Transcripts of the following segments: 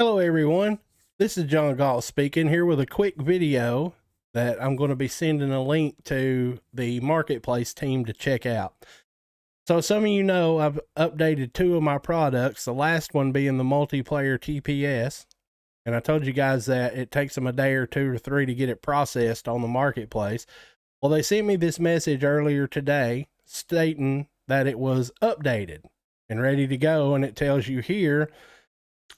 Hello everyone, this is John Galt speaking here with a quick video that I'm going to be sending a link to the marketplace team to check out. So some of you know I've updated two of my products, the last one being the multiplayer TPS, and I told you guys that it takes them a day or two or three to get it processed on the marketplace. Well, they sent me this message earlier today stating that it was updated and ready to go, and it tells you here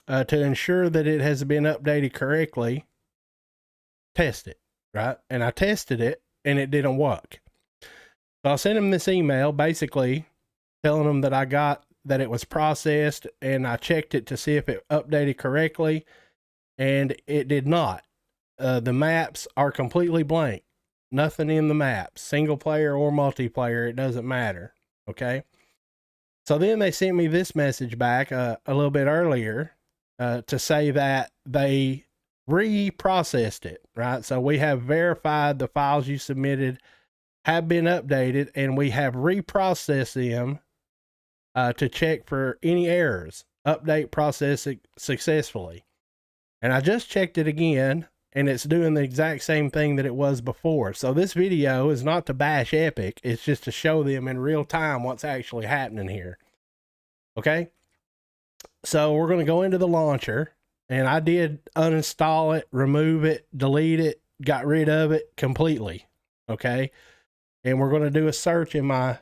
to ensure that it has been updated correctly, test it, right? And I tested it and it didn't work. So I sent him this email basically telling him that I got that it was processed and I checked it to see if it updated correctly, and it did not. The maps are completely blank. Nothing in the maps, single player or multiplayer, it doesn't matter. Okay. So then they sent me this message back a little bit earlier to say that they reprocessed it, right? So we have verified the files you submitted have been updated, and we have reprocessed them to check for any errors. Update process successfully. And I just checked it again, and it's doing the exact same thing that it was before. So this video is not to bash Epic, it's just to show them in real time what's actually happening here. Okay? So we're going to go into the launcher, and I did uninstall it, remove it, delete it, got rid of it completely. Okay. And we're going to do a search in my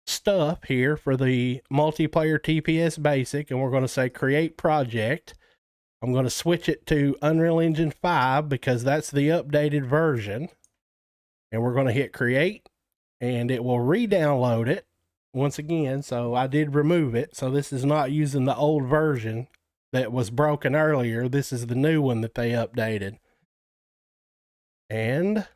stuff here for the multiplayer TPS basic, and we're going to say create project. I'm going to switch it to Unreal Engine 5 because that's the updated version. And we're going to hit create, and it will re-download it once again. So I did remove it. So this is not using the old version that was broken earlier. This is the new one that they updated. And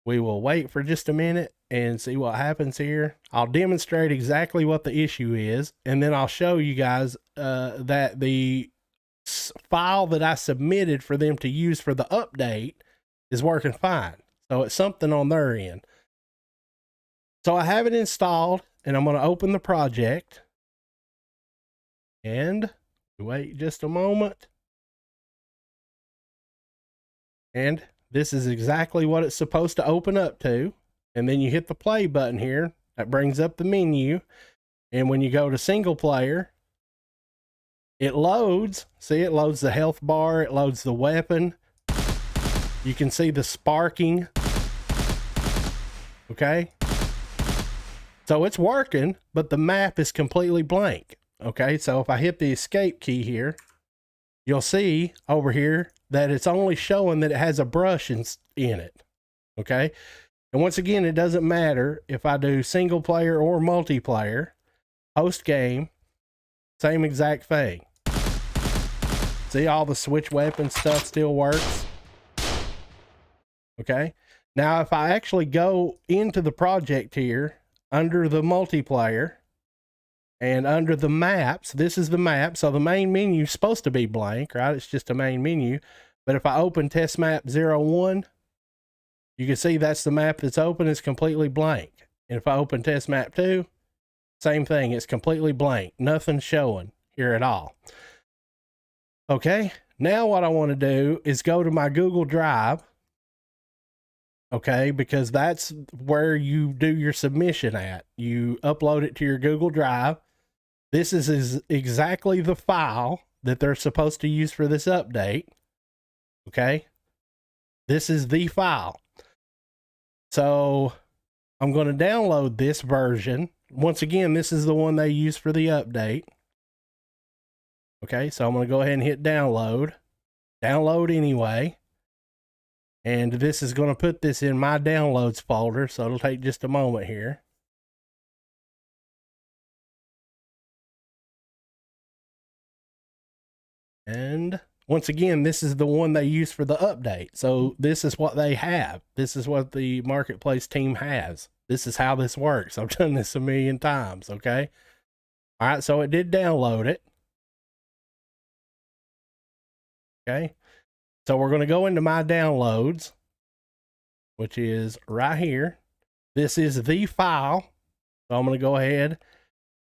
we will wait for just a minute and see what happens here. I'll demonstrate exactly what the issue is, and then I'll show you guys that the file that I submitted for them to use for the update is working fine. So it's something on their end. So I have it installed, and I'm going to open the project, and wait just a moment. And this is exactly what it's supposed to open up to. And then you hit the play button here. That brings up the menu. And when you go to single player, it loads. See, it loads the health bar. It loads the weapon. You can see the sparking. Okay. So it's working, but the map is completely blank. Okay. So if I hit the escape key here, you'll see over here that it's only showing that it has a brush in it. Okay. And once again, it doesn't matter if I do single player or multiplayer, post game, same exact thing. See, all the switch weapon stuff still works. Okay. Now, if I actually go into the project here under the multiplayer and under the maps, this is the map. So the main menu is supposed to be blank, right? It's just a main menu. But if I open test map 01, you can see that's the map that's open. It's completely blank. And if I open test map 2, same thing. It's completely blank. Nothing showing here at all. Okay. Now what I want to do is go to my Google Drive. Okay. Because that's where you do your submission at. You upload it to your Google Drive. This is exactly the file that they're supposed to use for this update. Okay. This is the file. So I'm going to download this version. Once again, this is the one they use for the update. Okay, so I'm going to go ahead and hit download. Download anyway. And this is going to put this in my downloads folder, so it'll take just a moment here. And once again, this is the one they use for the update. So this is what they have. This is what the marketplace team has. This is how this works. I've done this a million times. Okay. All right. So it did download it. Okay. So we're going to go into my downloads, which is right here. This is the file. So I'm going to go ahead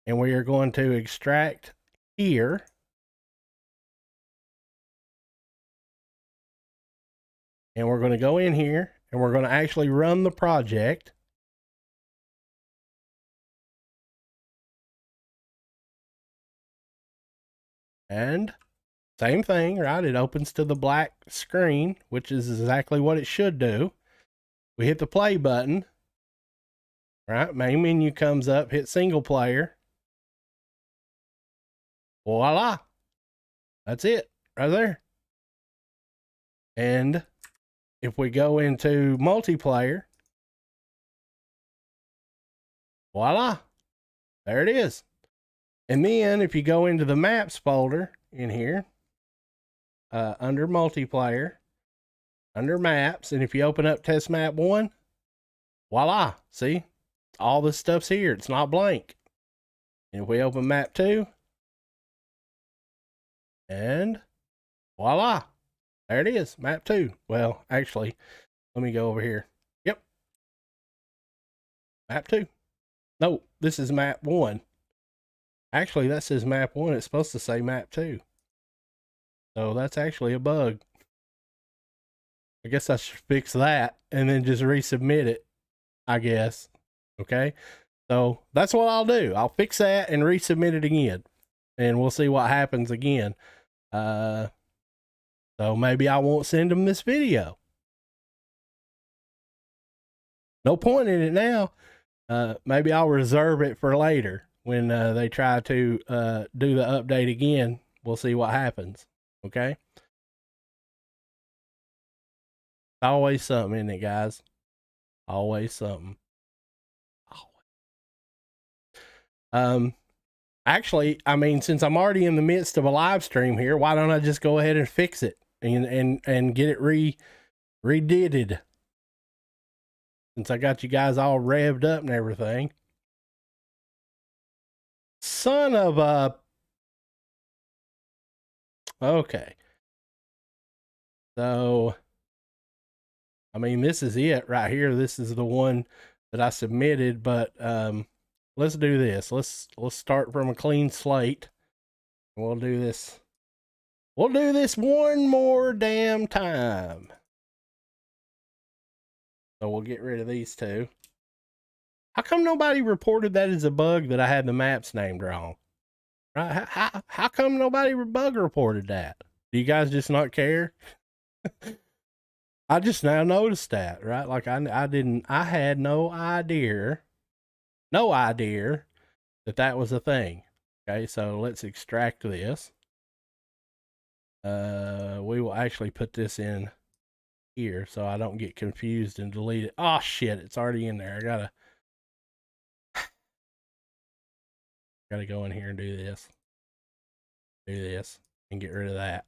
and we are going to extract here. And we're going to go in here and we're going to actually run the project. And same thing, right? It opens to the black screen, which is exactly what it should do. We hit the play button, right? Main menu comes up, hit single player. Voila. That's it right there. And if we go into multiplayer, voila, there it is. And then if you go into the maps folder in here, under multiplayer, under maps, and if you open up test map 1, voila, see, all this stuff's here. It's not blank. And if we open map 2, and voila, there it is, map 2. Well, actually, let me go over here. Yep, map 2. No, this is map 1. Actually, that says map 1. It's supposed to say map 2. So that's actually a bug. I guess I should fix that and then just resubmit it, I guess. Okay. So that's what I'll do. I'll fix that and resubmit it again. And we'll see what happens again. So maybe I won't send them this video. No point in it now. Maybe I'll reserve it for later when they try to do the update again. We'll see what happens. Okay. Always something, isn't it, guys? Always something. Actually, I mean, since I'm already in the midst of a live stream here, why don't I just go ahead and fix it and get it redid? Since I got you guys all revved up and everything. Son of a... Okay. So, I mean, this is it right here. This is the one that I submitted, but let's do this. Let's start from a clean slate. We'll do this. We'll do this one more damn time. So we'll get rid of these two. How come nobody reported that as a bug that I had the maps named wrong? Right? How come nobody bug reported that? Do you guys just not care? I just now noticed that, right? Like I had no idea that was a thing. Okay, so let's extract this. We will actually put this in here so I don't get confused and delete it. Oh shit, it's already in there. I gotta go in here and do this, and get rid of that.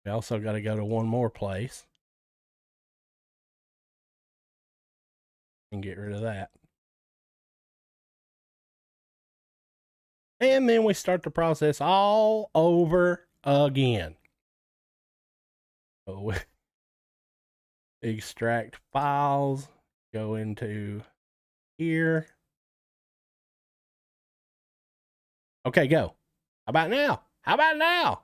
We also got to go to one more place and get rid of that. And then we start the process all over again. So extract files, go into here. Okay, go. How about now? How about now?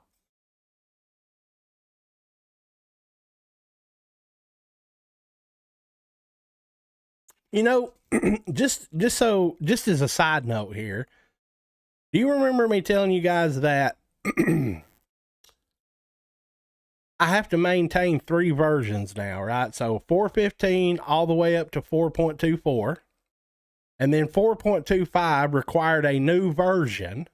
You know, just as a side note here, do you remember me telling you guys that I have to maintain 3 versions now, right? So 4.15 all the way up to 4.24. And then 4.25 required a new version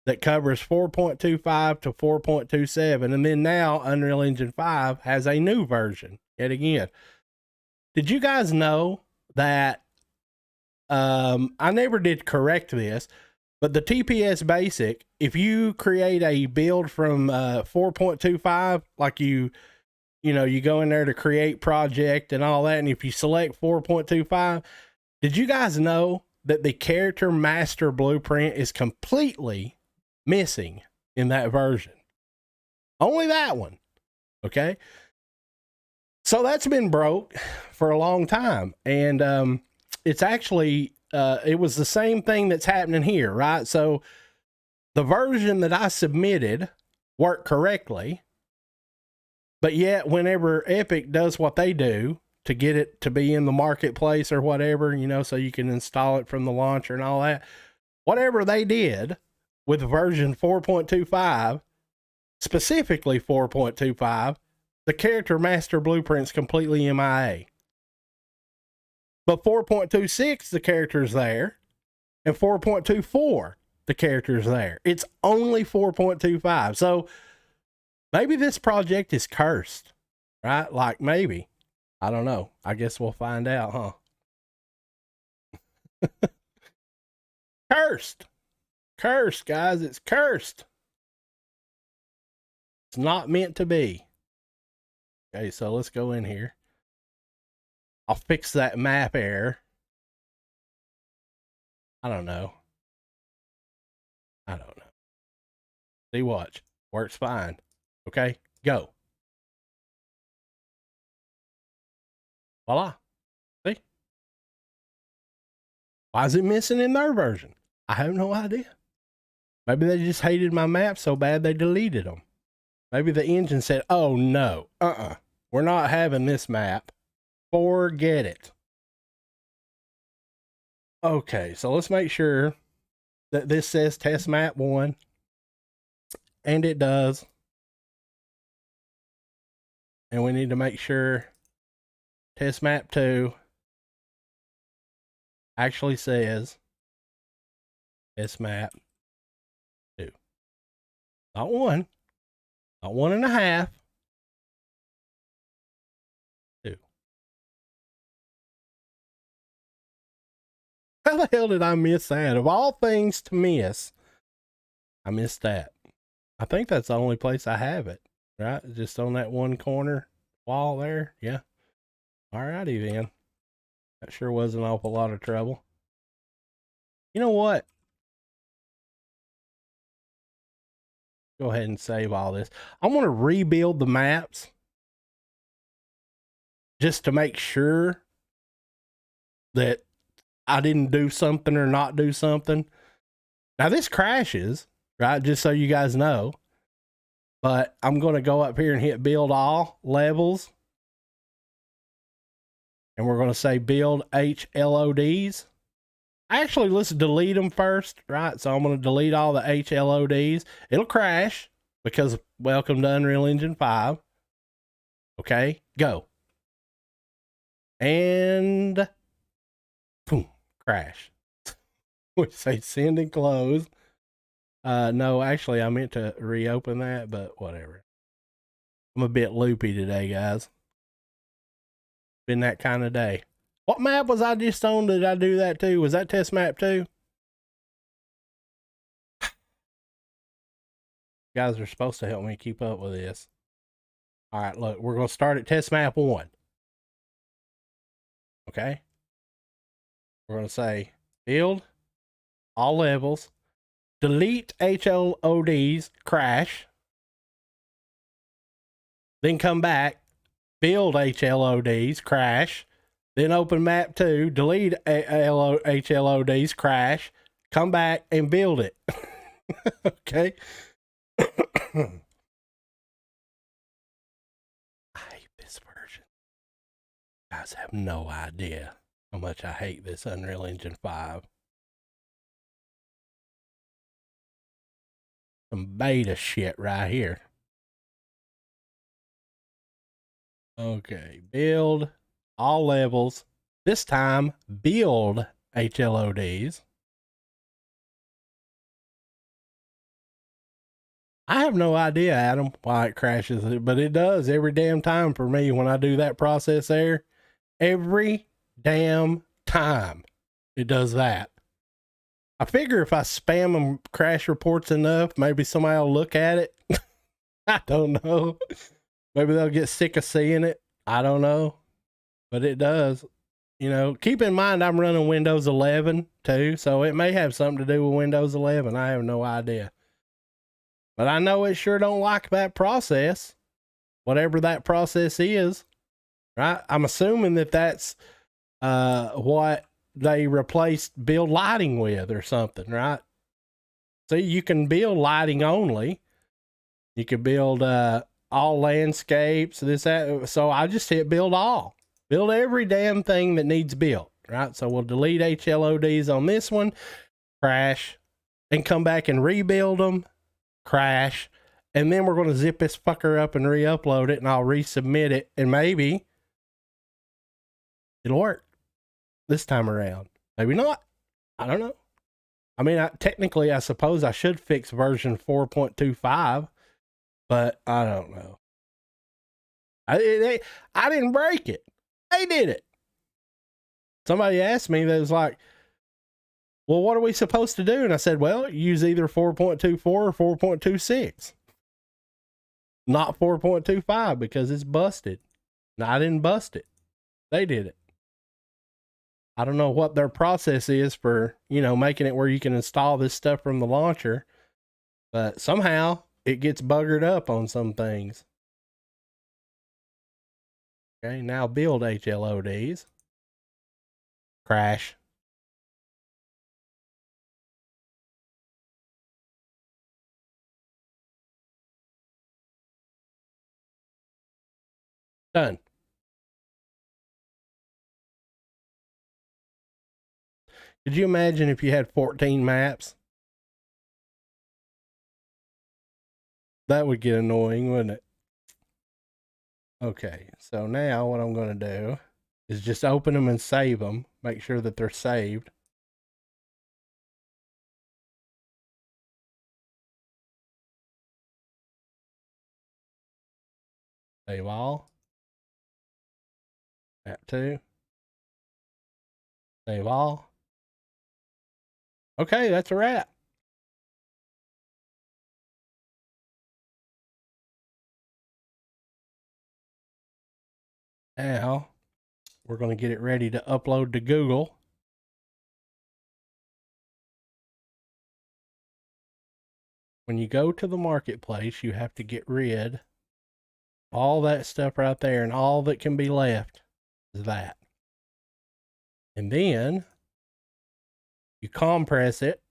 that covers 4.25 to 4.27. And then now Unreal Engine 5 has a new version yet again. Did you guys know that I never did correct this, but the TPS basic, if you create a build from 4.25, like you go in there to create project and all that, and if you select 4.25, did you guys know that the character master blueprint is completely missing in that version? Only that one. Okay. So that's been broke for a long time. And it's actually, it was the same thing that's happening here, right? So the version that I submitted worked correctly, but yet whenever Epic does what they do to get it to be in the marketplace or whatever, you know, so you can install it from the launcher and all that, whatever they did with version 4.25, specifically 4.25, the character master blueprint's completely MIA. But 4.26, the character's there, and 4.24, the character's there. It's only 4.25. So maybe this project is cursed, right? Like maybe. I don't know. I guess we'll find out, huh? Cursed. Cursed, guys. It's cursed. It's not meant to be. Okay, so let's go in here. I'll fix that map error. I don't know. See, watch. Works fine. Okay, go. Voila. See? Why is it missing in their version? I have no idea. Maybe they just hated my map so bad they deleted them. Maybe the engine said, oh no, we're not having this map. Forget it. Okay, so let's make sure that this says test map 1. And it does. And we need to make sure test map 2 actually says test map 2. Not 1. Not 1.5. 2. How the hell did I miss that? Of all things to miss, I missed that. I think that's the only place I have it, right? Just on that one corner wall there. Yeah. Alrighty then. That sure was an awful lot of trouble. You know what? Go ahead and save all this. I want to rebuild the maps just to make sure that I didn't do something or not do something. Now this crashes, right? Just so you guys know. But I'm going to go up here and hit build all levels. And we're going to say build HLODs. Actually, let's delete them first, right? So I'm going to delete all the HLODs. It'll crash because welcome to Unreal Engine 5. Okay, go. And boom, crash. We say send and close. No, actually, I meant to reopen that, but whatever. I'm a bit loopy today, guys. Been that kind of day. What map was I just on? Did I do that too? Was that test map 2? You guys are supposed to help me keep up with this. All right, look, we're going to start at test map 1. Okay. We're going to say build all levels, delete HLODs, crash, then come back, build HLODs, crash, then open map 2, delete HLODs, crash, come back and build it. Okay. I hate this version. You guys have no idea how much I hate this Unreal Engine 5. Some beta shit right here. Okay, build all levels. This time, build HLODs. I have no idea, Adam, why it crashes, but it does every damn time for me when I do that process there. Every damn time it does that. I figure if I spam them crash reports enough, maybe somebody will look at it. I don't know. Maybe they'll get sick of seeing it. I don't know. But it does. You know, keep in mind I'm running Windows 11 too, so it may have something to do with Windows 11. I have no idea. But I know it sure don't like that process. Whatever that process is. Right? I'm assuming that that's what they replaced build lighting with or something, right? See, you can build lighting only. You could build all landscapes, this, that. So I just hit build all. Build every damn thing that needs built, right? So we'll delete HLODs on this one, crash, and come back and rebuild them, crash, and then we're going to zip this fucker up and re-upload it, and I'll resubmit it, and maybe it'll work this time around. Maybe not. I don't know. I mean, technically, I suppose I should fix version 4.25, but I don't know. I didn't break it. They did it. Somebody asked me, that was like, well, what are we supposed to do? And I said, well, use either 4.24 or 4.26. Not 4.25 because it's busted. No, I didn't bust it. They did it. I don't know what their process is for, making it where you can install this stuff from the launcher, but somehow it gets buggered up on some things. Okay, now build HLODs. Crash. Done. Could you imagine if you had 14 maps? That would get annoying, wouldn't it? Okay, so now what I'm going to do is just open them and save them. Make sure that they're saved. Save all. That too. Save all. Okay, that's a wrap. Now, we're going to get it ready to upload to Google. When you go to the marketplace, you have to get rid of all that stuff right there, and all that can be left is that. And then you compress it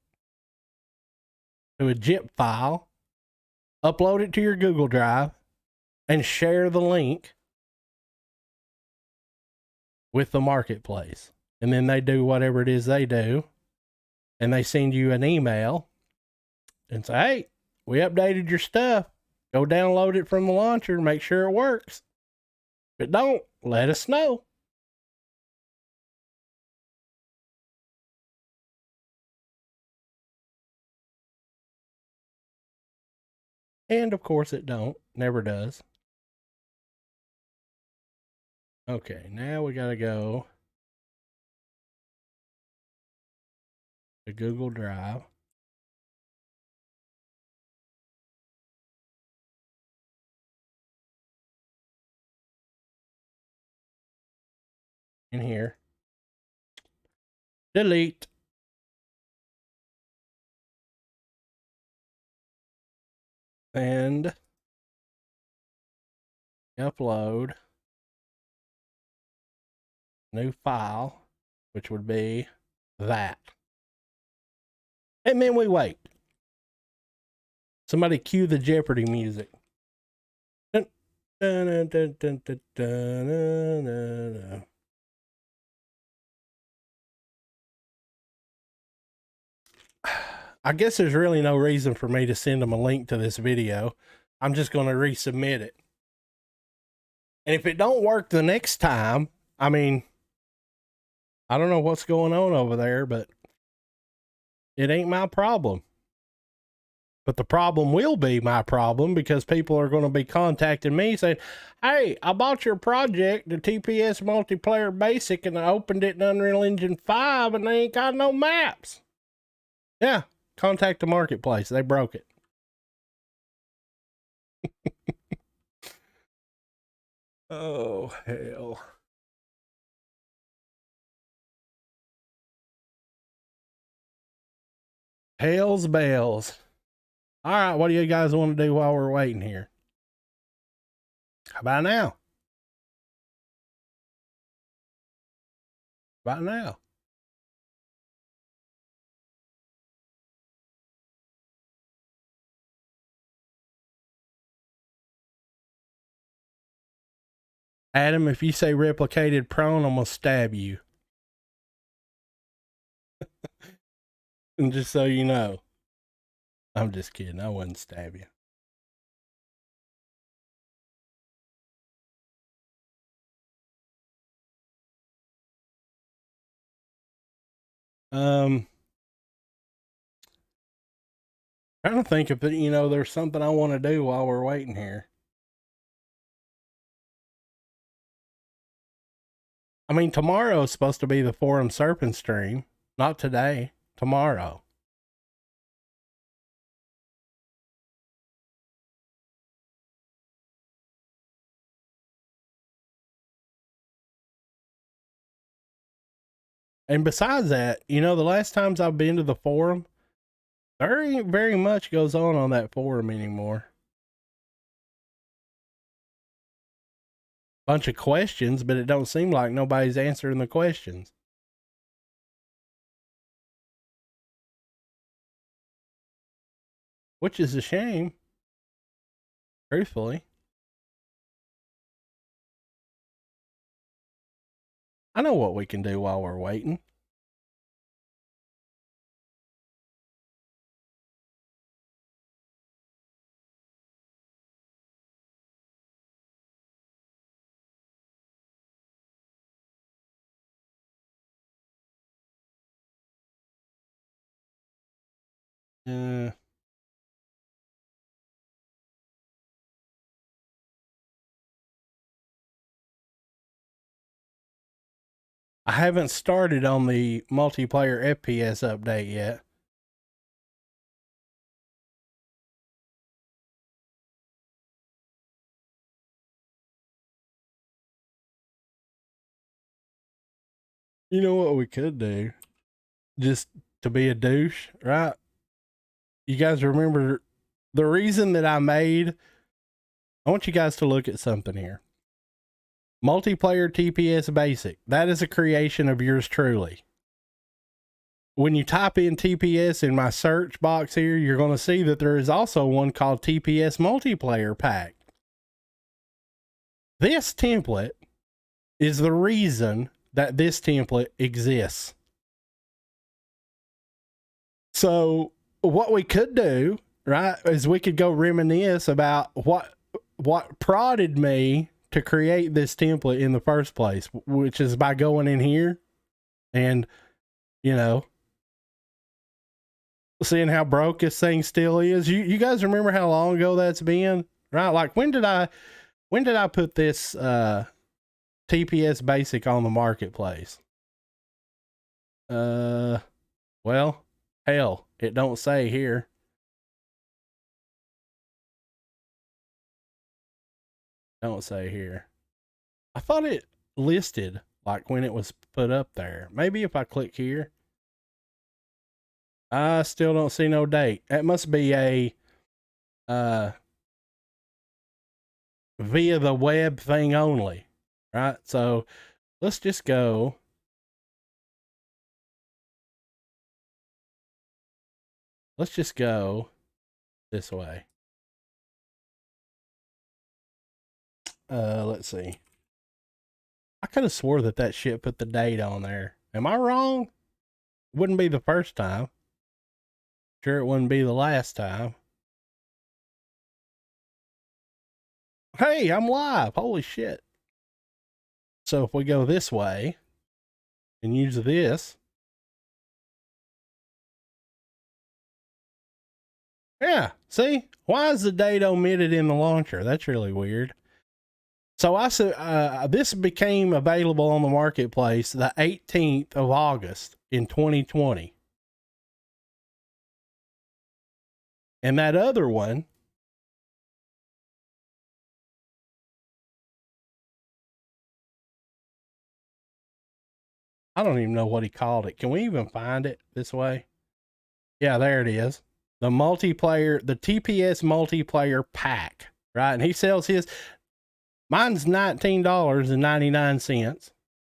to a zip file, upload it to your Google Drive, and share the link with the marketplace. And then they do whatever it is they do, and they send you an email and say, hey, we updated your stuff. Go download it from the launcher and make sure it works. If it don't, let us know. And of course it don't. Never does. Okay, now we got to go to Google Drive. In here. Delete. And upload new file, which would be that. And then we wait. Somebody cue the Jeopardy music. Dun, dun, dun, dun, dun, dun, dun, dun, dun. I guess there's really no reason for me to send them a link to this video. I'm just going to resubmit it. And if it don't work the next time, I mean, I don't know what's going on over there, but it ain't my problem. But the problem will be my problem, because people are going to be contacting me saying, hey, I bought your project, the TPS Multiplayer Basic, and I opened it in Unreal Engine 5, and they ain't got no maps. Yeah, contact the marketplace. They broke it. Oh, hell. Hell's bells. All right, what do you guys want to do while we're waiting here? How about now? About now. Adam, if you say replicated prone, I'm gonna stab you. And just so you know, I'm just kidding. I wouldn't stab you. Trying to think if there's something I want to do while we're waiting here. I mean, tomorrow is supposed to be the Forum Serpent stream. Not today. Tomorrow. And besides that, the last times I've been to the forum, there ain't very much goes on that forum anymore. Bunch of questions, but it don't seem like nobody's answering the questions. Which is a shame, truthfully. I know what we can do while we're waiting. I haven't started on the multiplayer FPS update yet. You know what we could do? Just to be a douche, right? You guys remember the reason that I want you guys to look at something here. Multiplayer TPS Basic. That is a creation of yours truly. When you type in TPS in my search box here, you're going to see that there is also one called TPS Multiplayer Pack. This template is the reason that this template exists. So what we could do, right, is we could go reminisce about what prodded me to create this template in the first place, which is by going in here and, seeing how broke this thing still is. You guys remember how long ago that's been, right? Like when did I put this TPS Basic on the marketplace? Well, hell, it don't say here. Don't say here. I thought it listed like when it was put up there. Maybe if I click here. I still don't see no date. That must be a via the web thing only, right? So let's just go. Let's just go this way. Let's see. I could have swore that shit put the date on there. Am I wrong? Wouldn't be the first time. Sure, it wouldn't be the last time. Hey, I'm live. Holy shit. So if we go this way and use this. Yeah, see? Why is the date omitted in the launcher? That's really weird. So I said this became available on the marketplace the 18th of August in 2020. And that other one, I don't even know what he called it. Can we even find it this way? Yeah, there it is. The TPS multiplayer pack, right? And he sells his. Mine's $19.99,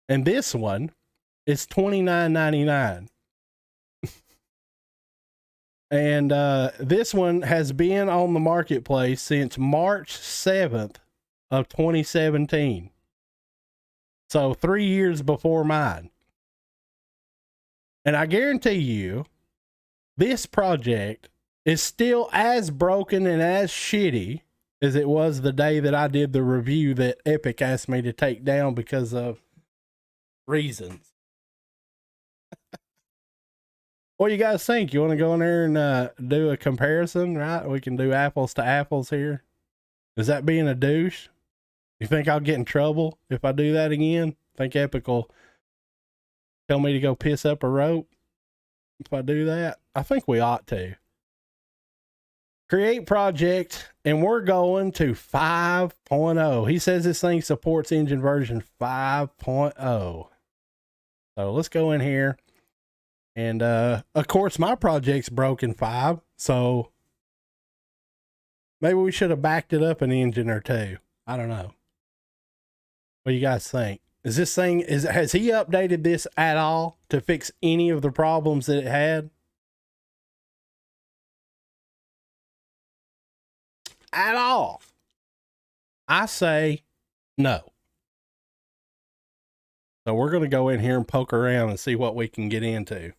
and this one is $29.99. And this one has been on the marketplace since March 7th of 2017. So 3 years before mine. And I guarantee you, this project is still as broken and as shitty as it was the day that I did the review that Epic asked me to take down because of reasons. What do you guys think? You want to go in there and do a comparison, right? We can do apples to apples here. Is that being a douche? You think I'll get in trouble if I do that again? Think Epic will tell me to go piss up a rope if I do that? I think we ought to. Create project, and we're going to 5.0. He says this thing supports engine version 5.0. So let's go in here. And of course, my project's broken 5. So maybe we should have backed it up an engine or two. I don't know. What do you guys think? Is this thing, has he updated this at all to fix any of the problems that it had? At all? I say no. So we're going to go in here and poke around and see what we can get into.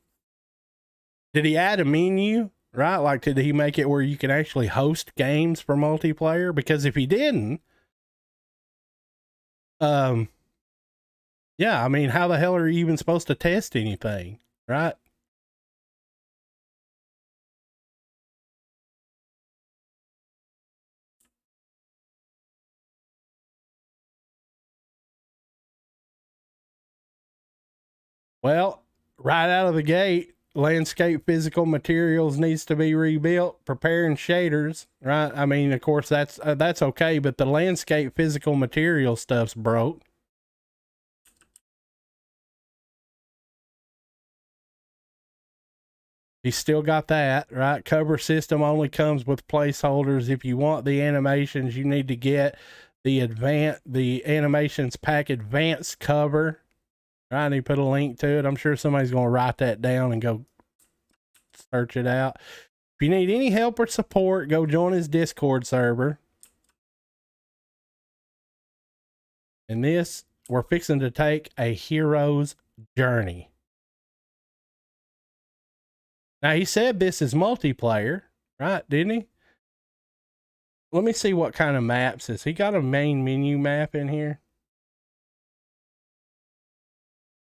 Did he add a menu, right? Like, did he make it where you can actually host games for multiplayer? Because if he didn't, yeah, I mean, how the hell are you even supposed to test anything, right? Well, right out of the gate, landscape physical materials needs to be rebuilt, preparing shaders, right? I mean, of course, that's okay, but the landscape physical material stuff's broke. He's still got that, right? Cover system only comes with placeholders. If you want the animations, you need to get the animations pack advanced cover. Right, and he put a link to it. I'm sure somebody's going to write that down and go search it out. If you need any help or support, go join his Discord server. And this, we're fixing to take a hero's journey. Now, he said this is multiplayer, right? Didn't he? Let me see what kind of maps is. He got a main menu map in here.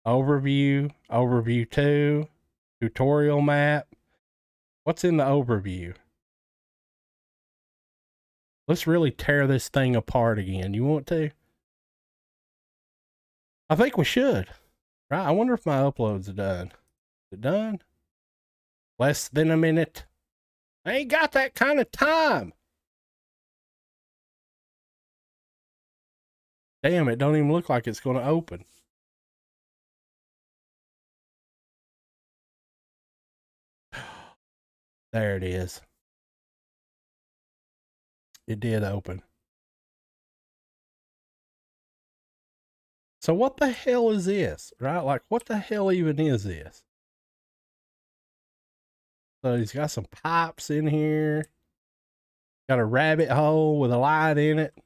Overview, overview 2, tutorial map. What's in the overview? Let's really tear this thing apart again. You want to? I think we should. Right? I wonder if my uploads are done. Is it done? Less than a minute. I ain't got that kind of time. Damn, it don't even look like it's going to open. There it is. It did open. So what the hell is this, right? Like, what the hell even is this? So he's got some pipes in here. Got a rabbit hole with a light in it.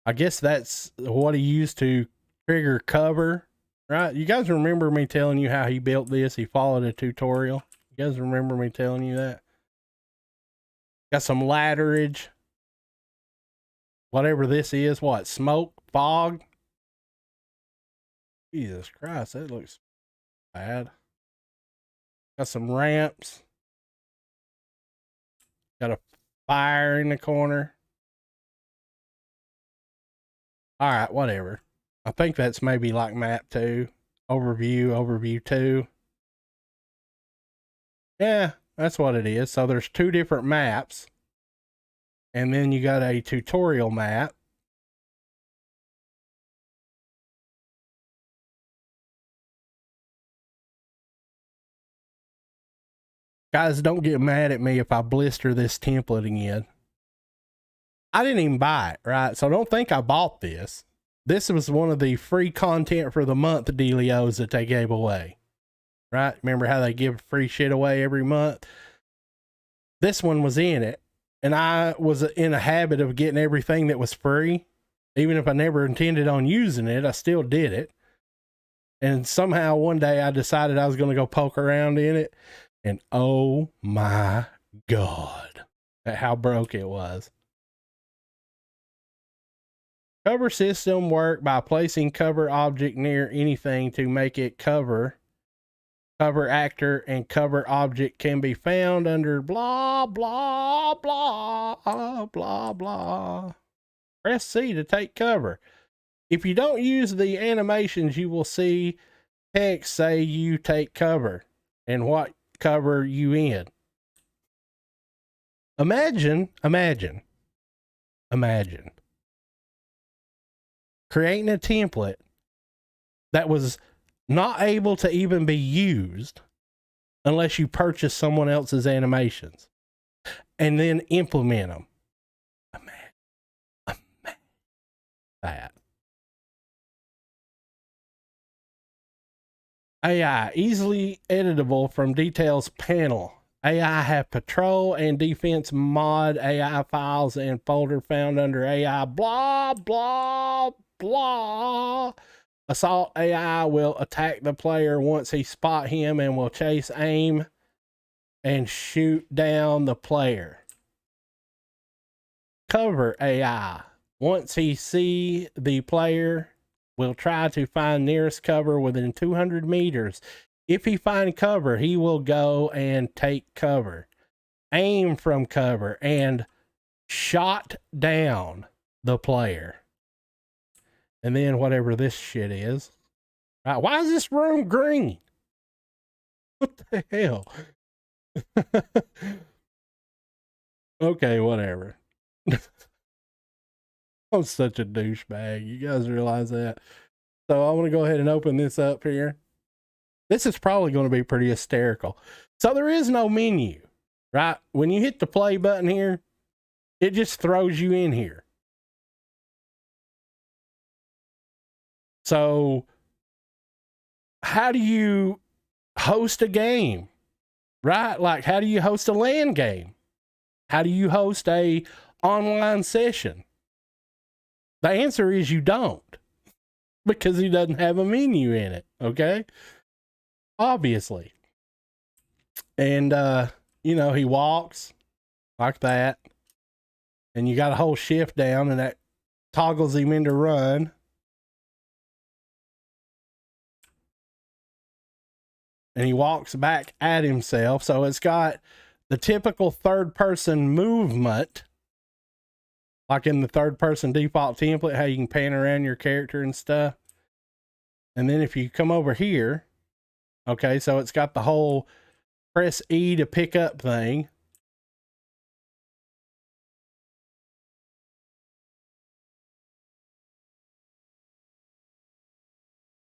I guess that's what he used to trigger cover, right? You guys remember me telling you how he built this? He followed a tutorial. You guys remember me telling you that? Got some ladderage. Whatever this is, what? Smoke? Fog? Jesus Christ, that looks bad. Got some ramps. Got a fire in the corner. All right, whatever. I think that's maybe like map 2. Overview 2. Yeah, that's what it is. So there's 2 different maps. And then you got a tutorial map. Guys, don't get mad at me if I blister this template again. I didn't even buy it, right? So don't think I bought this. This was one of the free content for the month dealios that they gave away, right? Remember how they give free shit away every month? This one was in it. and I was in a habit of getting everything that was free. Even if I never intended on using it, I still did it. And somehow one day I decided I was going to go poke around in it. And oh my God, at how broke it was. Cover system work by placing cover object near anything to make it cover. Cover actor and cover object can be found under blah, blah, blah, blah, blah. Press C to take cover. If you don't use the animations, you will see text say you take cover and what cover you in. Imagine creating a template that was not able to even be used unless you purchase someone else's animations and then implement them. Imagine that. AI, easily editable from details panel. AI have patrol and defense mod AI files and folder found under AI blah, blah, blah. Assault AI will attack the player once he spot him and will chase, aim, and shoot down the player. Cover AI. Once he see the player, will try to find nearest cover within 200 meters. If he find cover, he will go and take cover. Aim from cover and shot down the player. And then whatever this shit is. Right, why is this room green? What the hell? Okay, whatever. I'm such a douchebag. You guys realize that? So I want to go ahead and open this up here. This is probably going to be pretty hysterical. So there is no menu, right? When you hit the play button here, it just throws you in here. So how do you host a game, right? Like, how do you host a LAN game? How do you host a online session? The answer is you don't, because he doesn't have a menu in it. Okay. Obviously. And, you know, he walks like that, and you got to hold shift down, and that toggles him into run. And he walks back at himself. So it's got the typical third person movement, like in the third person default template, how you can pan around your character and stuff. And then if you come over here, okay, so it's got the whole press E to pick up thing.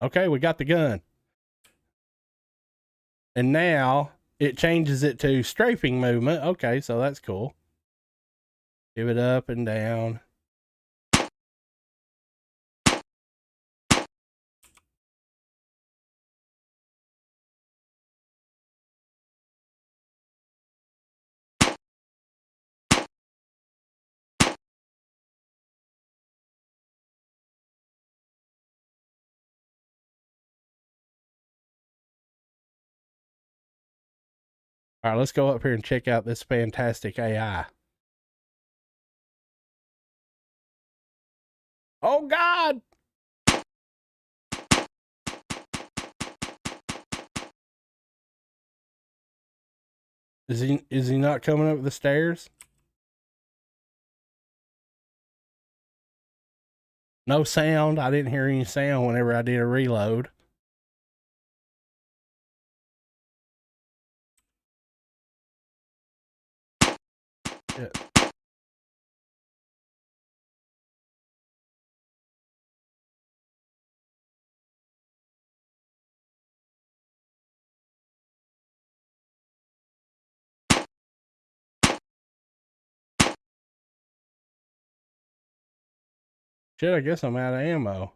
Okay, we got the gun. And now it changes it to strafing movement. Okay, so that's cool. Give it up and down. All right, let's go up here and check out this fantastic AI. Oh, God. Is he not coming up the stairs? No sound. I didn't hear any sound whenever I did a reload. Shit. Shit, I guess I'm out of ammo.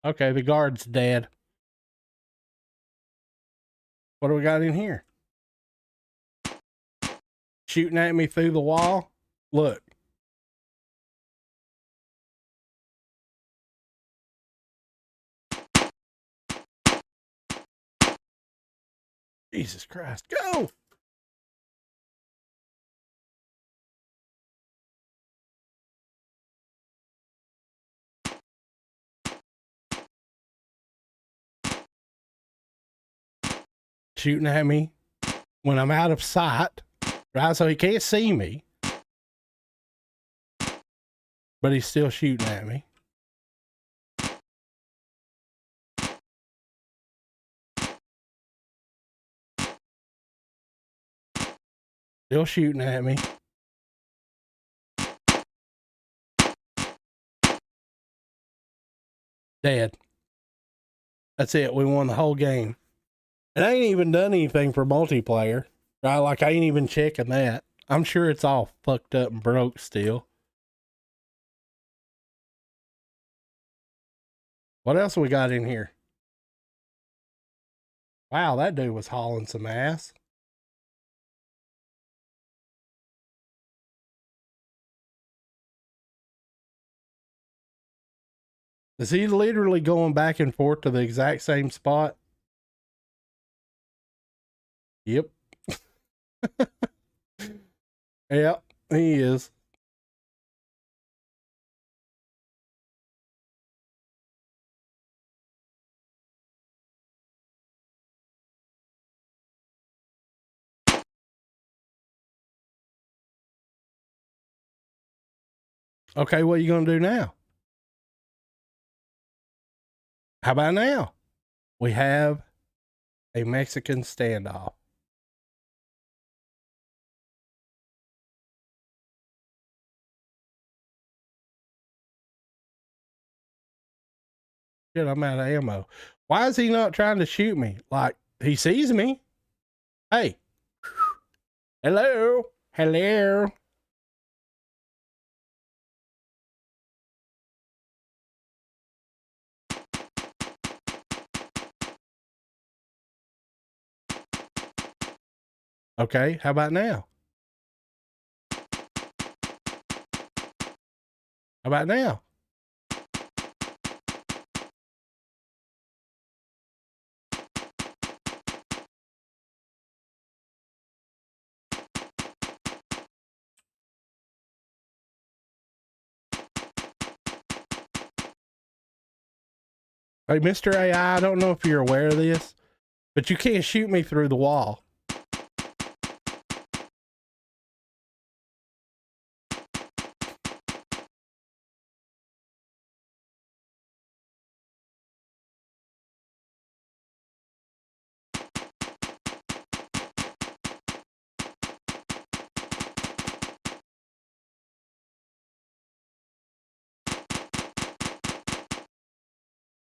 Okay, the guard's dead. What do we got in here? Shooting at me through the wall? Look. Jesus Christ. Go! Shooting at me when I'm out of sight, right? So he can't see me, but he's still shooting at me. Still shooting at me. Dead. That's it. We won the whole game. And I ain't even done anything for multiplayer. Right? Like, I ain't even checking that. I'm sure it's all fucked up and broke still. What else we got in here? Wow, that dude was hauling some ass. Is he literally going back and forth to the exact same spot? Yep. Yep, he is. Okay, what are you going to do now? How about now? We have a Mexican standoff. Shit, I'm out of ammo. Why is he not trying to shoot me? Like, he sees me. Hey. Hello. Hello. Okay, how about now? How about now? Hey, Mr. AI, I don't know if you're aware of this, but you can't shoot me through the wall.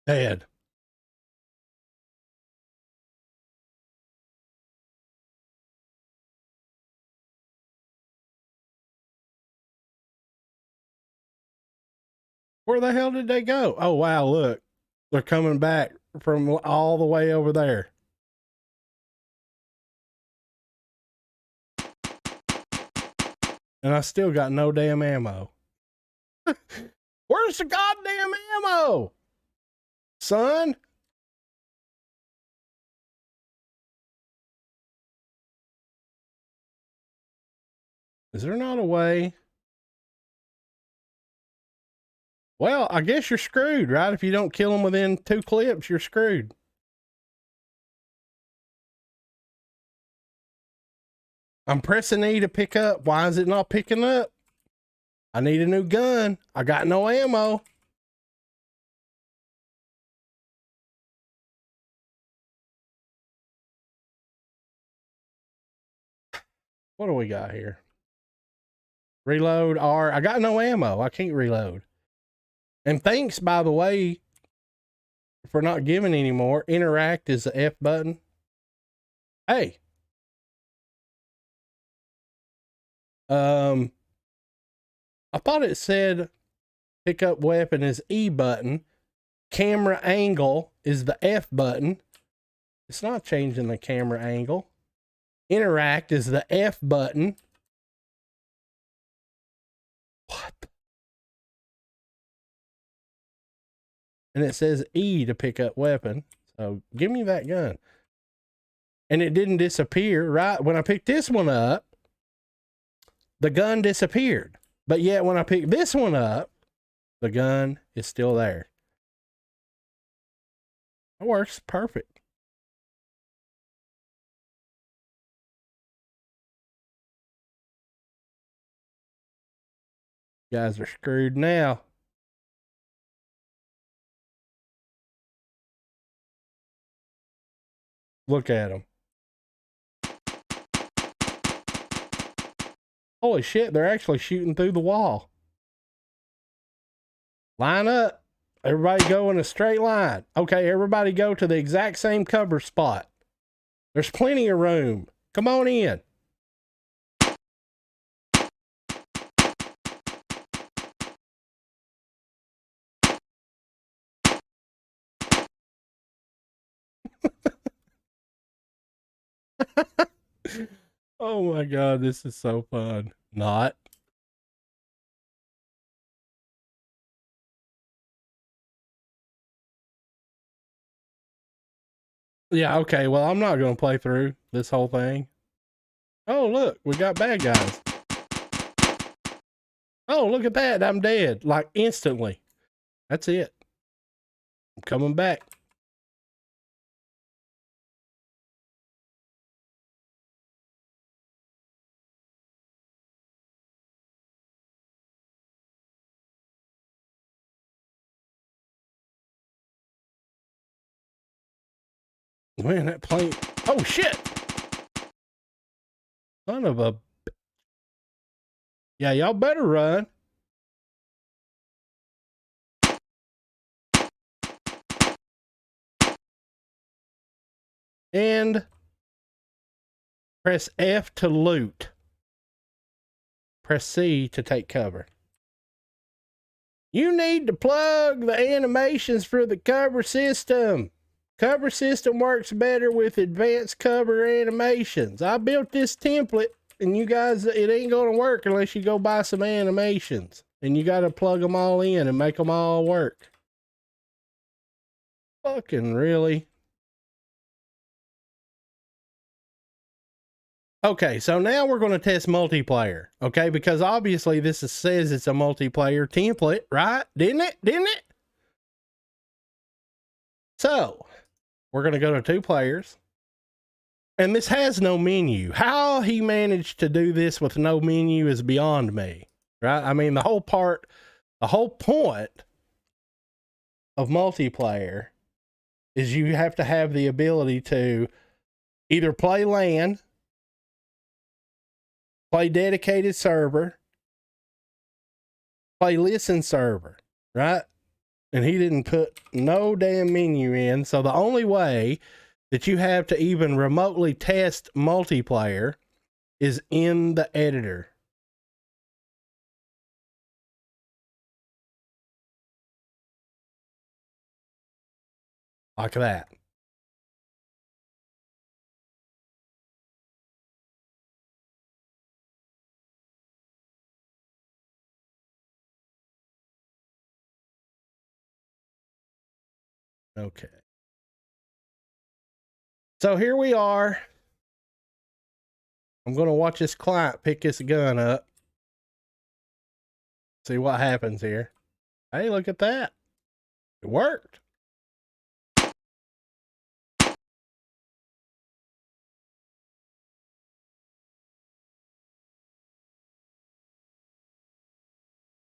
Dead. Where the hell did they go? Oh, wow, look. They're coming back from all the way over there. And I still got no damn ammo. Where's the goddamn ammo? Son? Is there not a way? Well, I guess you're screwed, right? If you don't kill them within 2 clips, you're screwed. I'm pressing E to pick up. Why is it not picking up? I need a new gun. I got no ammo. What do we got here? Reload R. I got no ammo. I can't reload. And thanks, by the way, for not giving anymore. Interact is the F button. Hey. I thought it said pick up weapon is E button. Camera angle is the F button. It's not changing the camera angle. Interact is the F button. What? And it says E to pick up weapon. So give me that gun. And it didn't disappear, right? When I picked this one up, the gun disappeared. But yet when I picked this one up, the gun is still there. It works perfect. You guys are screwed now. Look at them. Holy shit, they're actually shooting through the wall. Line up. Everybody go in a straight line. Okay, everybody go to the exact same cover spot. There's plenty of room. Come on in. Oh my God, this is so fun. Not. Yeah, okay, well, I'm not going to play through this whole thing. Oh, look, we got bad guys. Oh, look at that. I'm dead. Like, instantly. That's it. I'm coming back. Man, that plane. Oh, shit. Son of a. Yeah, y'all better run. And press F to loot. Press C to take cover. You need to plug the animations for the cover system. Cover system works better with advanced cover animations. I built this template, and you guys, it ain't going to work unless you go buy some animations. And you got to plug them all in and make them all work. Fucking really? Okay, so now we're going to test multiplayer, okay? Because obviously this says it's a multiplayer template, right? Didn't it? So, we're going to go to 2 players. And this has no menu. How he managed to do this with no menu is beyond me, right? I mean, the whole point of multiplayer is you have to have the ability to either play LAN, play dedicated server, play listen server, right? And he didn't put no damn menu in. So the only way that you have to even remotely test multiplayer is in the editor. Like that. Okay. So here we are. I'm going to watch this client pick this gun up. See what happens here. Hey, look at that. It worked.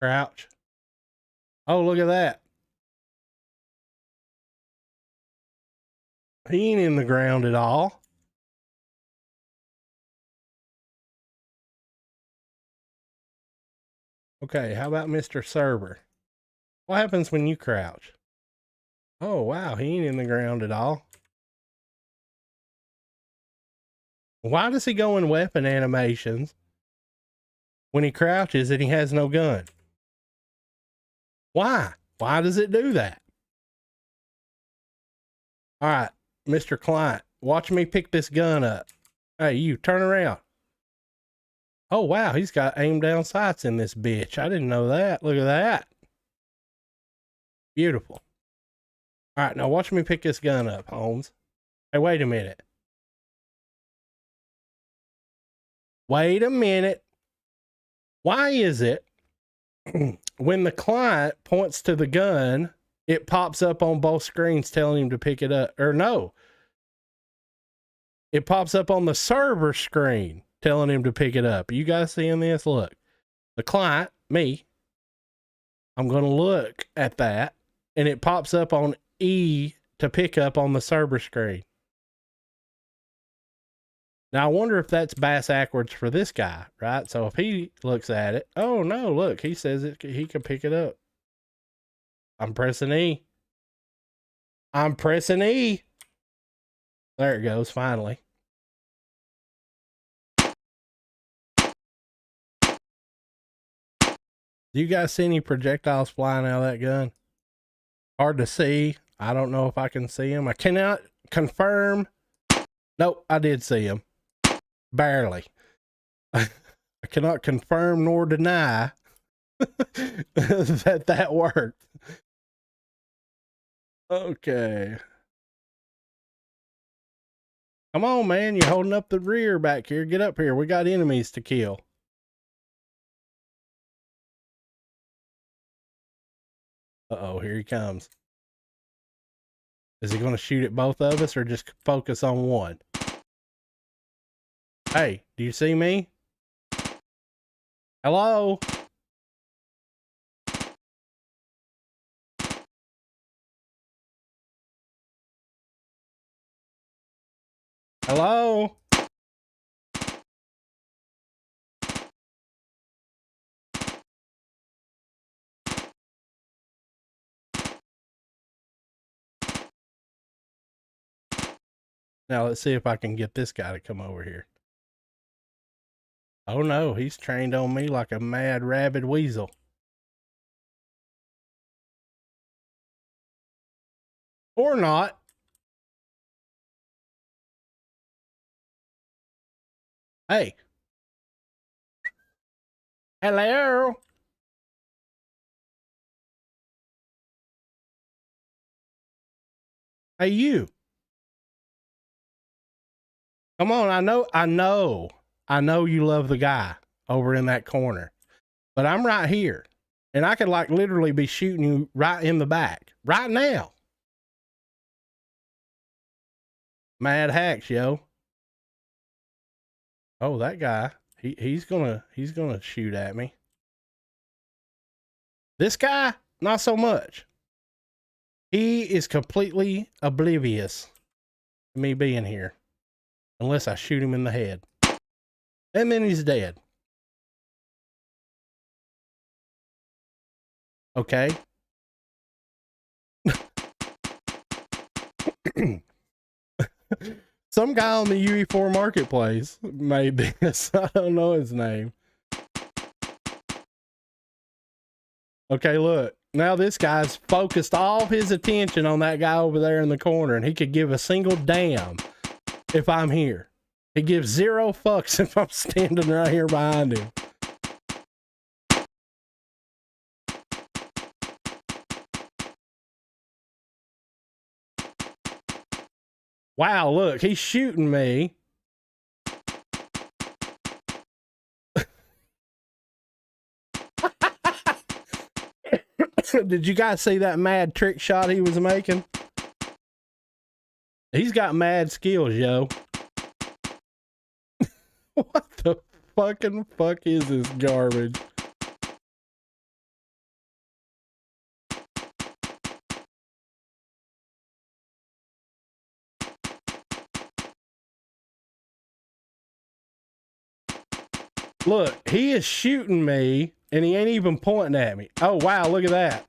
Crouch. Oh, look at that. He ain't in the ground at all. Okay, how about Mr. Server? What happens when you crouch? Oh, wow, he ain't in the ground at all. Why does he go in weapon animations when he crouches and he has no gun? Why? Why does it do that? All right, Mr. Client, watch me pick this gun up. Hey, you turn around. Oh, wow, he's got aim down sights in this bitch. I didn't know that. Look at that. Beautiful. All right, now watch me pick this gun up, Holmes. Hey, wait a minute. Wait a minute. Why is it when the client points to the gun, it pops up on both screens telling him to pick it up? Or no, it pops up on the server screen telling him to pick it up. You guys seeing this? Look, the client, me, I'm going to look at that, and it pops up on E to pick up on the server screen. Now, I wonder if that's backwards for this guy, right? So if he looks at it, oh no, look, he says he can pick it up. I'm pressing E. I'm pressing E. There it goes, finally. Do you guys see any projectiles flying out of that gun? Hard to see. I don't know if I can see them. I cannot confirm. Nope, I did see them. Barely. I cannot confirm nor deny that worked. Okay. Come on, man. You're holding up the rear back here. Get up here. We got enemies to kill. Uh-oh, here he comes. Is he going to shoot at both of us or just focus on one? Hey, do you see me? Hello? Hello? Now let's see if I can get this guy to come over here. Oh no, he's trained on me like a mad rabid weasel. Or not. Hey. Hello? Hey, you. Come on, I know you love the guy over in that corner. But I'm right here. And I could like literally be shooting you right in the back. Right now. Mad hacks, yo. Oh, that guy. He's gonna shoot at me. This guy, not so much. He is completely oblivious to me being here. Unless I shoot him in the head. And then he's dead. Okay. Some guy on the UE4 marketplace made this. I don't know his name. Okay, look. Now this guy's focused all his attention on that guy over there in the corner, and he could give a single damn if I'm here. He gives zero fucks if I'm standing right here behind him. Wow, look, he's shooting me. Did you guys see that mad trick shot he was making? He's got mad skills, yo. What the fucking fuck is this garbage? Look, he is shooting me and he ain't even pointing at me. Oh, wow, look at that.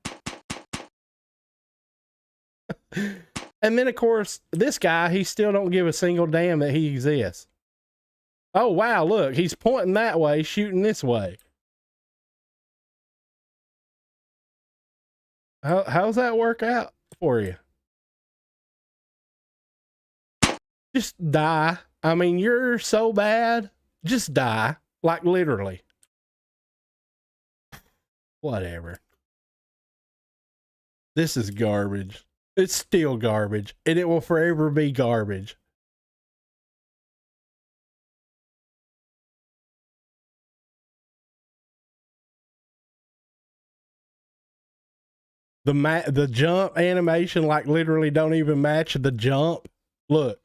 And then, of course, this guy, he still don't give a single damn that he exists. Oh, wow, look, he's pointing that way, shooting this way. How's that work out for you? Just die. I mean, you're so bad. Just die. Like literally. Whatever. This is garbage. It's still garbage. And it will forever be garbage. The jump animation like literally don't even match the jump. Look.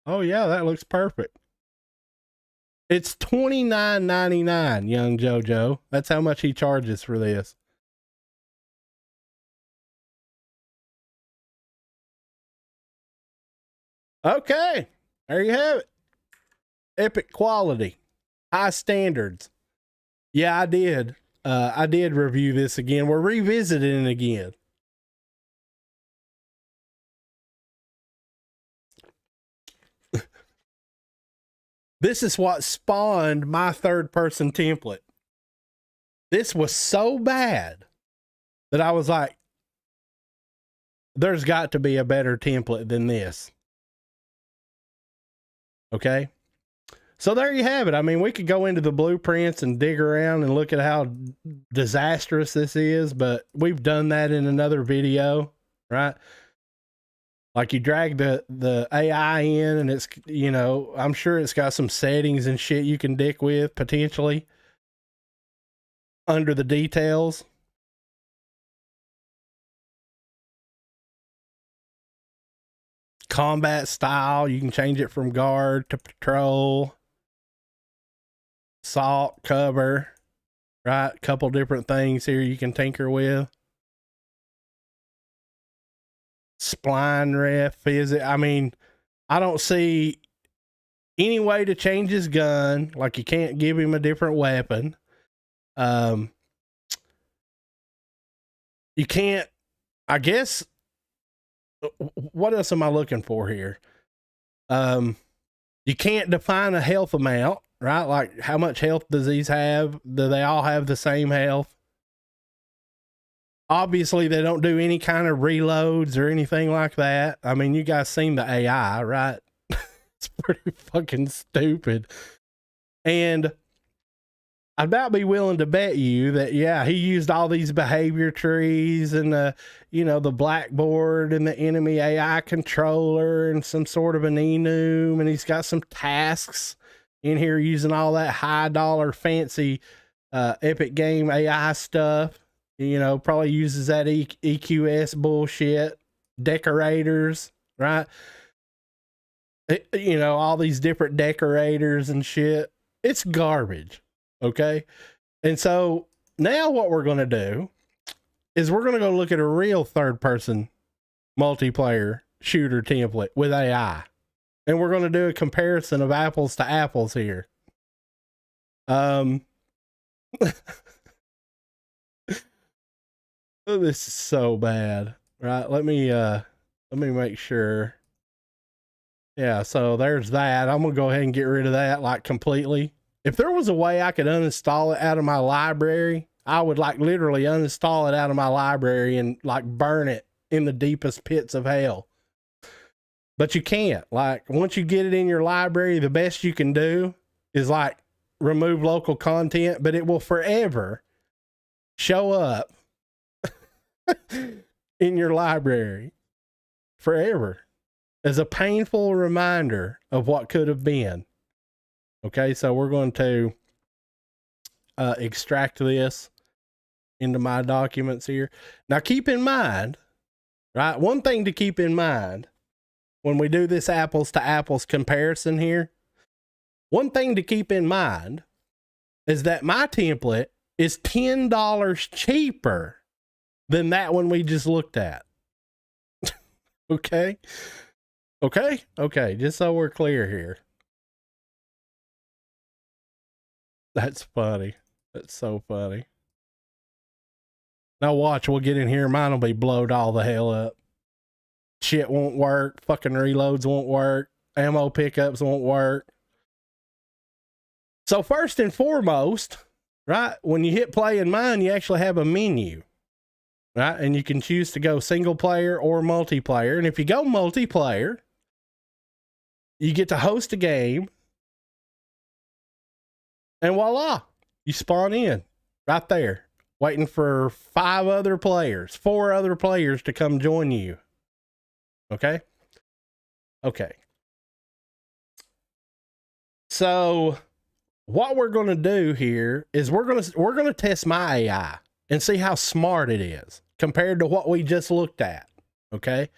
Oh yeah, that looks perfect. It's $29.99, young JoJo. That's how much he charges for this. Okay, there you have it. Epic quality, high standards. Yeah, I did. I did review this again. We're revisiting it again. This is what spawned my third person template. This was so bad that I was like, there's got to be a better template than this. Okay. So there you have it. I mean, we could go into the blueprints and dig around and look at how disastrous this is, but we've done that in another video, right? Like you drag the AI in and it's, you know, I'm sure it's got some settings and shit you can dick with potentially under the details. Combat style, you can change it from guard to patrol. Salt, cover, right? Couple different things here you can tinker with. Spline ref, is it? I mean, I don't see any way to change his gun. Like you can't give him a different weapon. You can't, I guess, what else am I looking for here? You can't define a health amount, right? Like how much health does these have? Do they all have the same health? Obviously they don't do any kind of reloads or anything like that. I mean, you guys seen the AI, right? It's pretty fucking stupid. And I'd about be willing to bet you that, yeah, he used all these behavior trees and the, you know, the blackboard and the enemy AI controller and some sort of an enum, and he's got some tasks in here using all that high dollar fancy Epic Game AI stuff. You know, probably uses that EQS bullshit, decorators, right? You know, all these different decorators and shit. It's garbage. Okay. And so now what we're going to do is we're going to go look at a real third person multiplayer shooter template with AI. And we're going to do a comparison of apples to apples here. This is so bad, right? Let me make sure. Yeah. So there's that. I'm going to go ahead and get rid of that like completely. If there was a way I could uninstall it out of my library, I would like literally uninstall it out of my library and like burn it in the deepest pits of hell. But you can't. Like once you get it in your library, the best you can do is like remove local content, but it will forever show up in your library forever as a painful reminder of what could have been. Okay, so we're going to extract this into my documents here. Now keep in mind, right? One thing to keep in mind when we do this apples to apples comparison here, one thing to keep in mind is that my template is $10 cheaper than that one we just looked at. Okay? Okay? Okay, just so we're clear here. That's funny. That's so funny. Now watch, we'll get in here. Mine will be blowed all the hell up. Shit won't work. Fucking reloads won't work. Ammo pickups won't work. So first and foremost, right? When you hit play in mine, you actually have a menu, right? And you can choose to go single player or multiplayer. And if you go multiplayer, you get to host a game, and voila, you spawn in right there, waiting for 4 other players to come join you. Okay. Okay. So what we're going to do here is we're going to test my AI and see how smart it is compared to what we just looked at. Okay.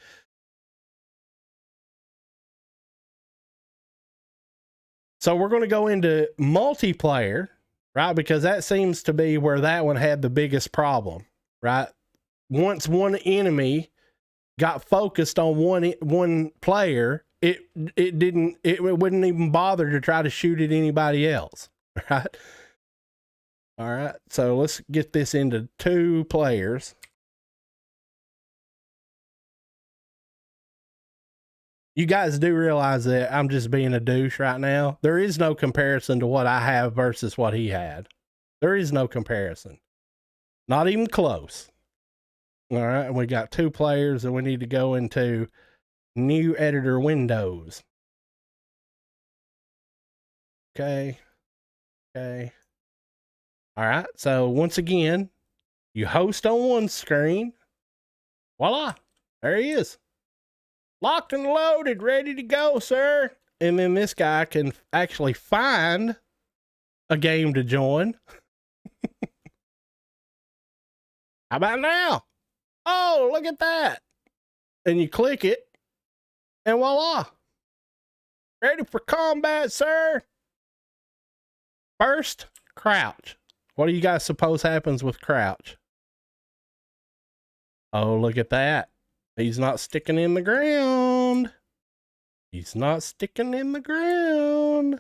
So we're going to go into multiplayer, right? Because that seems to be where that one had the biggest problem, right? Once one enemy got focused on one player, it wouldn't even bother to try to shoot at anybody else, right? All right, so let's get this into 2 players. You guys do realize that I'm just being a douche right now. There is no comparison to what I have versus what he had. There is no comparison. Not even close. All right, and we got 2 players, and we need to go into new editor windows. Okay. Okay. All right, so once again, you host on one screen. Voila, there he is. Locked and loaded, ready to go, sir. And then this guy can actually find a game to join. How about now? Oh, look at that. And you click it, and voila. Ready for combat, sir. First, crouch. What do you guys suppose happens with crouch? Oh, look at that. He's not sticking in the ground. He's not sticking in the ground.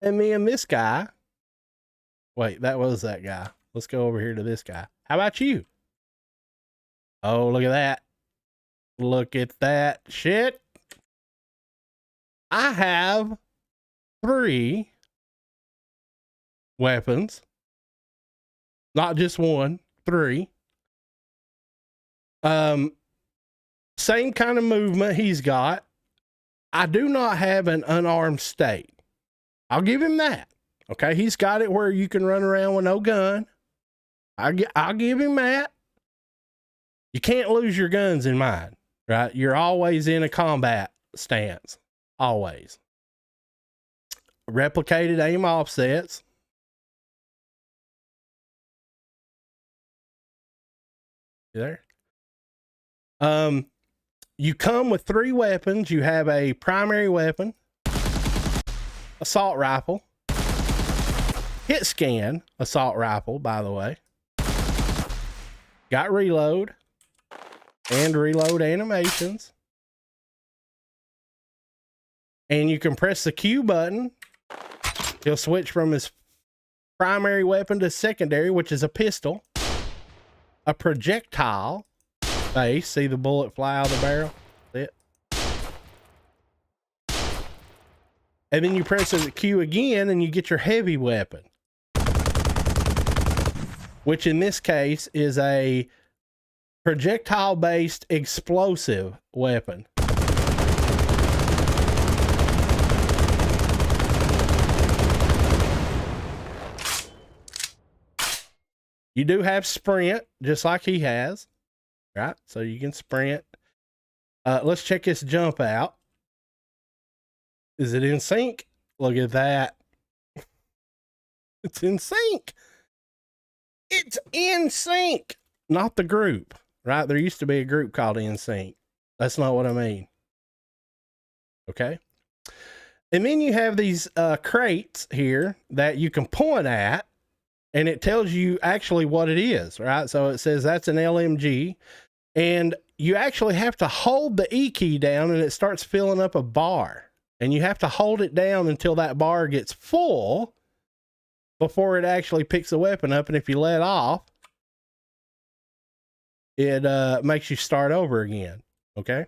And then this guy. Wait, that was that guy. Let's go over here to this guy. How about you? Oh, look at that. Look at that shit. I have 3 weapons. Not just 1, 3. Same kind of movement he's got. I do not have an unarmed state. I'll give him that. Okay, he's got it where you can run around with no gun. I'll give him that. You can't lose your guns in mine, right? You're always in a combat stance. Always. Replicated aim offsets. You there? You come with 3 weapons. You have a primary weapon, assault rifle, hit scan assault rifle, by the way. Got reload and reload animations. And you can press the Q button. He'll switch from his primary weapon to secondary, which is a pistol, a projectile base. See the bullet fly out of the barrel? See it? And then you press the Q again and you get your heavy weapon, which in this case is a projectile based explosive weapon. You do have sprint, just like he has, right? So you can sprint. Let's check his jump out. Is it in sync? Look at that. It's in sync. It's in sync. Not the group, right? There used to be a group called In Sync. That's not what I mean. Okay. And then you have these crates here that you can point at, and it tells you actually what it is, right? So it says that's an LMG, and you actually have to hold the E key down and it starts filling up a bar, and you have to hold it down until that bar gets full before it actually picks the weapon up. And if you let off, it makes you start over again. Okay.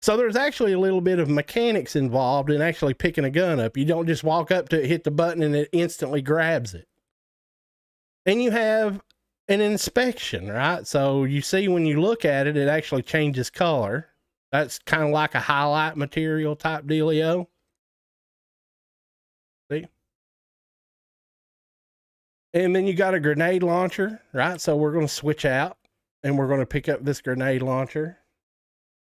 So there's actually a little bit of mechanics involved in actually picking a gun up. You don't just walk up to it, hit the button, and it instantly grabs it. And you have an inspection, right? So you see when you look at it, it actually changes color. That's kind of like a highlight material type dealio. See? And then you got a grenade launcher, right? So we're going to switch out and we're going to pick up this grenade launcher.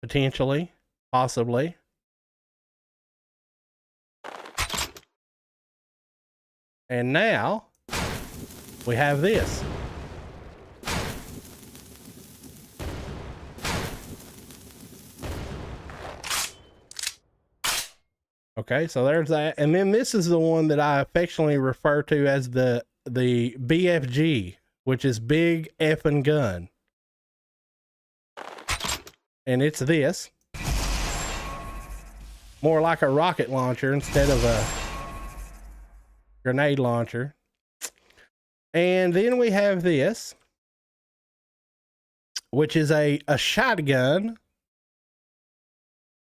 Potentially, possibly. And now we have this. Okay, so there's that. And then this is the one that I affectionately refer to as the BFG, which is big effing gun. And it's this. More like a rocket launcher instead of a grenade launcher. And then we have this, which is a shotgun.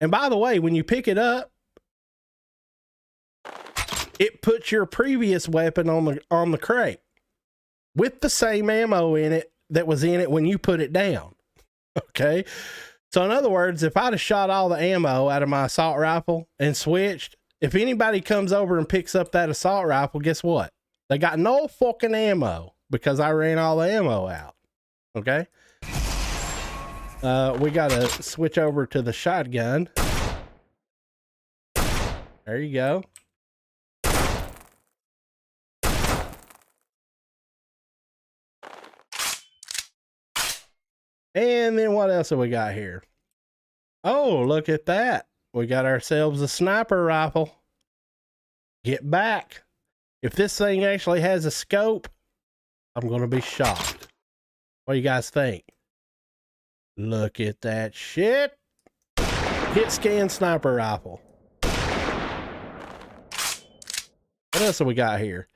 And by the way, when you pick it up, it puts your previous weapon on the crate with the same ammo in it that was in it when you put it down. Okay. So in other words, if I'd have shot all the ammo out of my assault rifle and switched, if anybody comes over and picks up that assault rifle, guess what? They got no fucking ammo because I ran all the ammo out. Okay. We got to switch over to the shotgun. There you go. And then what else have we got here? Oh, look at that. We got ourselves a sniper rifle. Get back. If this thing actually has a scope, I'm going to be shocked. What do you guys think? Look at that shit. Hit scan sniper rifle. What else have we got here?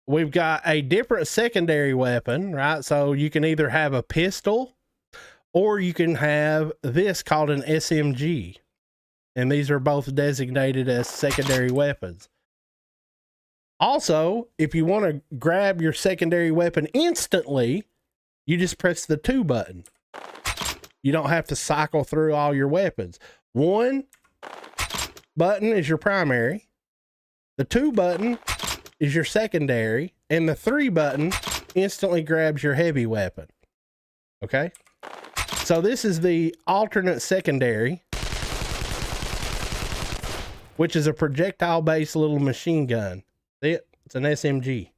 We've got a different secondary weapon, right? So you can either have a pistol or you can have this called an SMG. And these are both designated as secondary weapons. Also, if you want to grab your secondary weapon instantly, you just press the 2 button. You don't have to cycle through all your weapons. 1 button is your primary. The 2 button is your secondary, and the 3 button instantly grabs your heavy weapon. Okay. So this is the alternate secondary, which is a projectile based little machine gun. See it? It's an SMG.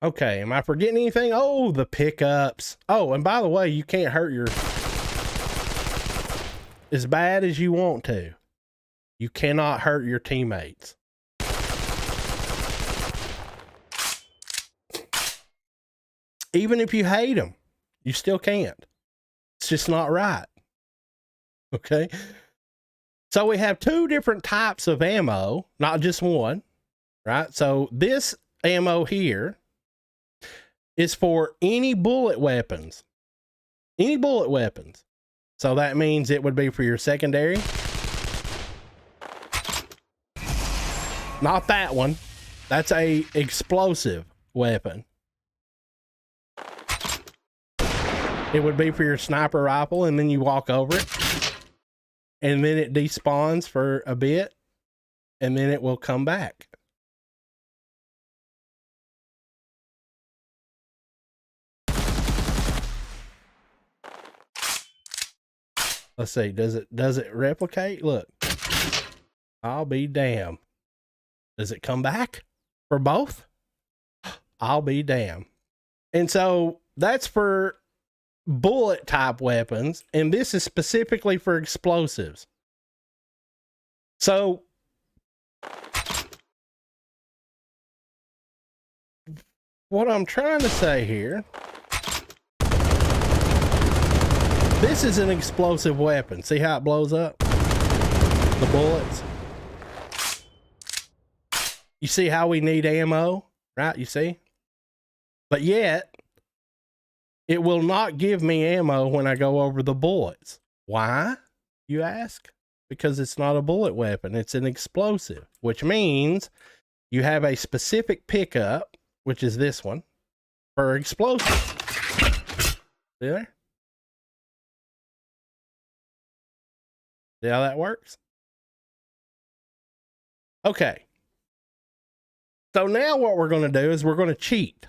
Okay. Am I forgetting anything? Oh, the pickups. Oh, and by the way, you can't hurt your as bad as you want to. You cannot hurt your teammates. Even if you hate them, you still can't. It's just not right. Okay. So we have 2 different types of ammo, not just one, right? So this ammo here is for any bullet weapons. Any bullet weapons. So that means it would be for your secondary. Not that one. That's a explosive weapon. It would be for your sniper rifle, and then you walk over it. And then it despawns for a bit. And then it will come back. Let's see, does it replicate? Look. I'll be damned. Does it come back for both? I'll be damned. And so that's for bullet type weapons, and this is specifically for explosives. So what I'm trying to say here, this is an explosive weapon. See how it blows up? The bullets. You see how we need ammo, right? You see? But yet, it will not give me ammo when I go over the bullets. Why, you ask? Because it's not a bullet weapon. It's an explosive, which means you have a specific pickup, which is this one, for explosives. See there? See how that works? Okay. So now what we're going to do is we're going to cheat.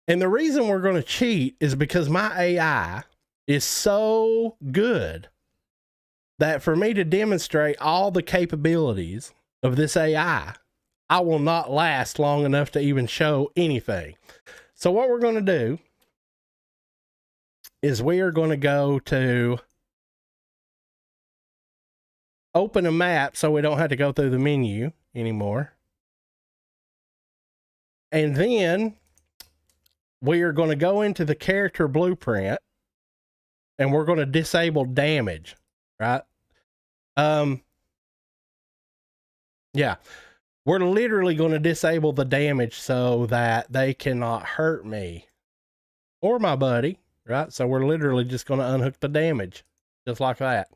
And the reason we're going to cheat is because my AI is so good that for me to demonstrate all the capabilities of this AI, I will not last long enough to even show anything. So what we're going to do is we are going to go to open a map so we don't have to go through the menu anymore. And then we are going to go into the character blueprint and we're going to disable damage, right? Yeah, we're literally going to disable the damage so that they cannot hurt me or my buddy, right? So we're literally just going to unhook the damage just like that.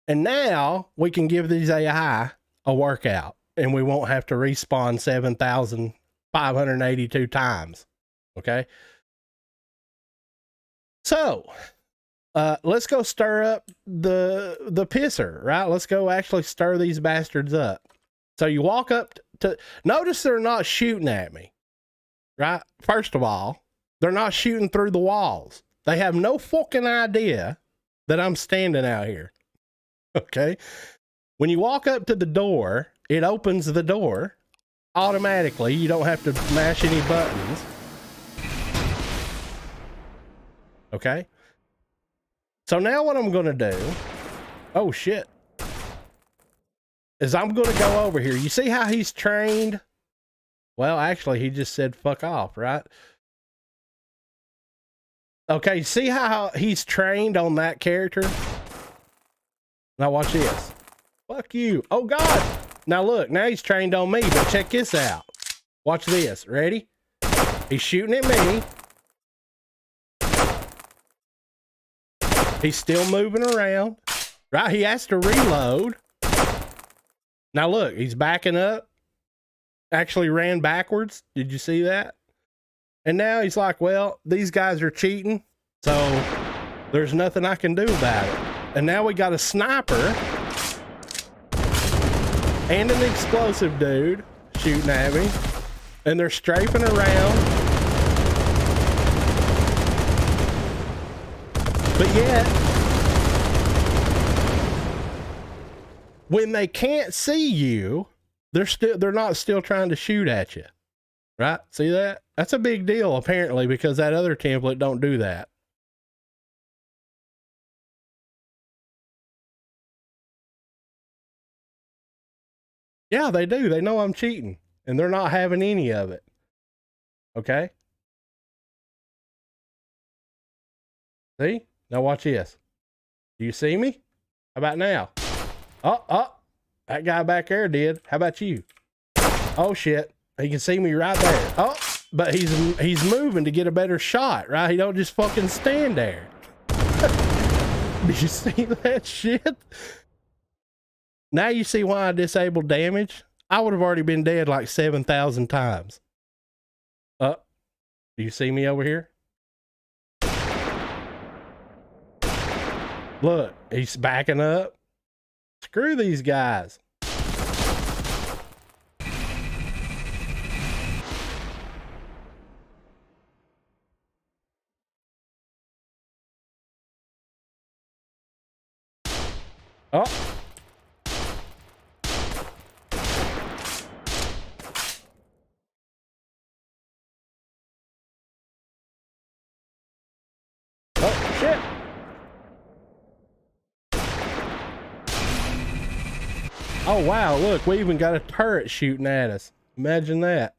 And now we can give these AI a workout and we won't have to respawn 7,582 times. Okay. So, let's go stir up the pisser, right? Let's go actually stir these bastards up. So you walk up to, notice they're not shooting at me, right? First of all, they're not shooting through the walls. They have no fucking idea that I'm standing out here. Okay. When you walk up to the door, it opens the door automatically. You don't have to mash any buttons. Okay. So now what I'm going to do, oh shit, is I'm going to go over here. You see how he's trained? Well, actually, he just said fuck off, right? Okay, see how he's trained on that character? Now watch this. Fuck you. Oh God. Now look, now he's trained on me, but check this out. Watch this. Ready? He's shooting at me. He's still moving around, right? He has to reload. Now look, he's backing up. Actually ran backwards. Did you see that? And now he's like, well, these guys are cheating, so there's nothing I can do about it. And now we got a sniper and an explosive dude shooting at me, and they're strafing around. But yet, when they can't see you, they're not still trying to shoot at you. Right? See that? That's a big deal apparently, because that other template don't do that. Yeah, they do. They know I'm cheating and they're not having any of it. Okay? See? Now watch this. Do you see me? How about now? Oh, that guy back there did. How about you? Oh shit. He can see me right there. Oh, but he's moving to get a better shot, right? He don't just fucking stand there. Did you see that shit? Now you see why I disabled damage? I would have already been dead like 7,000 times. Do you see me over here? Look, he's backing up. Screw these guys. Oh. Oh, shit. Oh, wow. Look, we even got a turret shooting at us. Imagine that.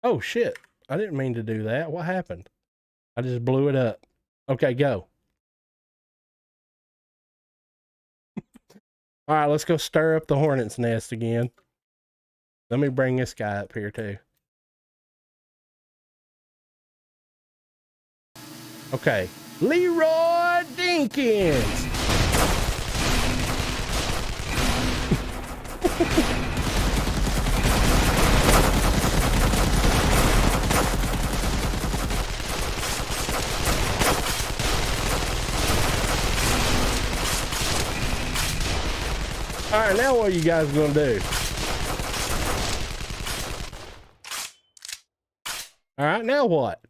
Oh, shit. I didn't mean to do that. What happened? I just blew it up. Okay, go. All right, let's go stir up the hornet's nest again. Let me bring this guy up here too. Okay, Leroy Dinkins. All right, now what are you guys gonna do? All right, now what?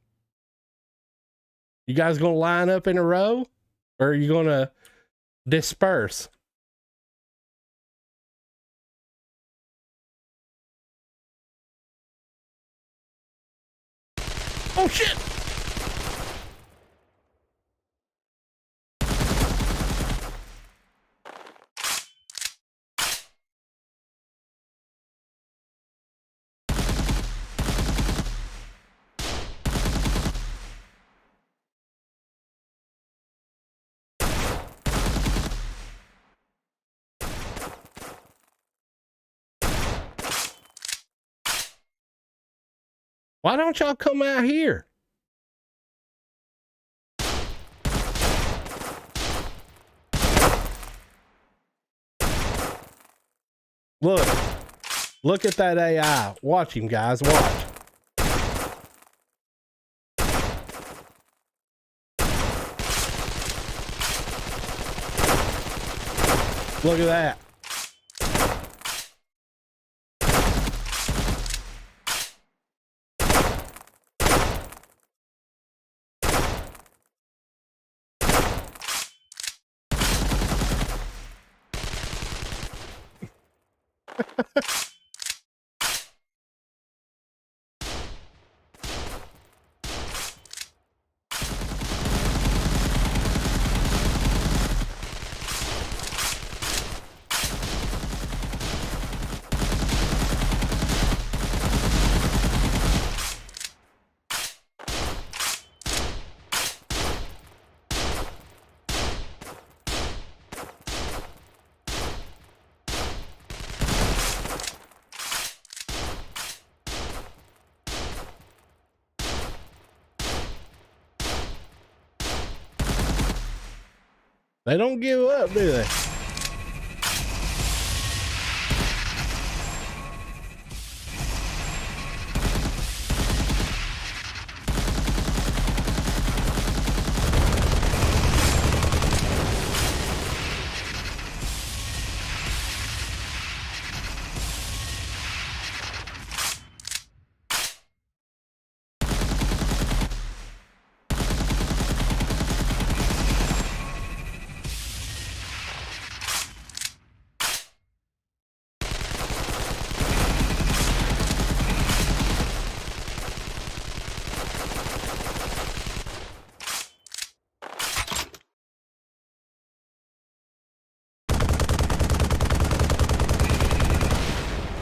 You guys gonna line up in a row, or are you gonna disperse? Oh shit! Why don't y'all come out here? Look at that AI. Watch him, guys. Watch. Look at that. They don't give up, do they?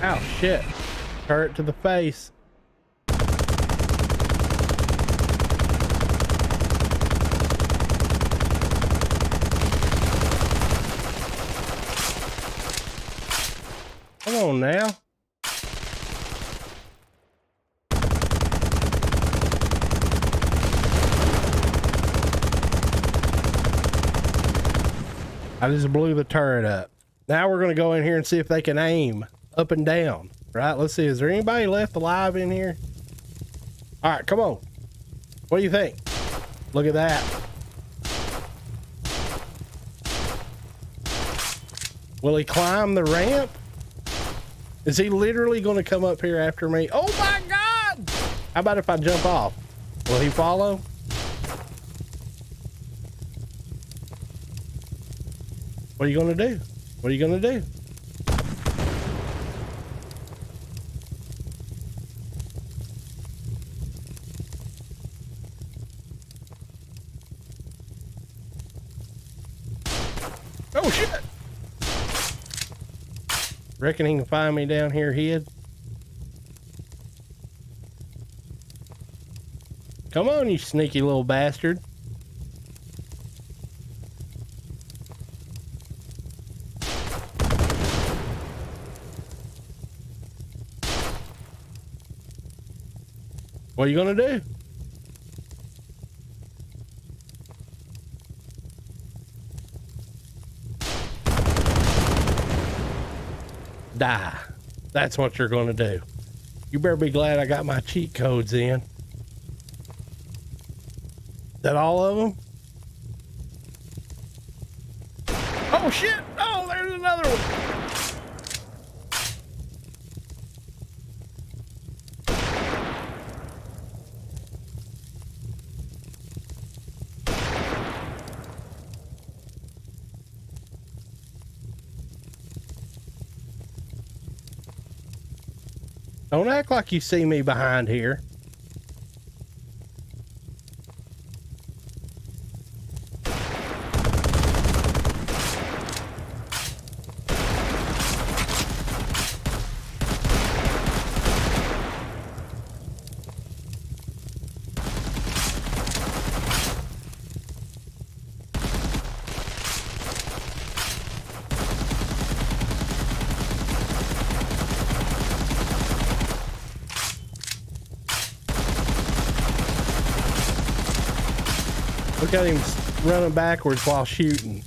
Ow, shit. Turret to the face. Come on now. I just blew the turret up. Now we're going to go in here and see if they can aim up and down. Right, let's see. Is there anybody left alive in here? All right, come on. What do you think? Look at that. Will he climb the ramp? Is he literally going to come up here after me? Oh my God! How about if I jump off? Will he follow? What are you going to do? What are you going to do? Oh shit! Reckon he can find me down here hid? Come on, you sneaky little bastard. What are you gonna do? Die. That's what you're gonna do. You better be glad I got my cheat codes in. Is that all of them? Oh shit! Oh, there's another one. Don't act like you see me behind here. Look at him running backwards while shooting.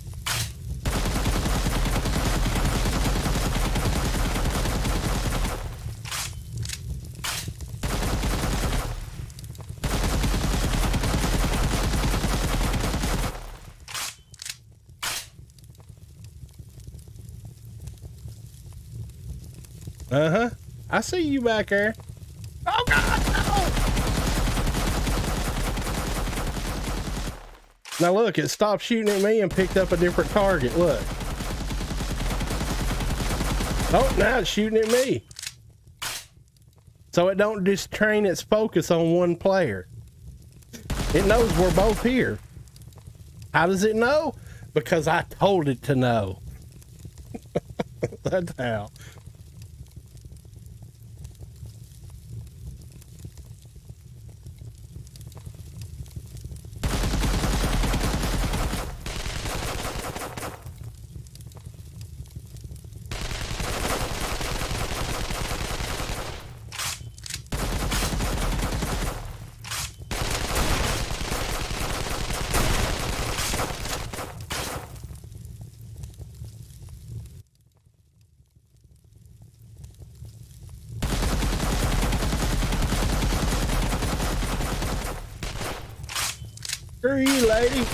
Uh-huh. I see you back there. Oh God, no! Now look, it stopped shooting at me and picked up a different target. Look. Oh, now it's shooting at me. So it don't just train its focus on one player. It knows we're both here. How does it know? Because I told it to know. That's how. Screw you, lady.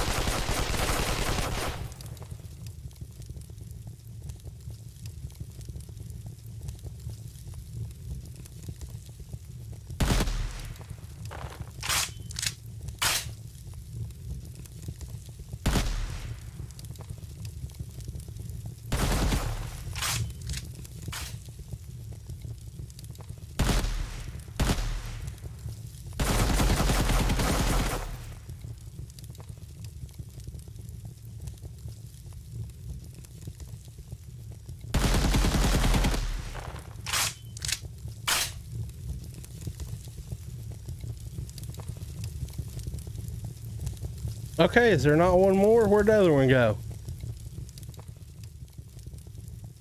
Okay, is there not one more? Where'd the other one go?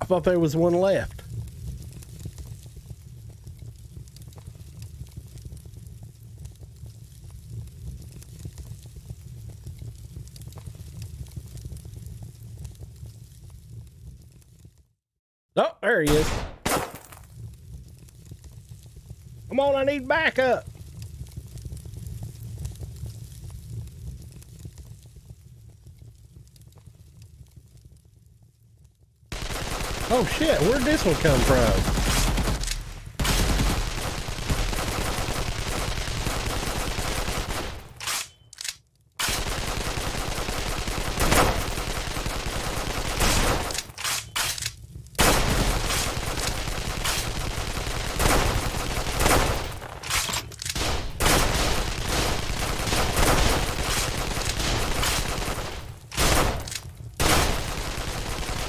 I thought there was one left. Oh, there he is. Come on, I need backup. Oh shit, where'd this one come from?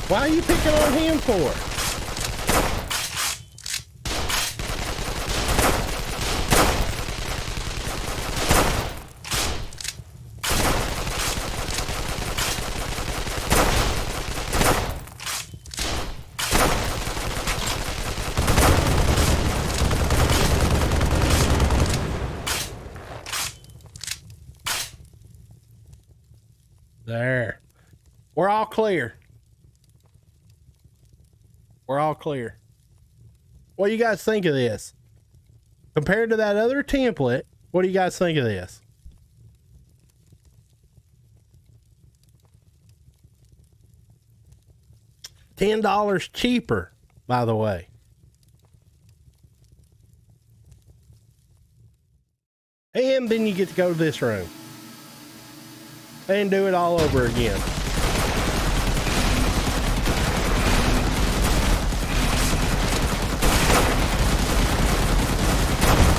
Why are you picking on him for? There. We're all clear. We're all clear. What do you guys think of this? Compared to that other template, what do you guys think of this? $10 cheaper, by the way. And then you get to go to this room and do it all over again.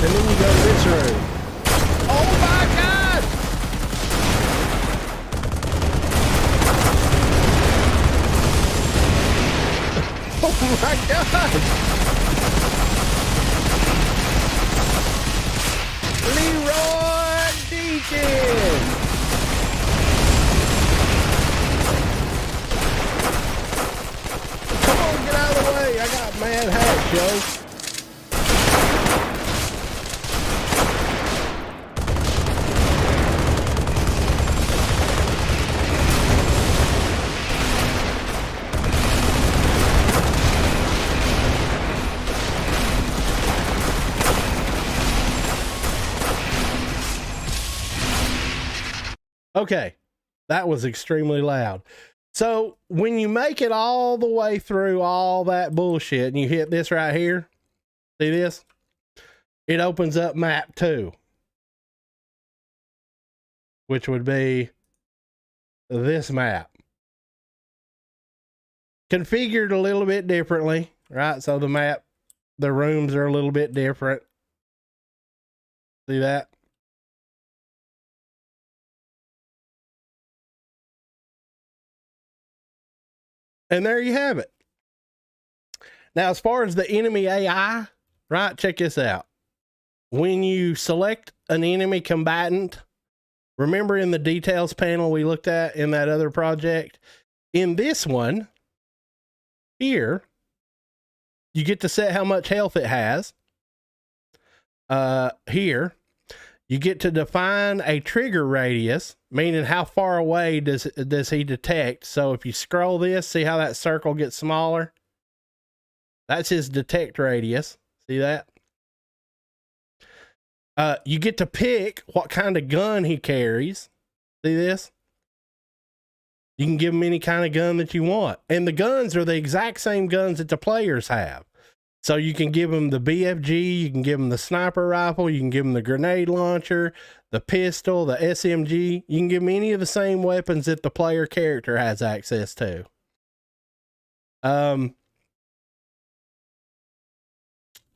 And then you go to this room. Oh my God! Oh my God! Leroy Deacon! Come on, get out of the way. I got mad hats, yo. Okay, that was extremely loud. So when you make it all the way through all that bullshit and you hit this right here, see this? It opens up map 2, which would be this map. Configured a little bit differently, right? So the rooms are a little bit different. See that? And there you have it. Now, as far as the enemy AI, right, check this out. When you select an enemy combatant, remember in the details panel we looked at in that other project, in this one here, you get to set how much health it has. Here, you get to define a trigger radius, meaning how far away does he detect. So if you scroll this, see how that circle gets smaller? That's his detect radius. See that? You get to pick what kind of gun he carries. See this? You can give him any kind of gun that you want. And the guns are the exact same guns that the players have. So you can give him the BFG, you can give him the sniper rifle, you can give him the grenade launcher, the pistol, the SMG. You can give him any of the same weapons that the player character has access to.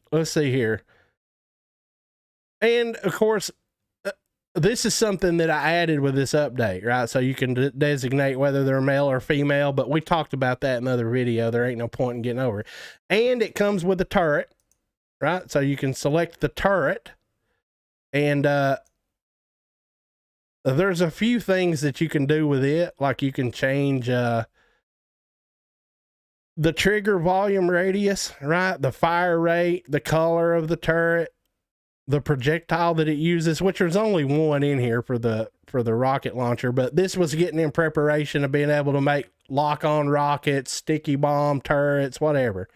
Let's see here. And of course, this is something that I added with this update, right? So you can designate whether they're male or female, but we talked about that in another video. There ain't no point in getting over it. And it comes with a turret, right? So you can select the turret, and there's a few things that you can do with it. Like you can change the trigger volume radius, right? The fire rate, the color of the turret, the projectile that it uses, which there's only one in here for the rocket launcher, but this was getting in preparation of being able to make lock-on rockets, sticky bomb turrets, whatever.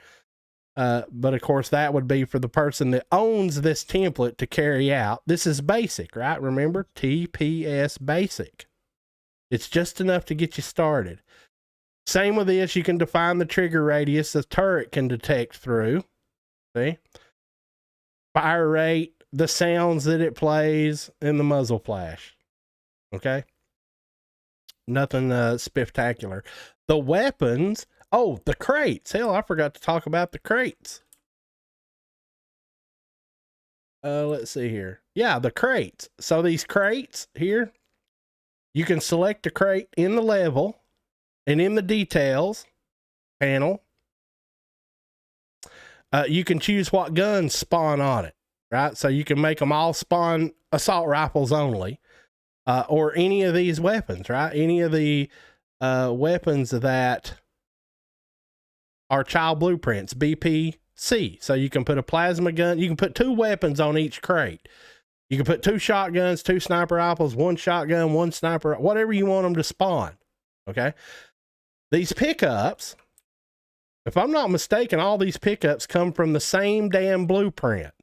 But of course that would be for the person that owns this template to carry out. This is basic, right? Remember, TPS basic. It's just enough to get you started. Same with this, you can define the trigger radius the turret can detect through. See? Fire rate, the sounds that it plays, and the muzzle flash. Okay? Nothing spectacular. The weapons, oh, the crates. Hell, I forgot to talk about the crates. Let's see here. Yeah, the crates. So these crates here, you can select a crate in the level and in the details panel. You can choose what guns spawn on it, right? So you can make them all spawn assault rifles only, or any of these weapons, right? Any of the weapons that are child blueprints, BPC. So you can put a plasma gun. You can put 2 weapons on each crate. You can put 2 shotguns, 2 sniper rifles, 1 shotgun, 1 sniper, whatever you want them to spawn. Okay. These pickups, if I'm not mistaken, all these pickups come from the same damn blueprint.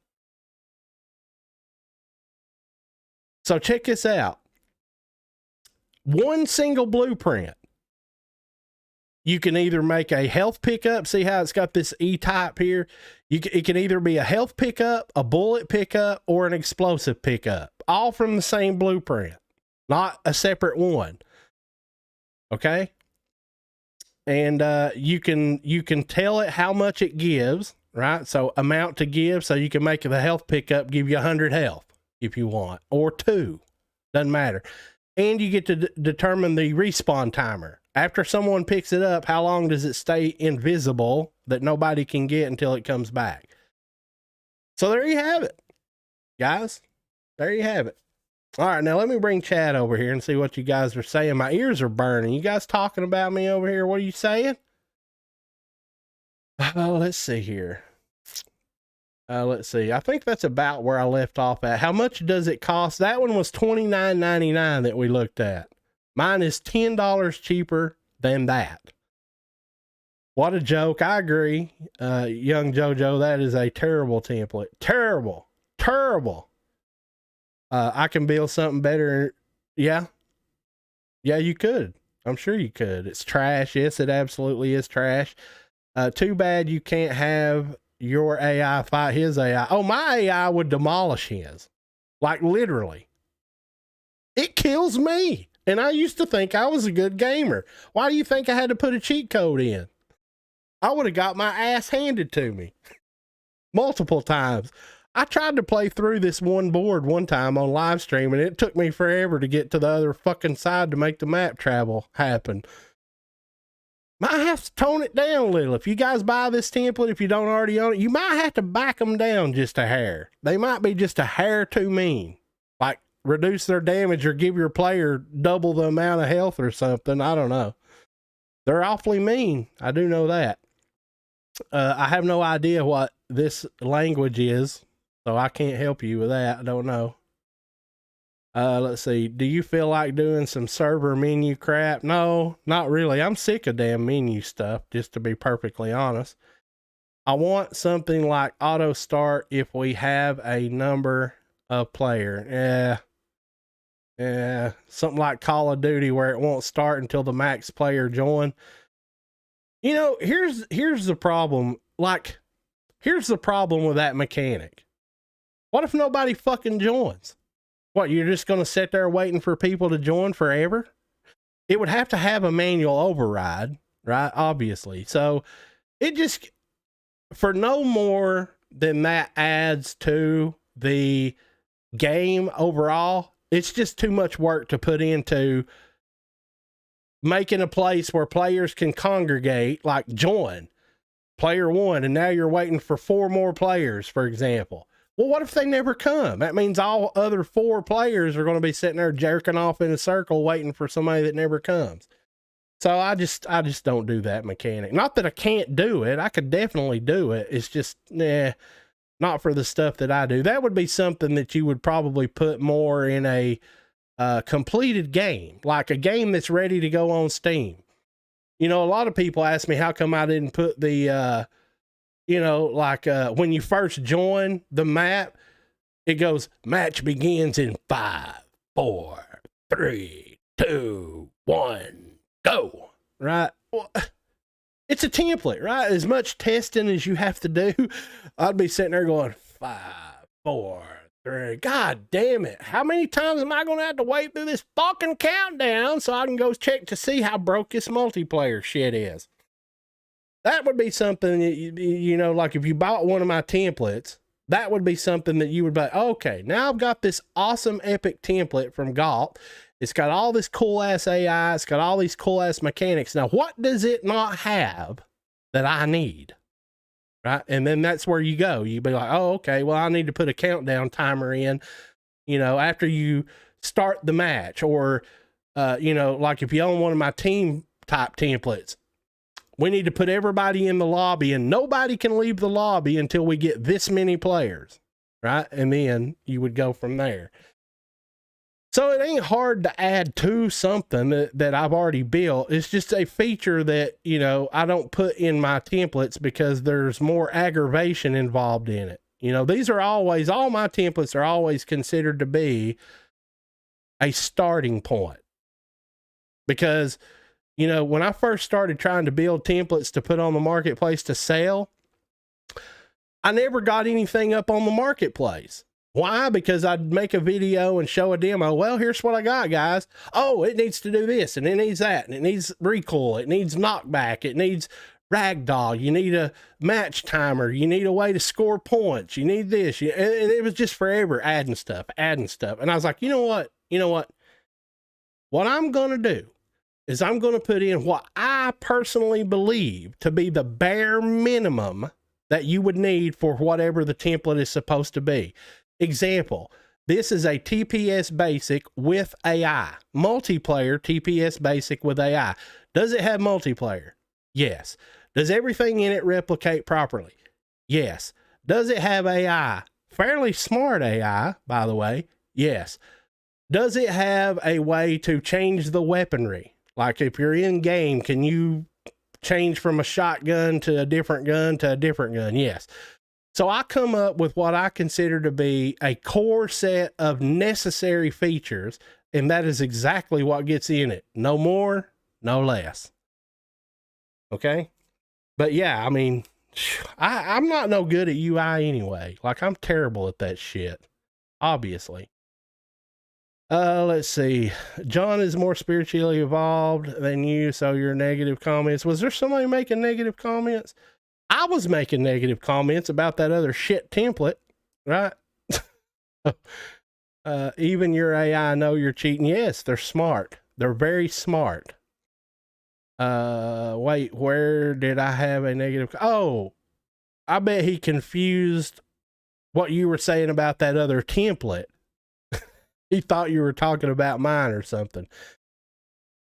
So check this out. One single blueprint. You can either make a health pickup. See how it's got this E-type here? It can either be a health pickup, a bullet pickup, or an explosive pickup. All from the same blueprint, not a separate one. Okay? And you can tell it how much it gives, right? So amount to give, so you can make the health pickup give you 100 health if you want, or 2, doesn't matter. And you get to determine the respawn timer. After someone picks it up, how long does it stay invisible that nobody can get until it comes back? So there you have it, guys. There you have it. All right, now let me bring Chad over here and see what you guys are saying. My ears are burning. You guys talking about me over here? What are you saying? Let's see here. Let's see. I think that's about where I left off at. How much does it cost? That one was $29.99 that we looked at. Mine is $10 cheaper than that. What a joke. I agree. Young JoJo, that is a terrible template. Terrible. Terrible. I can build something better. Yeah. Yeah, you could. I'm sure you could. It's trash. Yes, it absolutely is trash. Too bad you can't have your AI fight his AI. Oh, my AI would demolish his. Like literally. It kills me. And I used to think I was a good gamer. Why do you think I had to put a cheat code in? I would have got my ass handed to me. Multiple times. I tried to play through this one board one time on live stream, and it took me forever to get to the other fucking side to make the map travel happen. Might have to tone it down a little. If you guys buy this template, if you don't already own it, you might have to back them down just a hair. They might be just a hair too mean. Like reduce their damage or give your player double the amount of health or something. I don't know. They're awfully mean. I do know that. I have no idea what this language is, so I can't help you with that. I don't know. Let's see. Do you feel like doing some server menu crap? No, not really. I'm sick of damn menu stuff, just to be perfectly honest. I want something like auto start if we have a number of player. Yeah. Something like Call of Duty where it won't start until the max player join. You know, here's the problem. Like, here's the problem with that mechanic. What if nobody fucking joins? What, you're just going to sit there waiting for people to join forever? It would have to have a manual override, right? Obviously. So it just, for no more than that adds to the game overall, it's just too much work to put into making a place where players can congregate, like join player 1, and now you're waiting for 4 more players, for example. Well, what if they never come? That means all other 4 players are going to be sitting there jerking off in a circle waiting for somebody that never comes. So I just don't do that mechanic. Not that I can't do it. I could definitely do it. It's just, not for the stuff that I do. That would be something that you would probably put more in a completed game, like a game that's ready to go on Steam. You know, a lot of people ask me how come I didn't put the, when you first join the map, it goes, match begins in 5, 4, 3, 2, 1, go. Right? Well, it's a template, right? As much testing as you have to do, I'd be sitting there going 5, 4, 3. God damn it. How many times am I going to have to wait through this fucking countdown so I can go check to see how broke this multiplayer shit is? That would be something, you know, like if you bought one of my templates, that would be something that you would be, okay, now I've got this awesome epic template from Galt. It's got all this cool ass AI. It's got all these cool ass mechanics. Now, what does it not have that I need? Right. And then that's where you go. You'd be like, oh, okay, well, I need to put a countdown timer in, you know, after you start the match, or, like if you own one of my team type templates, we need to put everybody in the lobby and nobody can leave the lobby until we get this many players. right? And then you would go from there. So it ain't hard to add to something that I've already built. It's just a feature that, you know, I don't put in my templates because there's more aggravation involved in it. You know, these are always, all my templates are always considered to be a starting point. Because, you know, when I first started trying to build templates to put on the marketplace to sell, I never got anything up on the marketplace. Why? Because I'd make a video and show a demo. Well, here's what I got, guys. Oh, it needs to do this, and it needs that, and it needs recoil, it needs knockback, it needs ragdoll, you need a match timer, you need a way to score points, you need this. And it was just forever adding stuff. And I was like, you know what? What I'm going to do is I'm going to put in what I personally believe to be the bare minimum that you would need for whatever the template is supposed to be. Example, this is a TPS basic with AI, multiplayer TPS basic with AI. Does it have multiplayer? Yes. Does everything in it replicate properly? Yes. Does it have AI? Fairly smart AI, by the way. Yes. Does it have a way to change the weaponry? Like if you're in game, can you change from a shotgun to a different gun to a different gun? Yes. So I come up with what I consider to be a core set of necessary features, and that is exactly what gets in it. No more, no less. Okay? But yeah, I mean, I'm not no good at UI anyway. Like, I'm terrible at that shit, obviously. Let's see. John is more spiritually evolved than you, so your negative comments. Was there somebody making negative comments? I was making negative comments about that other shit template, right? Even your AI know you're cheating. Yes, they're smart. They're very smart. Wait, where did I have a negative? Oh, I bet he confused what you were saying about that other template. He thought you were talking about mine or something.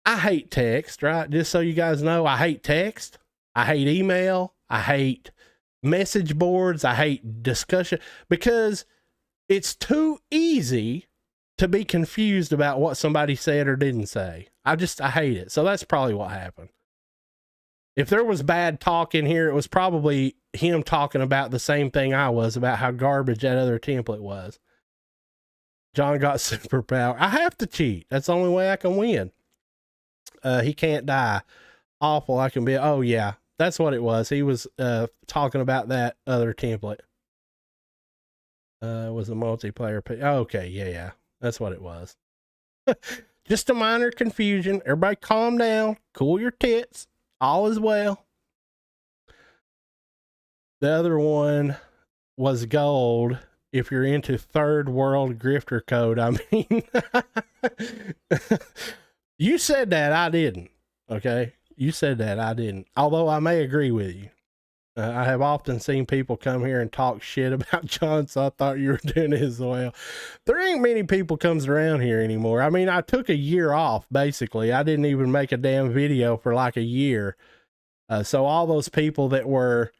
I hate text, right? Just so you guys know, I hate text. I hate email. I hate message boards. I hate discussion because it's too easy to be confused about what somebody said or didn't say. I hate it. So that's probably what happened. If there was bad talk in here, it was probably him talking about the same thing I was about how garbage that other template was. John got superpower. I have to cheat. That's the only way I can win. He can't die. Awful. I can be. Oh yeah. That's what it was. He was talking about that other template. Was a multiplayer. Okay, yeah. That's what it was. Just a minor confusion. Everybody calm down. Cool your tits. All is well. The other one was gold. If you're into third world grifter code, I mean, you said that, I didn't. Okay. You said that, I didn't. Although I may agree with you. I have often seen people come here and talk shit about John, so I thought you were doing it as well. There ain't many people comes around here anymore. I mean, I took a year off, basically. I didn't even make a damn video for like a year. So all those people that were,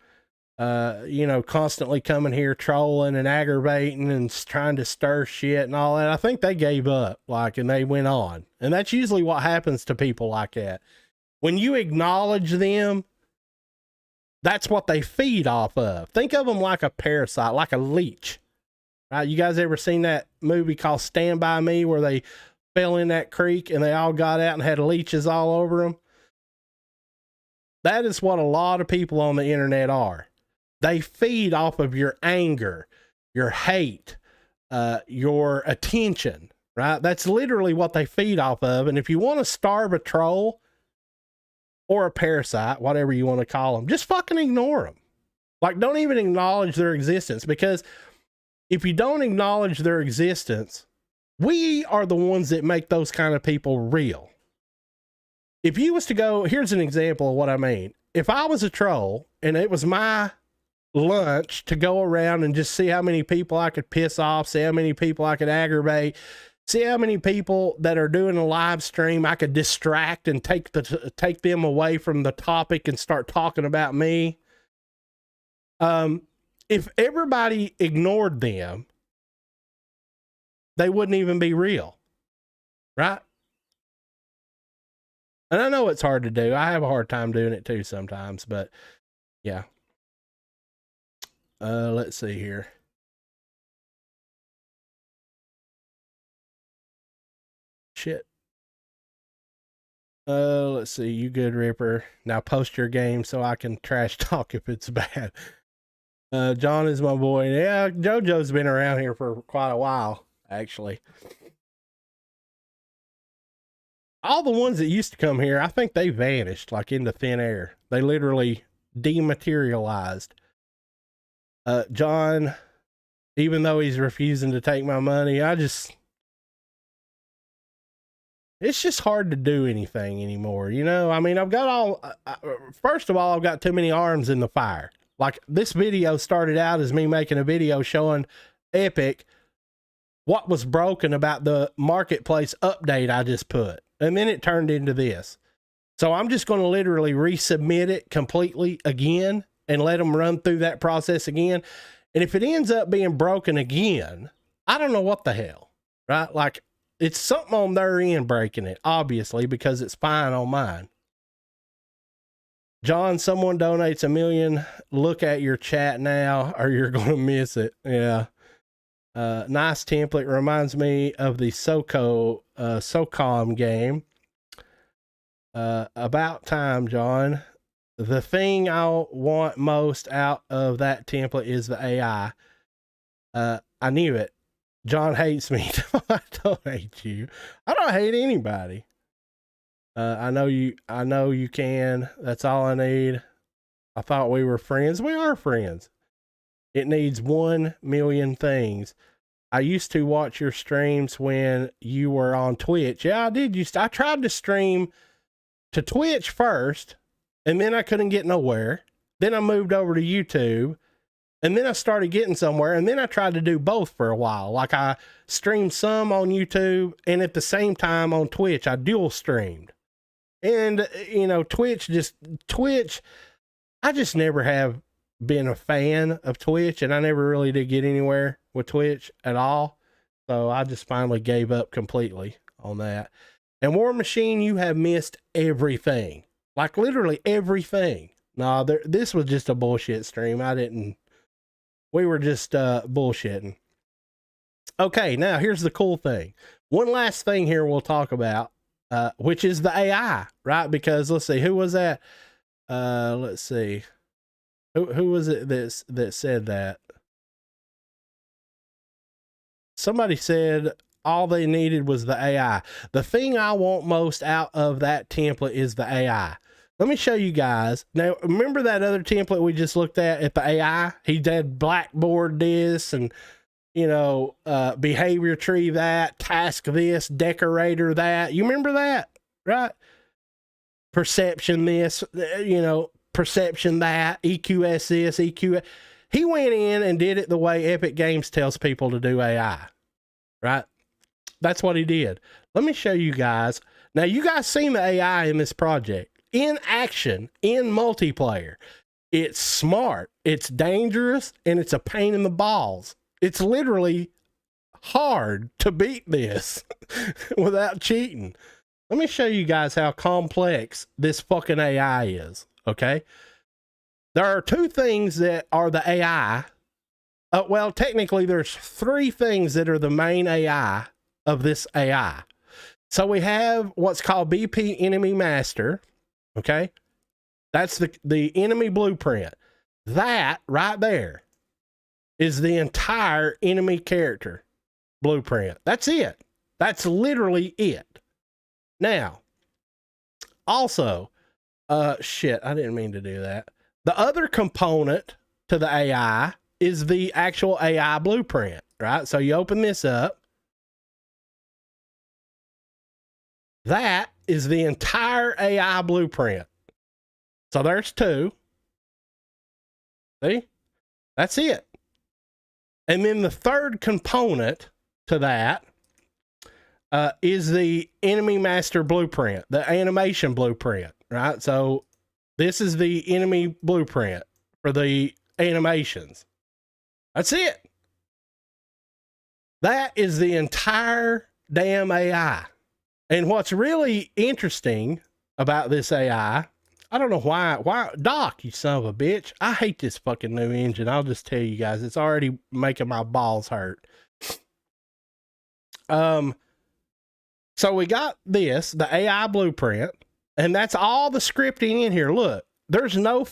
you know, constantly coming here trolling and aggravating and trying to stir shit and all that, I think they gave up, like, and they went on. And that's usually what happens to people like that. When you acknowledge them, that's what they feed off of. Think of them like a parasite, like a leech. Right? You guys ever seen that movie called Stand By Me where they fell in that creek and they all got out and had leeches all over them? That is what a lot of people on the internet are. They feed off of your anger, your hate, your attention, right? That's literally what they feed off of. And if you want to starve a troll or a parasite, whatever you want to call them, just fucking ignore them. Like, don't even acknowledge their existence, because if you don't acknowledge their existence, we are the ones that make those kind of people real. If you was to go, here's an example of what I mean. If I was a troll and it was my lunch to go around and just see how many people I could piss off, see how many people I could aggravate, see how many people that are doing a live stream I could distract and take them away from the topic and start talking about me. if everybody ignored them, they wouldn't even be real, right? And I know it's hard to do. I have a hard time doing it too sometimes, but yeah. Let's see here. Shit. Let's see. You good, Ripper? Now post your game so I can trash talk if it's bad. John is my boy. Yeah, JoJo's been around here for quite a while, actually. All the ones that used to come here, I think they vanished like into thin air. They literally dematerialized. John, even though he's refusing to take my money, it's just hard to do anything anymore. You know, I mean, I've got first of all, I've got too many arms in the fire. Like, this video started out as me making a video showing Epic what was broken about the marketplace update I just put. And then it turned into this. So I'm just going to literally resubmit it completely again and let them run through that process again. And if it ends up being broken again, I don't know what the hell, right? Like, it's something on their end breaking it, obviously, because it's fine on mine. John, someone donates $1 million. Look at your chat now or you're going to miss it. Yeah. Nice template. Reminds me of the SOCOM game. About time, John. The thing I want most out of that template is the AI. I knew it. John hates me. I don't hate you. I don't hate anybody. I know you can. That's all I need. I thought we were friends. We are friends. It needs 1 million things. I used to watch your streams when you were on Twitch. Yeah, I did. I tried to stream to Twitch first, and then I couldn't get nowhere. Then I moved over to YouTube, and then I started getting somewhere, and then I tried to do both for a while. Like, I streamed some on YouTube, and at the same time on Twitch, I dual streamed. And, you know, Twitch, I just never have been a fan of Twitch, and I never really did get anywhere with Twitch at all. So I just finally gave up completely on that. And War Machine, you have missed everything. Like, literally everything. No, this was just a bullshit stream. We were just bullshitting. Okay, now here's the cool thing. One last thing here we'll talk about, which is the AI, right? Because let's see, who was that? Let's see. Who was it that said that? Somebody said all they needed was the AI. The thing I want most out of that template is the AI. Let me show you guys. Now, remember that other template we just looked at the AI? He did Blackboard this and, you know, behavior tree that, task this, decorator that. You remember that, right? Perception this, you know, perception that, EQS this, EQ. He went in and did it the way Epic Games tells people to do AI, right? That's what he did. Let me show you guys. Now, you guys seen the AI in this project. In action, in multiplayer. It's smart, it's dangerous, and it's a pain in the balls. It's literally hard to beat this without cheating. Let me show you guys how complex this fucking AI is, okay? There are two things that are the AI. Well, technically, there's 3 things that are the main AI of this AI. So we have what's called BP Enemy Master. Okay, that's the enemy blueprint. That right there is the entire enemy character blueprint. That's it. That's literally it. Now, also, shit, I didn't mean to do that. The other component to the AI is the actual AI blueprint, right? So you open this up. That is the entire AI blueprint. So there's 2. See? That's it. And then the third component to that is the enemy master blueprint, the animation blueprint, right? So this is the enemy blueprint for the animations. That's it. That is the entire damn AI. And what's really interesting about this AI, I don't know why, Doc, you son of a bitch. I hate this fucking new engine. I'll just tell you guys, it's already making my balls hurt. So we got this, the AI blueprint, and that's all the scripting in here. Look, there's no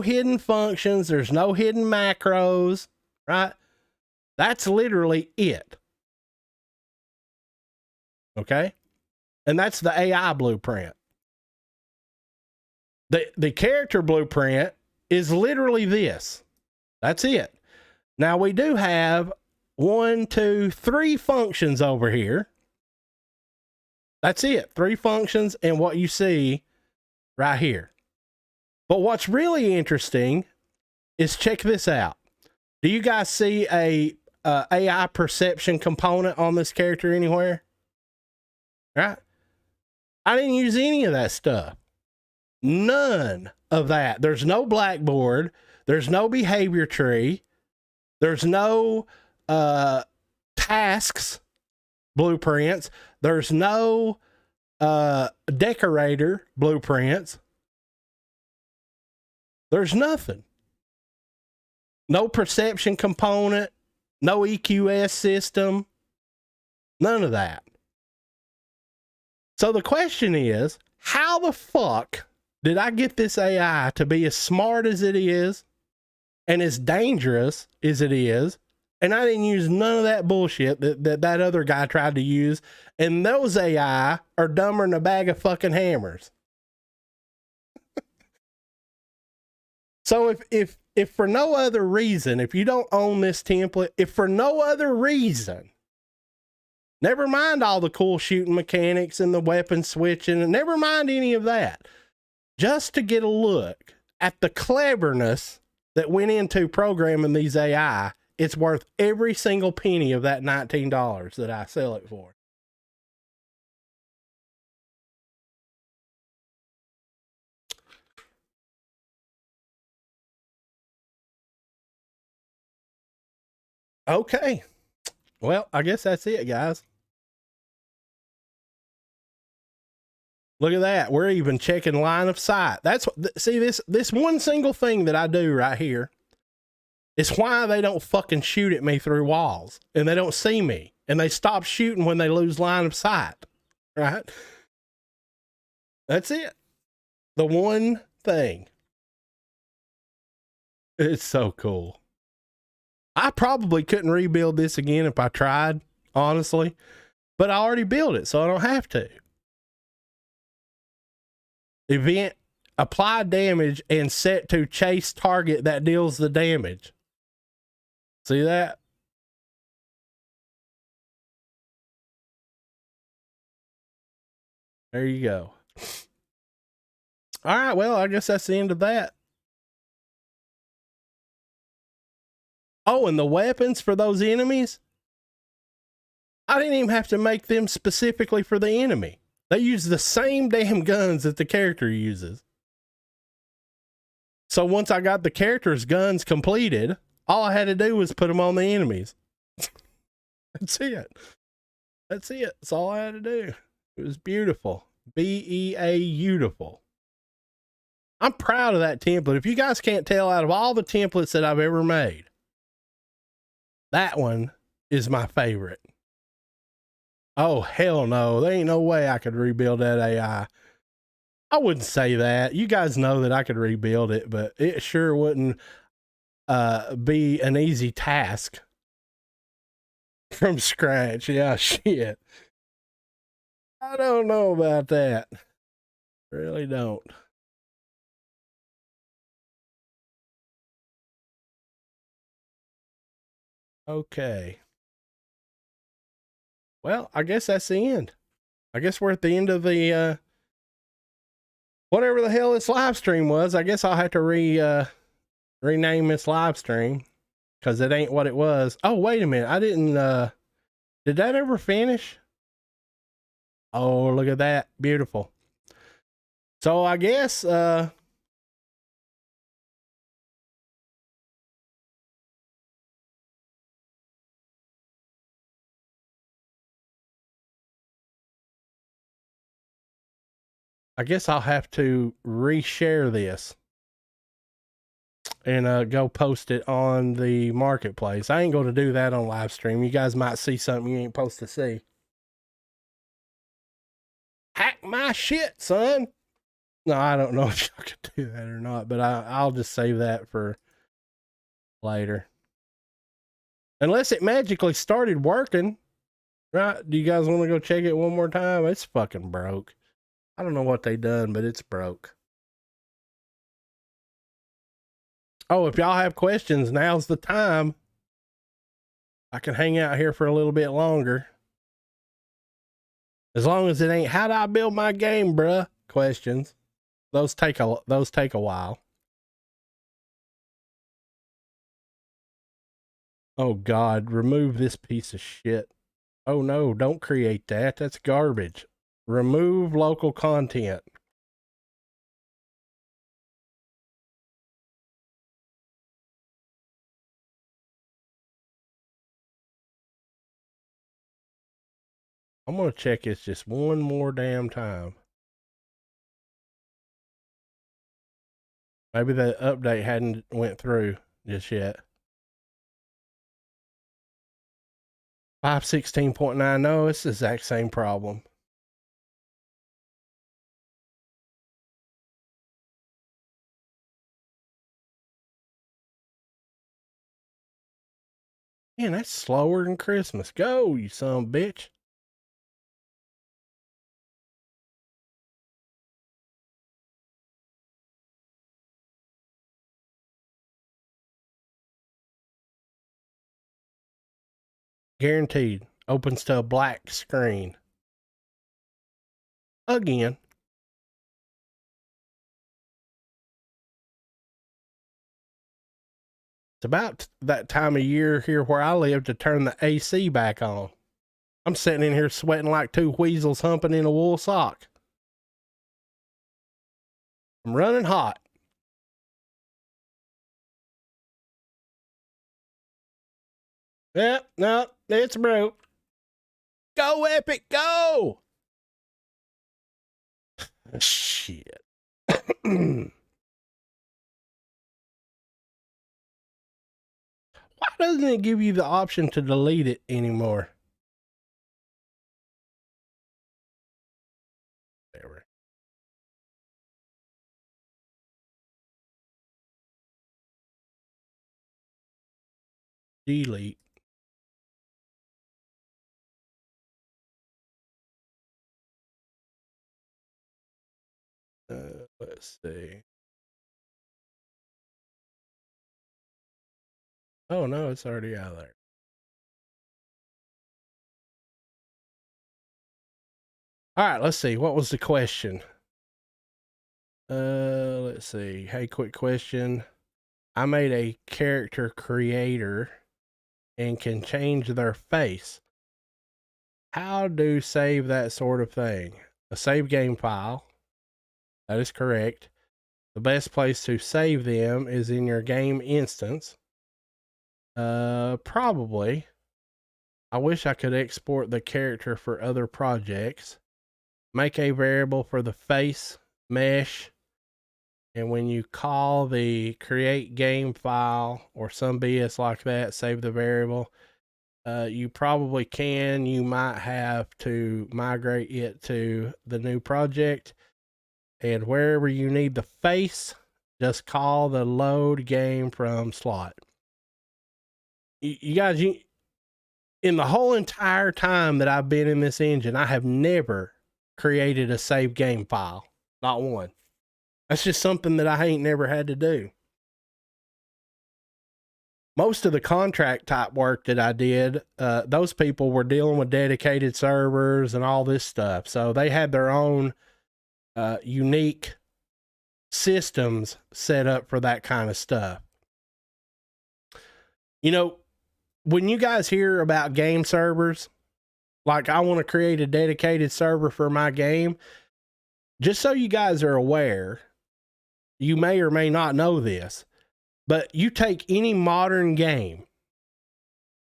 hidden functions, there's no hidden macros, right? That's literally it. Okay? And that's the AI blueprint. The character blueprint is literally this. That's it. Now we do have 1, 2, 3 functions over here. That's it. 3 functions and what you see right here. But what's really interesting is, check this out. Do you guys see a AI perception component on this character anywhere? Right? I didn't use any of that stuff. None of that. There's no blackboard. There's no behavior tree. There's no tasks blueprints. There's no decorator blueprints. There's nothing. No perception component. No EQS system. None of that. So the question is, how the fuck did I get this AI to be as smart as it is and as dangerous as it is? And I didn't use none of that bullshit that other guy tried to use. And those AI are dumber than a bag of fucking hammers. So if for no other reason, if you don't own this template, if for no other reason, never mind all the cool shooting mechanics and the weapon switching, and never mind any of that, just to get a look at the cleverness that went into programming these AI, it's worth every single penny of that $19 that I sell it for. Okay. Well, I guess that's it, guys. Look at that. We're even checking line of sight. That's what, see, this one single thing that I do right here is why they don't fucking shoot at me through walls and they don't see me and they stop shooting when they lose line of sight. Right? That's it. The one thing. It's so cool. I probably couldn't rebuild this again if I tried, honestly, but I already built it, so I don't have to. Event, apply damage and set to chase target that deals the damage. See that? There you go. All right, well, I guess that's the end of that. Oh, and the weapons for those enemies, I didn't even have to make them specifically for the enemy. They use the same damn guns that the character uses. So once I got the character's guns completed, all I had to do was put them on the enemies. That's it. That's it. That's all I had to do. It was beautiful. beautiful. I'm proud of that template. If you guys can't tell, out of all the templates that I've ever made, that one is my favorite. Oh, hell no. There ain't no way I could rebuild that AI. I wouldn't say that. You guys know that I could rebuild it, but it sure wouldn't be an easy task from scratch. Yeah, shit. I don't know about that. Really don't. Okay. Well, I guess that's the end. I guess we're at the end of the whatever the hell this live stream was. I guess I'll have to rename this live stream because it ain't what it was. Oh, wait a minute. I didn't did that ever finish? Oh, look at that. Beautiful. So I guess I guess I'll have to reshare this and go post it on the marketplace. I ain't going to do that on live stream. You guys might see something you ain't supposed to see. Hack my shit, son. No, I don't know if y'all can do that or not, but I'll just save that for later. Unless it magically started working. Right? Do you guys want to go check it one more time? It's fucking broke. I don't know what they done, but it's broke. Oh, if y'all have questions, now's the time. I can hang out here for a little bit longer. As long as it ain't, how do I build my game, bruh? Questions. Those take a while. Oh God, remove this piece of shit. Oh no, don't create that. That's garbage. Remove local content. I'm going to check this just one more damn time. Maybe the update hadn't went through just yet. 5.16.9. No, it's the exact same problem. Man, that's slower than Christmas. Go, you son of a bitch. Guaranteed. Opens to a black screen. Again. It's about that time of year here where I live to turn the AC back on. I'm sitting in here sweating like two weasels humping in a wool sock. I'm running hot. Yep, no, it's broke. Go, Epic, go! Shit. Why doesn't it give you the option to delete it anymore? There. Delete. Let's see. Oh no, it's already out there. All right, let's see. What was the question? Let's see. Hey, quick question. I made a character creator and can change their face. How do save that sort of thing? A save game file. That is correct. The best place to save them is in your game instance. Probably. I wish I could export the character for other projects. Make a variable for the face mesh. And when you call the create game file or some BS like that, save the variable. You probably can. You might have to migrate it to the new project. And wherever you need the face, just call the load game from slot. You guys, in the whole entire time that I've been in this engine, I have never created a save game file. Not one. That's just something that I ain't never had to do. Most of the contract type work that I did, those people were dealing with dedicated servers and all this stuff. So they had their own unique systems set up for that kind of stuff. You know, when you guys hear about game servers, like I want to create a dedicated server for my game, just so you guys are aware, you may or may not know this, but you take any modern game.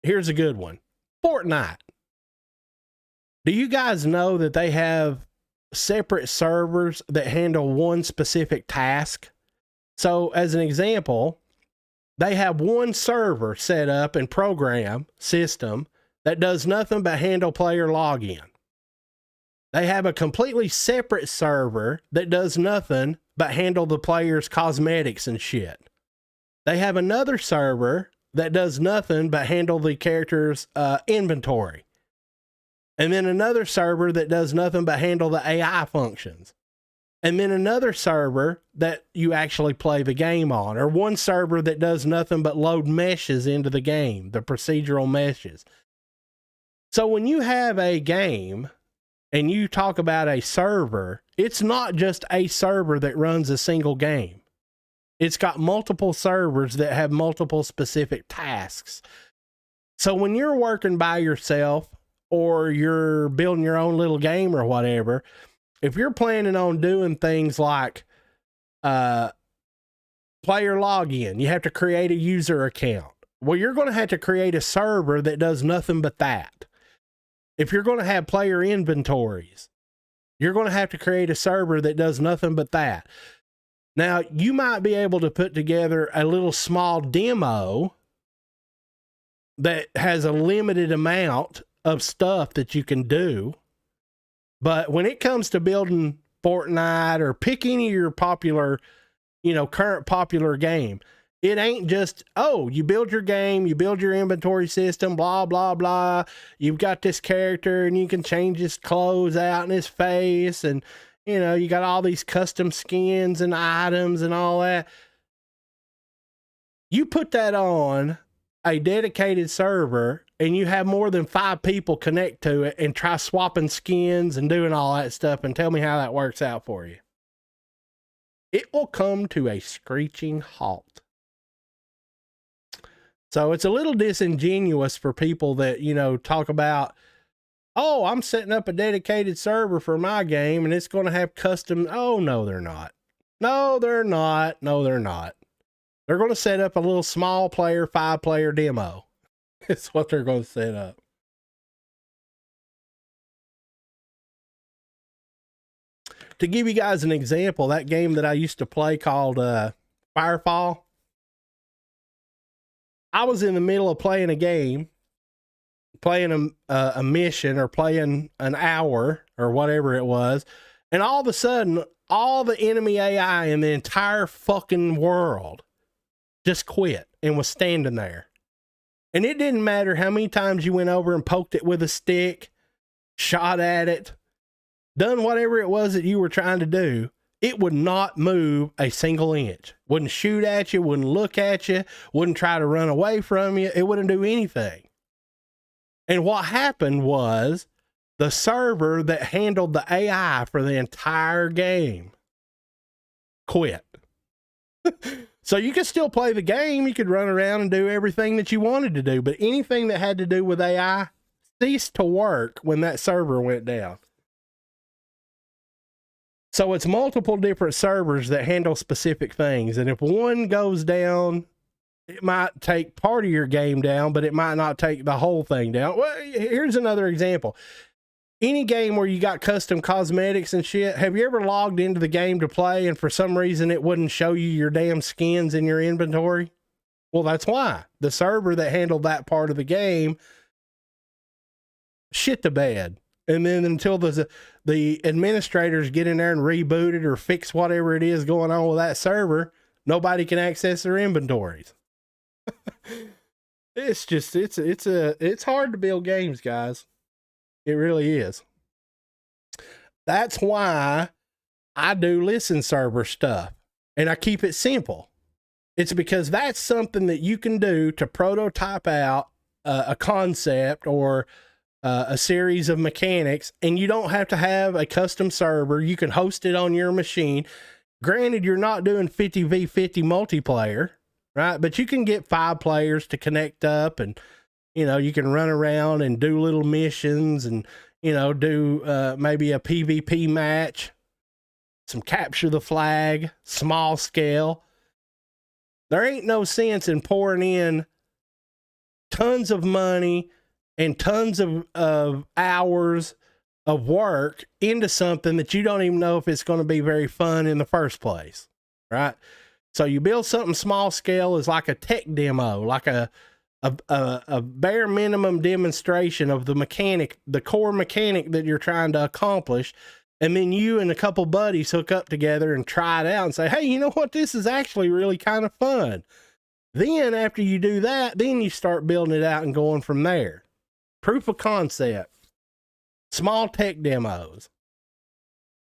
Here's a good one. Fortnite. Do you guys know that they have separate servers that handle one specific task. So as an example, they have one server set up and program system that does nothing but handle player login. They have a completely separate server that does nothing but handle the player's cosmetics and shit. They have another server that does nothing but handle the character's inventory. And then another server that does nothing but handle the AI functions. And then another server that you actually play the game on, or one server that does nothing but load meshes into the game, the procedural meshes. So when you have a game and you talk about a server, it's not just a server that runs a single game. It's got multiple servers that have multiple specific tasks. So when you're working by yourself or you're building your own little game or whatever, if you're planning on doing things like player login, you have to create a user account. Well, you're going to have to create a server that does nothing but that. If you're going to have player inventories, you're going to have to create a server that does nothing but that. Now, you might be able to put together a little small demo that has a limited amount of stuff that you can do. But when it comes to building Fortnite or pick any of your popular, current popular game, it ain't just, oh, you build your game, you build your inventory system, blah, blah, blah. You've got this character and you can change his clothes out and his face. And, you got all these custom skins and items and all that. You put that on a dedicated server and you have more than 5 people connect to it and try swapping skins and doing all that stuff, and tell me how that works out for you. It will come to a screeching halt. So it's a little disingenuous for people that, talk about, oh, I'm setting up a dedicated server for my game and it's going to have custom. Oh, no, they're not. No, they're not. No, they're not. They're going to set up a little small player, 5-player demo. It's what they're going to set up. To give you guys an example, that game that I used to play called Firefall, I was in the middle of playing a game, playing a mission or playing an hour or whatever it was. And all of a sudden, all the enemy AI in the entire fucking world just quit and was standing there. And it didn't matter how many times you went over and poked it with a stick, shot at it, done whatever it was that you were trying to do. It would not move a single inch. Wouldn't shoot at you, wouldn't look at you, wouldn't try to run away from you. It wouldn't do anything. And what happened was the server that handled the AI for the entire game quit. So you could still play the game. You could run around and do everything that you wanted to do, but anything that had to do with AI ceased to work when that server went down. So it's multiple different servers that handle specific things. And if one goes down, it might take part of your game down, but it might not take the whole thing down. Well, here's another example. Any game where you got custom cosmetics and shit, have you ever logged into the game to play and for some reason it wouldn't show you your damn skins in your inventory? Well, that's why. The server that handled that part of the game shit the bed. And then until the administrators get in there and reboot it or fix whatever it is going on with that server, nobody can access their inventories. It's just, it's hard to build games, guys. It really is. That's why I do listen server stuff and I keep it simple. It's because that's something that you can do to prototype out a concept or a series of mechanics, and you don't have to have a custom server. You can host it on your machine. Granted, you're not doing 50v50 multiplayer, right? But you can get 5 players to connect up and, you can run around and do little missions and, do maybe a PvP match, some capture the flag, small scale. There ain't no sense in pouring in tons of money and tons of hours of work into something that you don't even know if it's going to be very fun in the first place, right? So you build something small scale as like a tech demo, like a bare minimum demonstration of the core mechanic that you're trying to accomplish. And then you and a couple buddies hook up together and try it out and say, hey, you know what? This is actually really kind of fun. Then after you do that, then you start building it out and going from there. Proof of concept, small tech demos.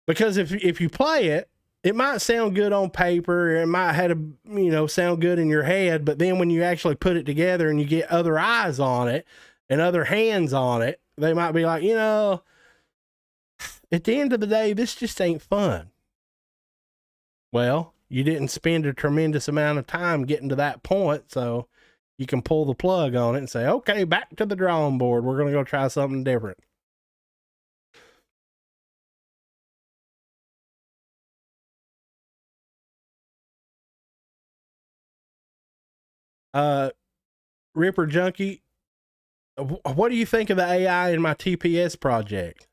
Because if you play it, it might sound good on paper. It might have sound good in your head, but then when you actually put it together and you get other eyes on it and other hands on it, they might be like, at the end of the day, this just ain't fun. Well, you didn't spend a tremendous amount of time getting to that point, so you can pull the plug on it and say, okay, back to the drawing board. We're going to go try something different. Ripper Junkie, what do you think of the AI in my TPS project?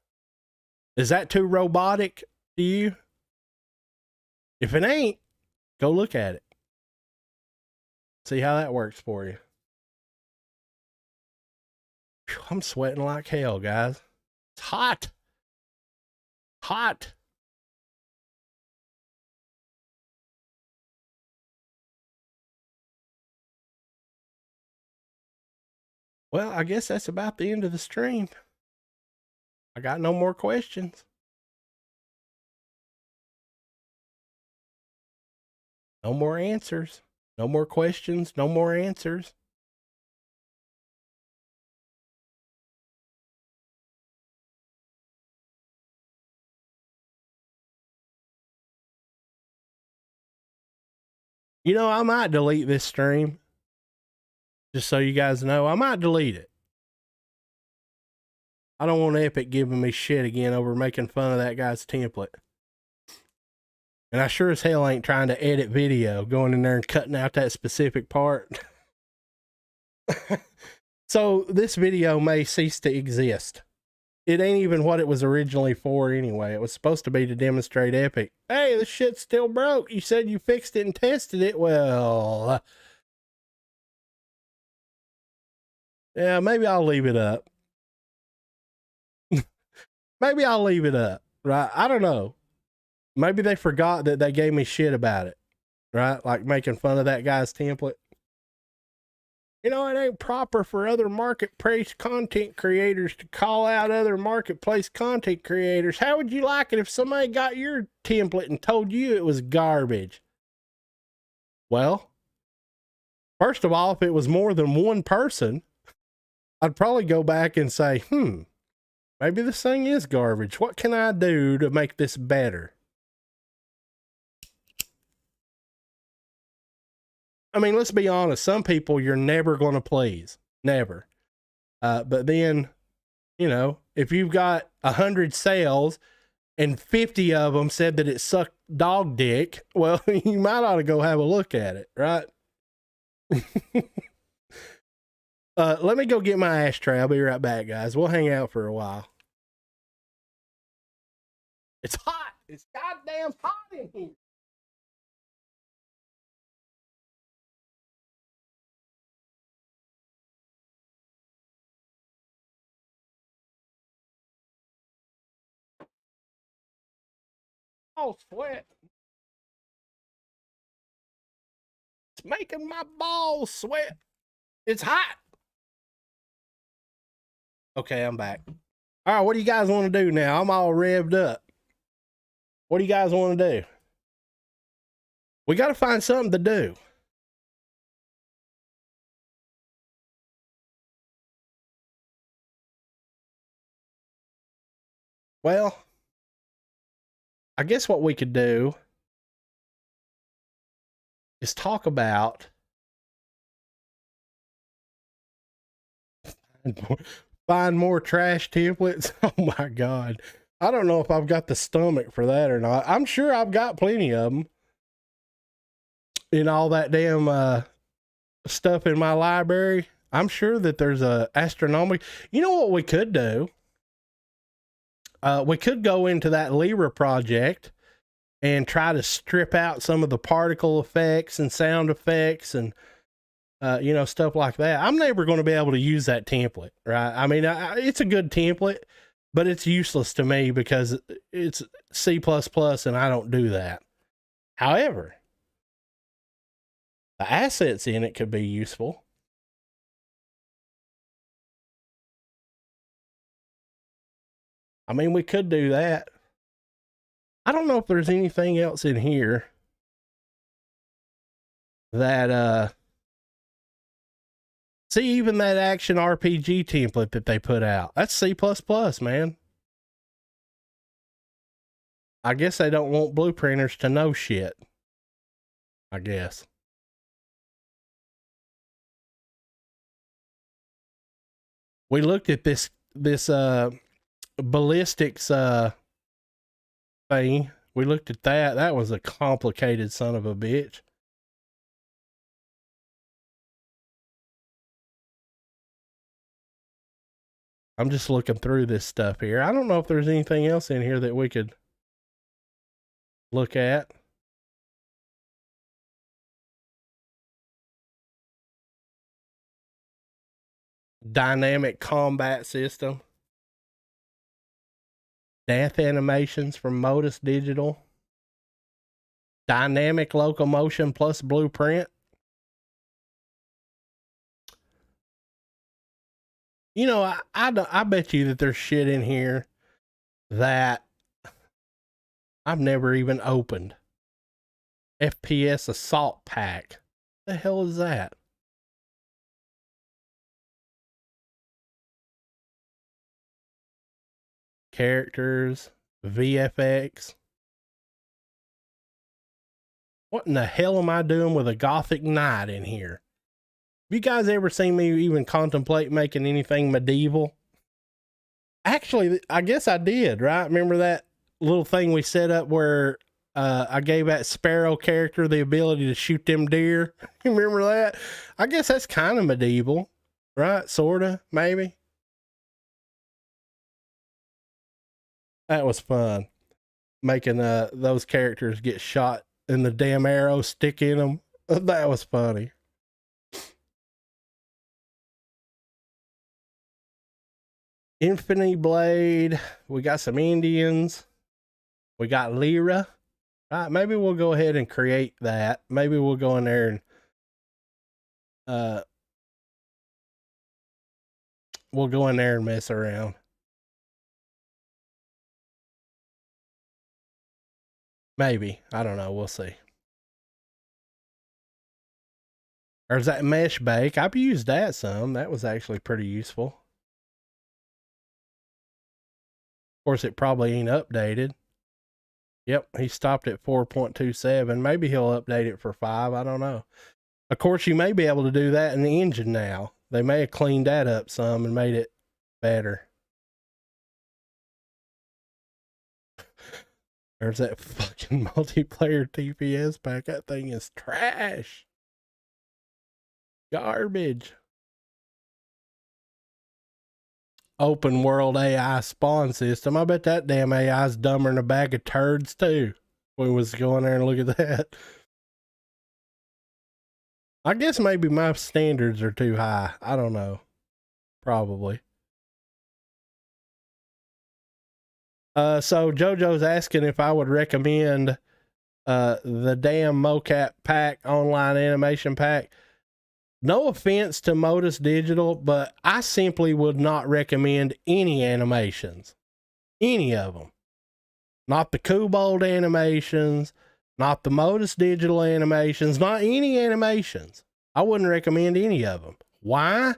Is that too robotic to you? If it ain't, go look at it. See how that works for you. Whew, I'm sweating like hell, guys. It's hot. Hot. Well, I guess that's about the end of the stream. I got no more questions. No more answers. No more questions. No more answers. I might delete this stream. Just so you guys know, I might delete it. I don't want Epic giving me shit again over making fun of that guy's template. And I sure as hell ain't trying to edit video, going in there and cutting out that specific part. So this video may cease to exist. It ain't even what it was originally for anyway. It was supposed to be to demonstrate Epic. Hey, this shit's still broke. You said you fixed it and tested it. Well, yeah, maybe I'll leave it up. Maybe I'll leave it up, right? I don't know. Maybe they forgot that they gave me shit about it, right? Like making fun of that guy's template. It ain't proper for other marketplace content creators to call out other marketplace content creators. How would you like it if somebody got your template and told you it was garbage? Well, first of all, if it was more than one person, I'd probably go back and say, maybe this thing is garbage. What can I do to make this better? I mean, let's be honest. Some people you're never going to please. Never. But then, if you've got 100 sales and 50 of them said that it sucked dog dick, well, you might ought to go have a look at it, right? Let me go get my ashtray. I'll be right back, guys. We'll hang out for a while. It's hot. It's goddamn hot in here. Oh, sweat. It's making my balls sweat. It's hot. Okay, I'm back. All right, what do you guys want to do now? I'm all revved up. What do you guys want to do? We got to find something to do. Well, I guess what we could do is talk about find more trash templates. Oh my God. I don't know if I've got the stomach for that or not. I'm sure I've got plenty of them in all that damn stuff in my library. I'm sure that there's a astronomical. You know what we could do? we could go into that Lyra project and try to strip out some of the particle effects and sound effects and stuff like that. I'm never going to be able to use that template, right? I mean, it's a good template, but it's useless to me because it's C++ and I don't do that. However, the assets in it could be useful. I mean, we could do that. I don't know if there's anything else in here that, see, even that action RPG template that they put out, that's C++, man. I guess they don't want blueprinters to know shit. I guess. We looked at this ballistics thing. We looked at that. That was a complicated son of a bitch. I'm just looking through this stuff here. I don't know if there's anything else in here that we could look at. Dynamic combat system. Death animations from Modus Digital. Dynamic locomotion plus blueprint. You know, I bet you that there's shit in here that I've never even opened. FPS Assault Pack. The hell is that? Characters, VFX. What in the hell am I doing with a Gothic Knight in here? Have you guys ever seen me even contemplate making anything medieval? Actually, I guess I did, right? Remember that little thing we set up where I gave that Sparrow character the ability to shoot them deer? You remember that? I guess that's kind of medieval, right? Sorta, maybe. That was fun. Making those characters get shot and the damn arrow stick in them. That was funny. Infinity Blade. We got some Indians. We got Lyra. All right, maybe we'll go ahead and create that. Maybe we'll go in there and we'll go in there and mess around. Maybe. I don't know. We'll see. There's that mesh bake. I've used that some. That was actually pretty useful. Of course, it probably ain't updated. Yep, he stopped at 4.27. Maybe he'll update it for 5. I don't know. Of course, you may be able to do that in the engine now. They may have cleaned that up some and made it better. There's that fucking multiplayer TPS pack. That thing is trash. Garbage. Open world AI spawn system. I bet that damn AI is dumber than a bag of turds too. We was going there and look at that. I guess maybe my standards are too high. I don't know. Probably. So JoJo's asking if I would recommend the damn mocap pack, online animation pack. No offense to Modus Digital, but I simply would not recommend any animations. Any of them. Not the Kobold animations, not the Modus Digital animations, not any animations. I wouldn't recommend any of them. Why?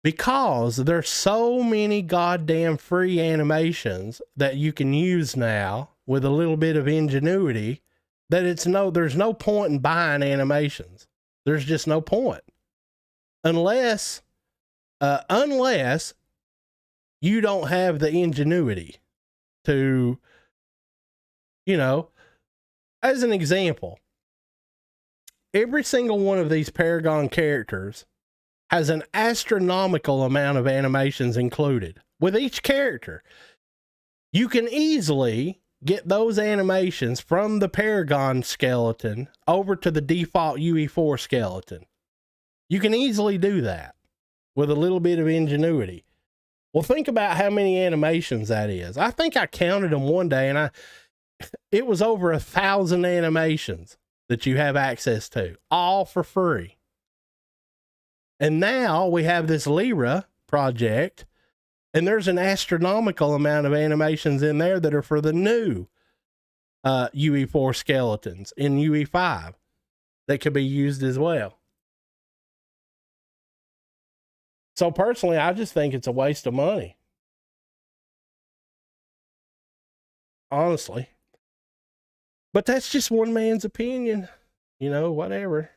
Because there's so many goddamn free animations that you can use now with a little bit of ingenuity that there's no point in buying animations. There's just no point. Unless you don't have the ingenuity to, as an example, every single one of these Paragon characters has an astronomical amount of animations included with each character. You can easily get those animations from the Paragon skeleton over to the default UE4 skeleton. You can easily do that with a little bit of ingenuity. Well, think about how many animations that is. I think I counted them one day, and it was over 1,000 animations that you have access to, all for free. And now we have this Lyra project, and there's an astronomical amount of animations in there that are for the new UE4 skeletons in UE5 that could be used as well. So personally, I just think it's a waste of money. Honestly. But that's just one man's opinion. You know, whatever.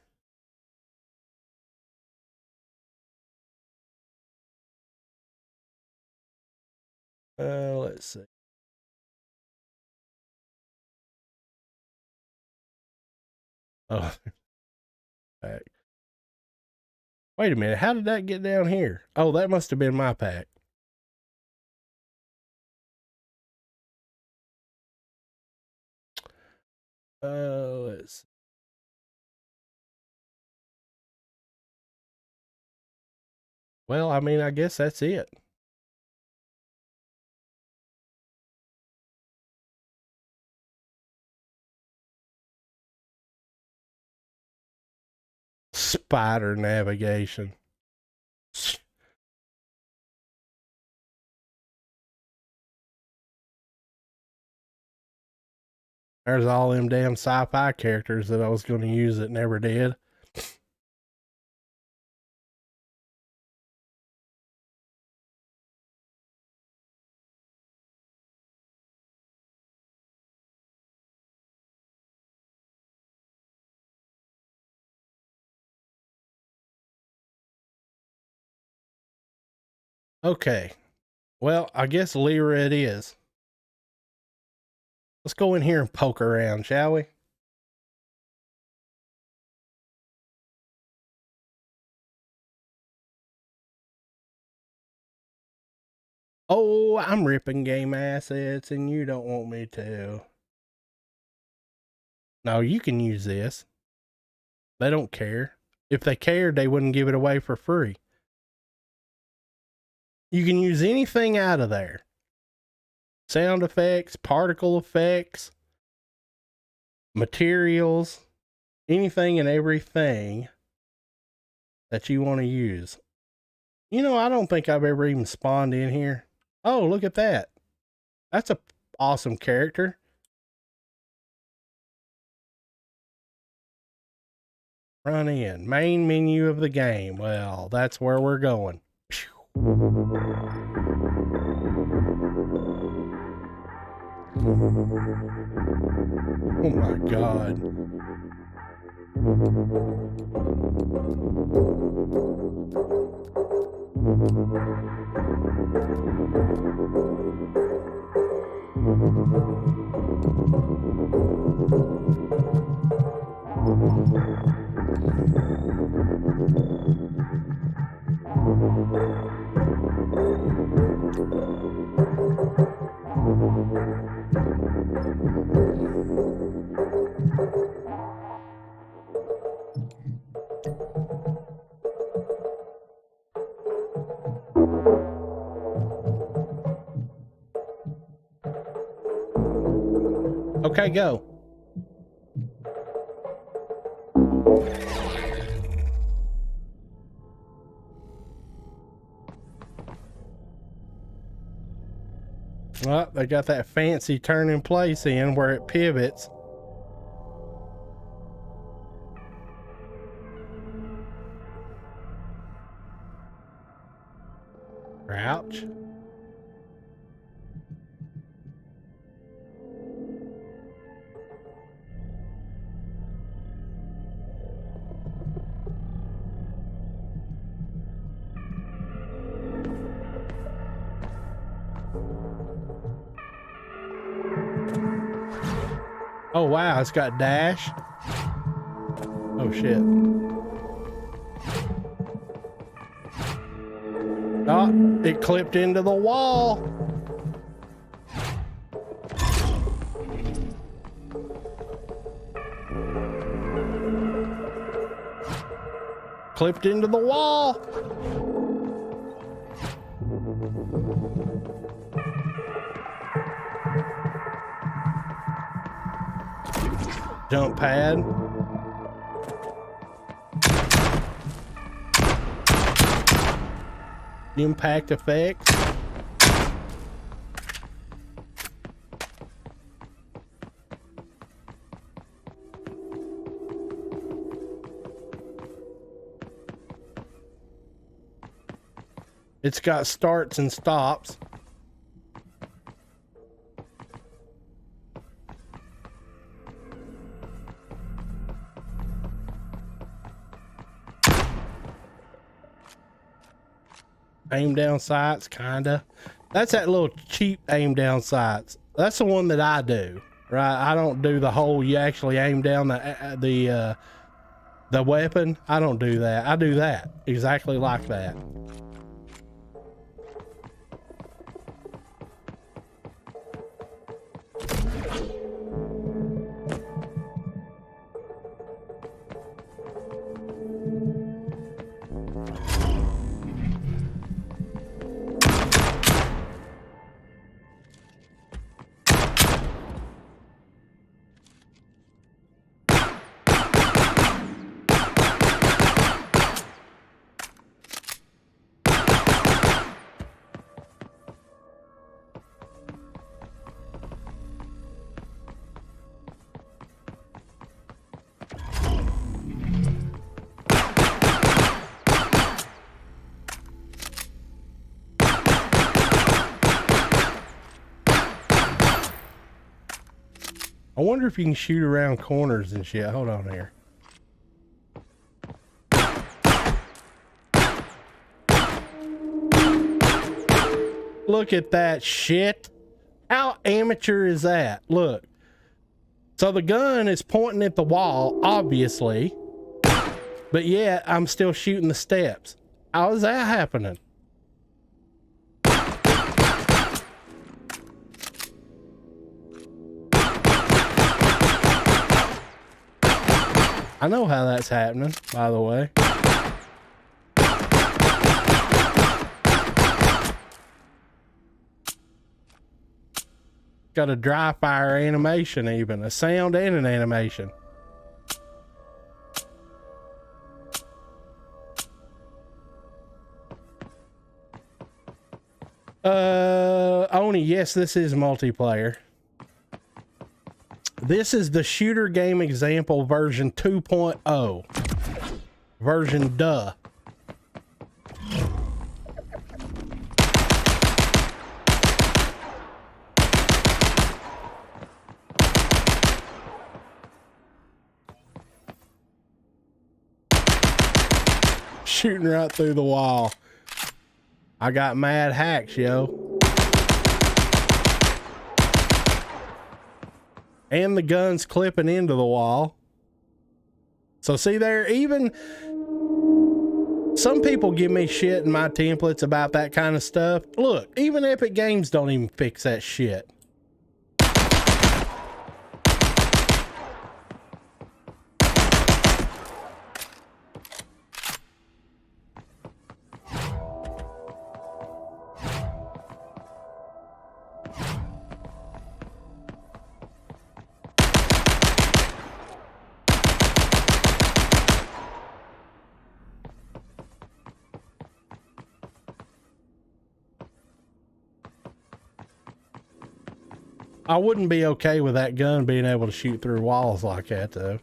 Let's see. Oh, back. Wait a minute. How did that get down here? Oh, that must have been my pack. Let's see. Well, I mean, I guess that's it. Spider navigation. There's all them damn sci-fi characters that I was going to use that never did. Okay. Well, I guess Lyra it is. Let's go in here and poke around, shall we? Oh, I'm ripping game assets and you don't want me to. No, you can use this. They don't care. If they cared, they wouldn't give it away for free. You can use anything out of there. Sound effects, particle effects, materials, anything and everything that you want to use. You know, I don't think I've ever even spawned in here. Oh, look at that. That's a awesome character. Run in. Main menu of the game. Well, that's where we're going. Oh my God. Okay, go. Well, they got that fancy turn in place in where it pivots. Crouch. Oh wow, it's got dash. Oh shit. Oh, it clipped into the wall. clipped into the wall. Jump pad. Impact effects. It's got starts and stops. Aim down sights, kinda. That's that little cheap aim down sights. That's the one that I do, right? I don't do the whole, you actually aim down the weapon. I don't do that. I do that exactly like that. I wonder if you can shoot around corners and shit. Hold on here. Look at that shit. How amateur is that? Look. So the gun is pointing at the wall, obviously. But yet, I'm still shooting the steps. How is that happening? I know how that's happening, by the way. Got a dry fire animation, even a sound and an animation. Oni, yes, this is multiplayer. This is the shooter game example version 2.0. Version duh. Shooting right through the wall. I got mad hacks, yo. And the gun's clipping into the wall. So see there, even some people give me shit in my templates about that kind of stuff. Look, even Epic Games don't even fix that shit. I wouldn't be okay with that gun being able to shoot through walls like that, though.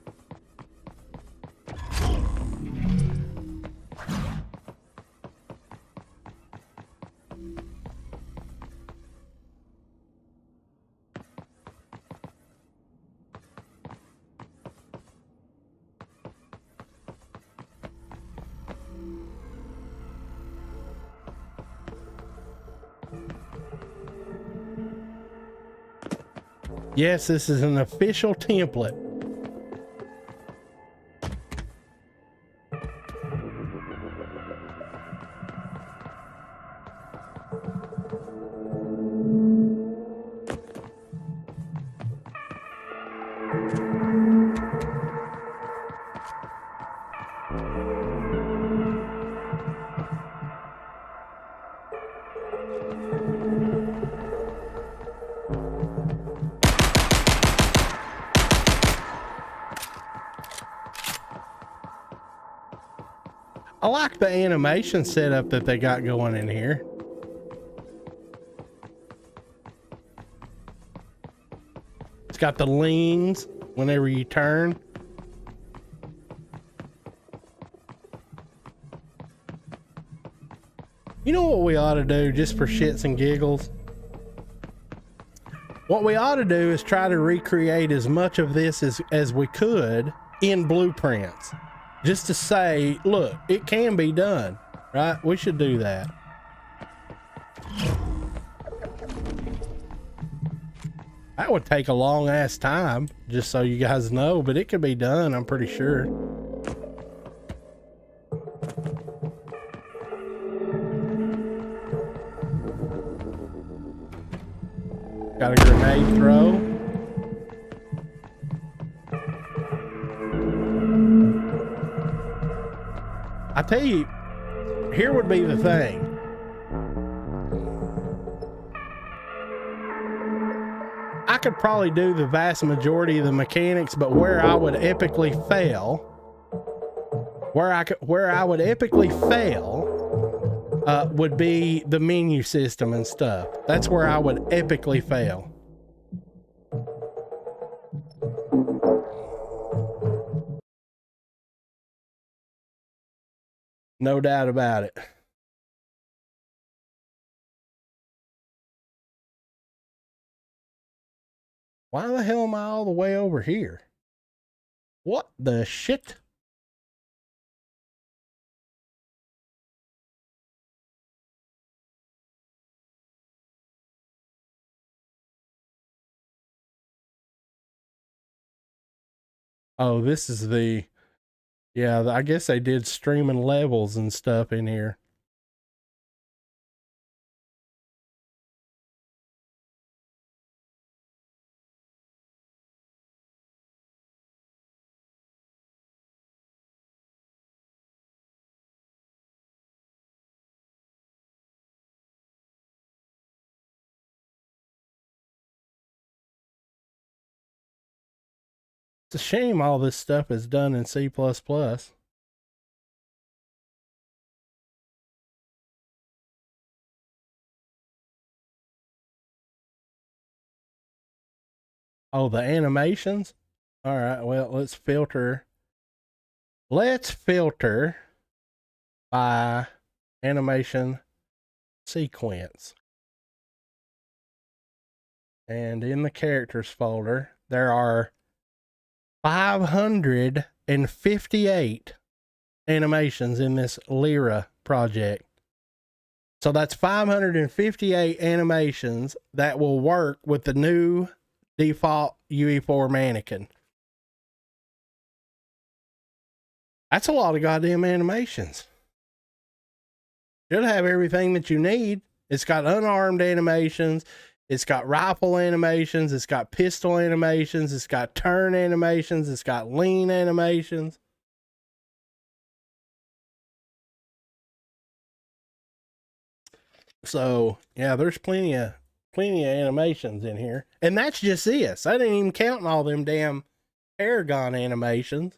Yes, this is an official template. I like the animation setup that they got going in here. It's got the leans whenever you turn. You know what we ought to do just for shits and giggles? What we ought to do is try to recreate as much of this as we could in blueprints. Just to say, look, it can be done, right? We should do that. That would take a long ass time, just so you guys know, but it could be done, I'm pretty sure. Got a grenade throw. I tell you, here would be the thing. I could probably do the vast majority of the mechanics, but where I would epically fail, where I would epically fail, would be the menu system and stuff. That's where I would epically fail. No doubt about it. Why the hell am I all the way over here? What the shit? Oh, this is the... Yeah, I guess they did streaming levels and stuff in here. It's a shame all this stuff is done in C++. Oh, the animations? All right, well, let's filter. Let's filter by animation sequence. And in the characters folder, there are 558 animations in this Lyra project. So that's 558 animations that will work with the new default UE4 mannequin. That's a lot of goddamn animations. Should have everything that you need. It's got unarmed animations. It's got rifle animations. It's got pistol animations. It's got turn animations. It's got lean animations. So yeah, there's plenty of animations in here. And that's just this. I didn't even count all them damn Aragon animations.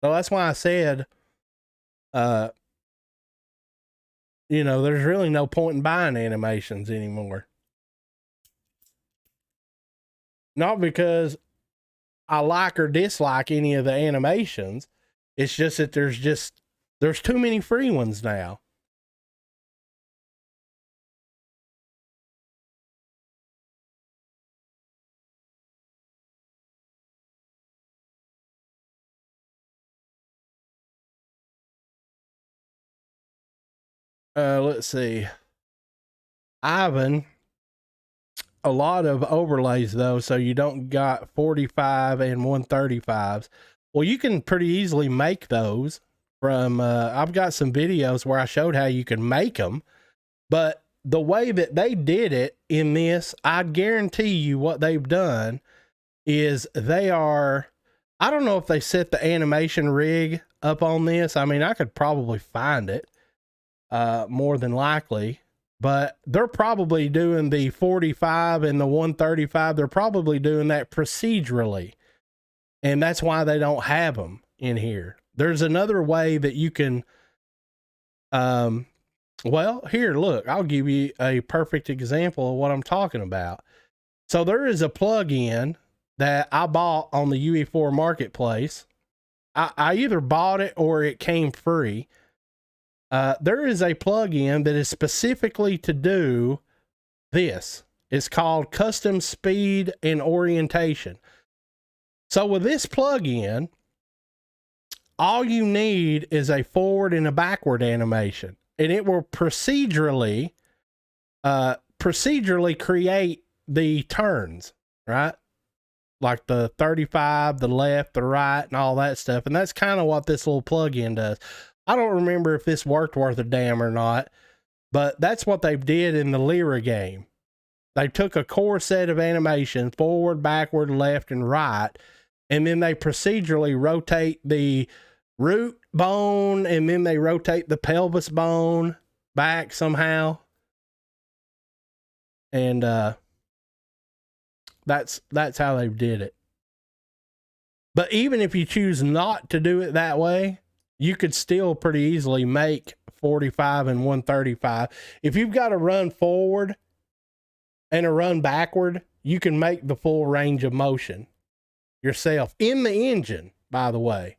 So that's why I said, you know, there's really no point in buying animations anymore. Not because I like or dislike any of the animations. It's just that there's too many free ones now. Let's see. Ivan, a lot of overlays though, so you don't got 45 and 135s. Well, you can pretty easily make those from, I've got some videos where I showed how you can make them, but the way that they did it in this, I guarantee you what they've done is they are, I don't know if they set the animation rig up on this. I mean, I could probably find it. More than likely, but they're probably doing the 45 and the 135. They're probably doing that procedurally, and that's why they don't have them in here. there's another way that you can, well, here, look, I'll give you a perfect example of what I'm talking about. So there is a plug-in that I bought on the UE4 marketplace. I either bought it or it came free. There is a plug-in that is specifically to do this. It's called Custom Speed and Orientation. So with this plug-in, all you need is a forward and a backward animation, and it will procedurally create the turns, right? Like the 35, the left, the right, and all that stuff. And that's kind of what this little plug-in does. I don't remember if this worked worth a damn or not, but that's what they did in the Lyra game. They took a core set of animation, forward, backward, left, and right, and then they procedurally rotate the root bone, and then they rotate the pelvis bone back somehow. And that's how they did it. But even if you choose not to do it that way, you could still pretty easily make 45 and 135. If you've got a run forward and a run backward, you can make the full range of motion yourself in the engine, by the way.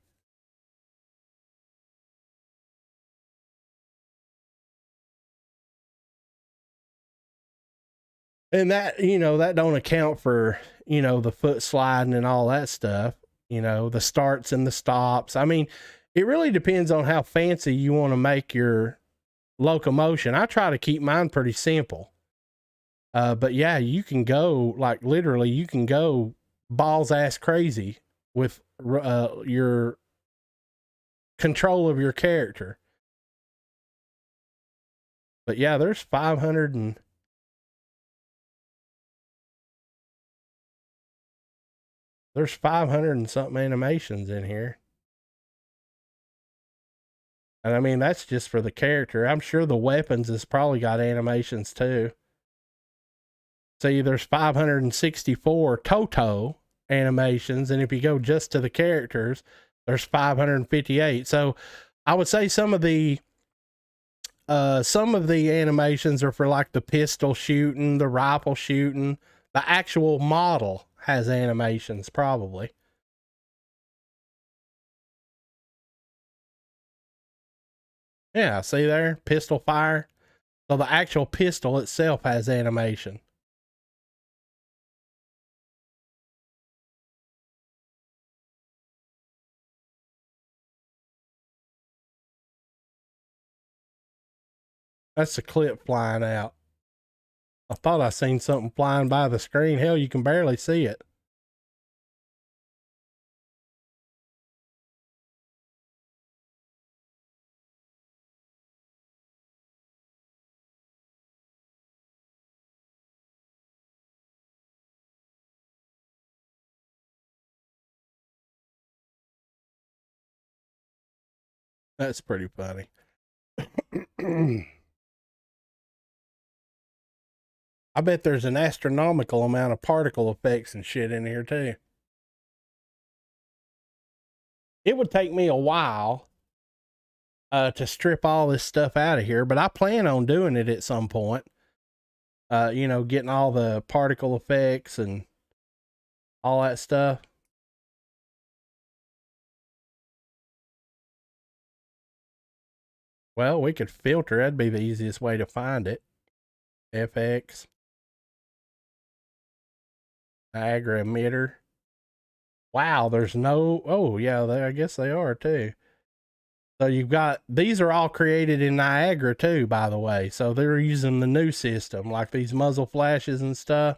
And that, that don't account for, the foot sliding and all that stuff, the starts and the stops. I mean, it really depends on how fancy you want to make your locomotion. I try to keep mine pretty simple. But yeah, you can go, like, literally, you can go balls ass crazy with your control of your character. But yeah, there's 500 and something animations in here. And I mean, that's just for the character. I'm sure the weapons has probably got animations too. See, there's 564 Toto animations, and if you go just to the characters, there's 558. So I would say some of the animations are for like the pistol shooting, the rifle shooting. The actual model has animations probably. Yeah, see there, pistol fire. So the actual pistol itself has animation. That's the clip flying out. I thought I seen something flying by the screen. Hell, you can barely see it. That's pretty funny. I bet there's an astronomical amount of particle effects and shit in here too. It would take me a while to strip all this stuff out of here, but I plan on doing it at some point. Getting all the particle effects and all that stuff. Well, we could filter. That'd be the easiest way to find it. FX. Niagara emitter. Wow, there's no... Oh, yeah, I guess they are too. So you've got... These are all created in Niagara too, by the way. So they're using the new system, like these muzzle flashes and stuff.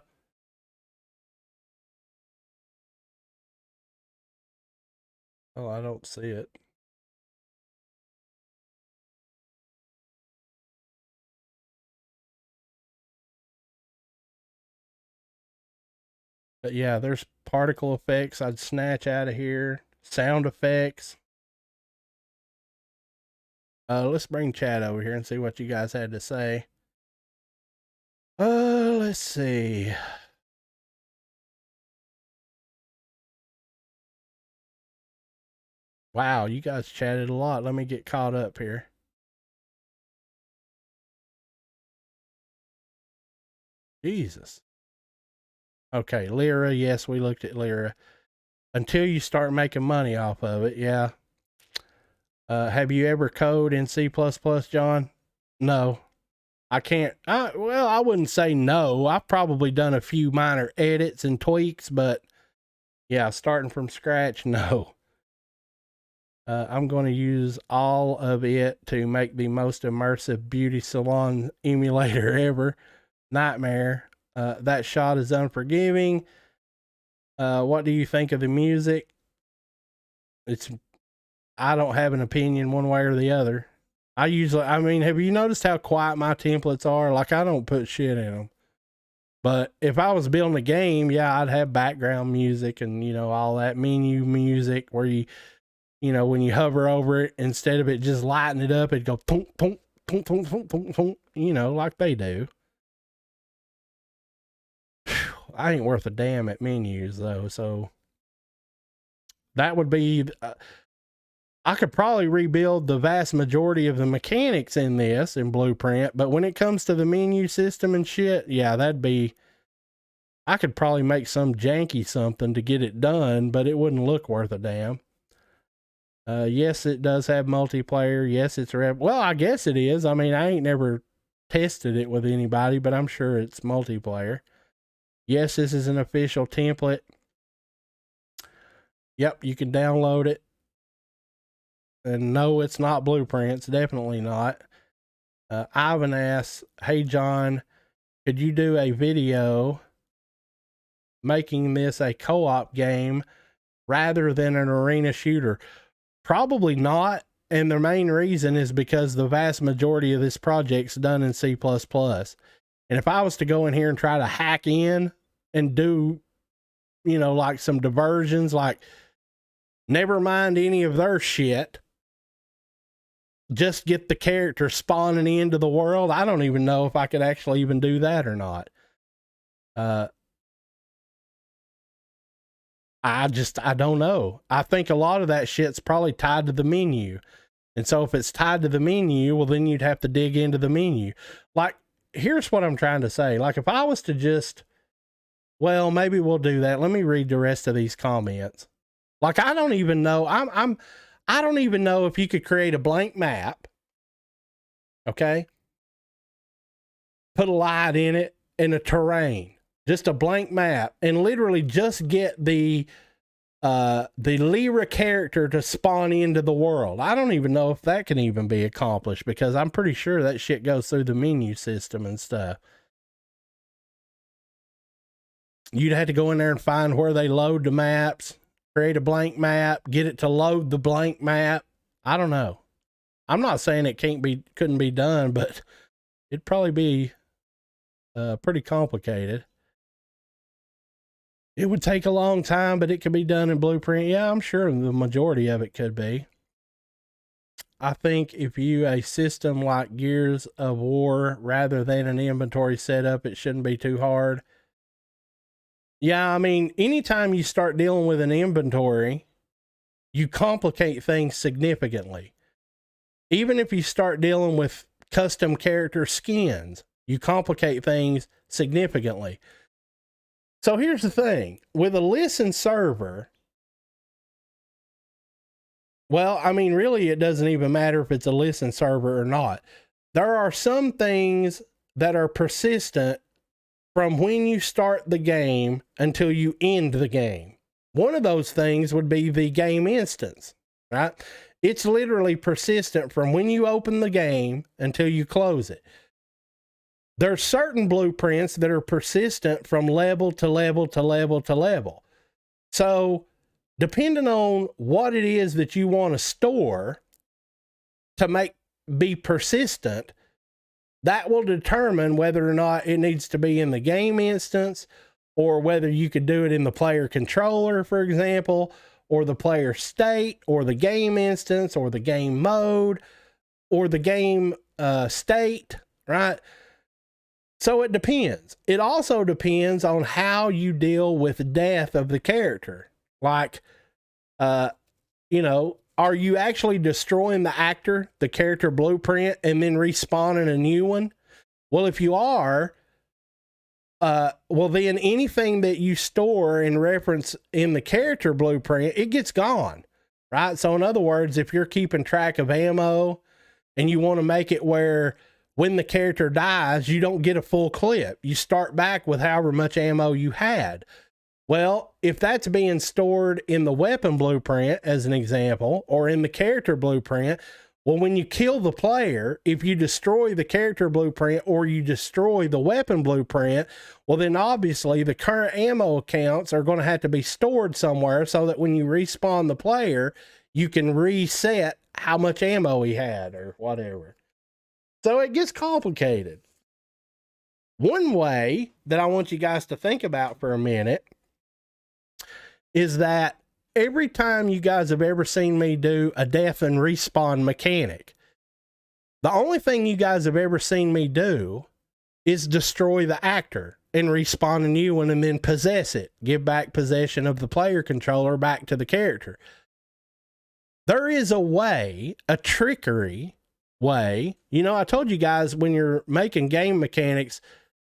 Oh, I don't see it. But yeah, there's particle effects I'd snatch out of here. Sound effects. Let's bring Chad over here and see what you guys had to say. Let's see. Wow, you guys chatted a lot. Let me get caught up here. Jesus. Okay, Lyra. Yes, we looked at Lyra. Until you start making money off of it, yeah. Have you ever coded in C++, John? No. I can't. Well, I wouldn't say no. I've probably done a few minor edits and tweaks, but yeah, starting from scratch, no. I'm going to use all of it to make the most immersive beauty salon emulator ever. Nightmare. That shot is unforgiving. What do you think of the music? I don't have an opinion one way or the other. I mean, have you noticed how quiet my templates are? Like, I don't put shit in them. But if I was building a game, yeah, I'd have background music and, all that menu music where when you hover over it, instead of it just lighting it up, it'd go, thunk, thunk, thunk, thunk, thunk, thunk, thunk, like they do. I ain't worth a damn at menus, though, so that would be... I could probably rebuild the vast majority of the mechanics in this in Blueprint, but when it comes to the menu system and shit, yeah, I could probably make some janky something to get it done, but it wouldn't look worth a damn. Yes, it does have multiplayer. Yes, well, I guess it is. I mean, I ain't never tested it with anybody, but I'm sure it's multiplayer. Yes, this is an official template. Yep, you can download it. And no, it's not Blueprints. Definitely not. Ivan asks, hey, John, could you do a video making this a co-op game rather than an arena shooter? Probably not. And the main reason is because the vast majority of this project's done in C++. And if I was to go in here and try to hack in and do, like some diversions, like never mind any of their shit, just get the character spawning into the world, I don't even know if I could actually even do that or not. I don't know. I think a lot of that shit's probably tied to the menu. And so if it's tied to the menu, well, then you'd have to dig into the menu. Like, here's what I'm trying to say. Like, if I was to just, well, maybe we'll do that. Let me read the rest of these comments. Like, I don't even know. I don't even know if you could create a blank map. Okay. Put a light in it and a terrain, just a blank map, and literally just get the Lyra character to spawn into the world. I don't even know if that can even be accomplished because I'm pretty sure that shit goes through the menu system and stuff. You'd have to go in there and find where they load the maps, create a blank map, get it to load the blank map. I don't know. I'm not saying it couldn't be done, but it'd probably be pretty complicated. It would take a long time, but it could be done in Blueprint. Yeah, I'm sure the majority of it could be. I think if you a system like Gears of War rather than an inventory setup, it shouldn't be too hard. Yeah, I mean, anytime you start dealing with an inventory, you complicate things significantly. Even if you start dealing with custom character skins, you complicate things significantly. So here's the thing. With a listen server, well, I mean, really, it doesn't even matter if it's a listen server or not. There are some things that are persistent from when you start the game until you end the game. One of those things would be the game instance, right? It's literally persistent from when you open the game until you close it. There's certain blueprints that are persistent from level to level to level to level. So depending on what it is that you want to store to be persistent, that will determine whether or not it needs to be in the game instance, or whether you could do it in the player controller, for example, or the player state, or the game instance, or the game mode, or the game state, right? So it depends. It also depends on how you deal with the death of the character. Like, are you actually destroying the actor, the character blueprint, and then respawning a new one? Well, if you are, well, then anything that you store and reference in the character blueprint, it gets gone, right? So in other words, if you're keeping track of ammo and you want to make it where when the character dies, you don't get a full clip, you start back with however much ammo you had. Well, if that's being stored in the weapon blueprint, as an example, or in the character blueprint, well, when you kill the player, if you destroy the character blueprint or you destroy the weapon blueprint, well, then obviously the current ammo accounts are going to have to be stored somewhere so that when you respawn the player, you can reset how much ammo he had or whatever. So it gets complicated. One way that I want you guys to think about for a minute is that every time you guys have ever seen me do a death and respawn mechanic, the only thing you guys have ever seen me do is destroy the actor and respawn a new one and then possess it, give back possession of the player controller back to the character. There is a way, a trickery way. You know, I told you guys when you're making game mechanics,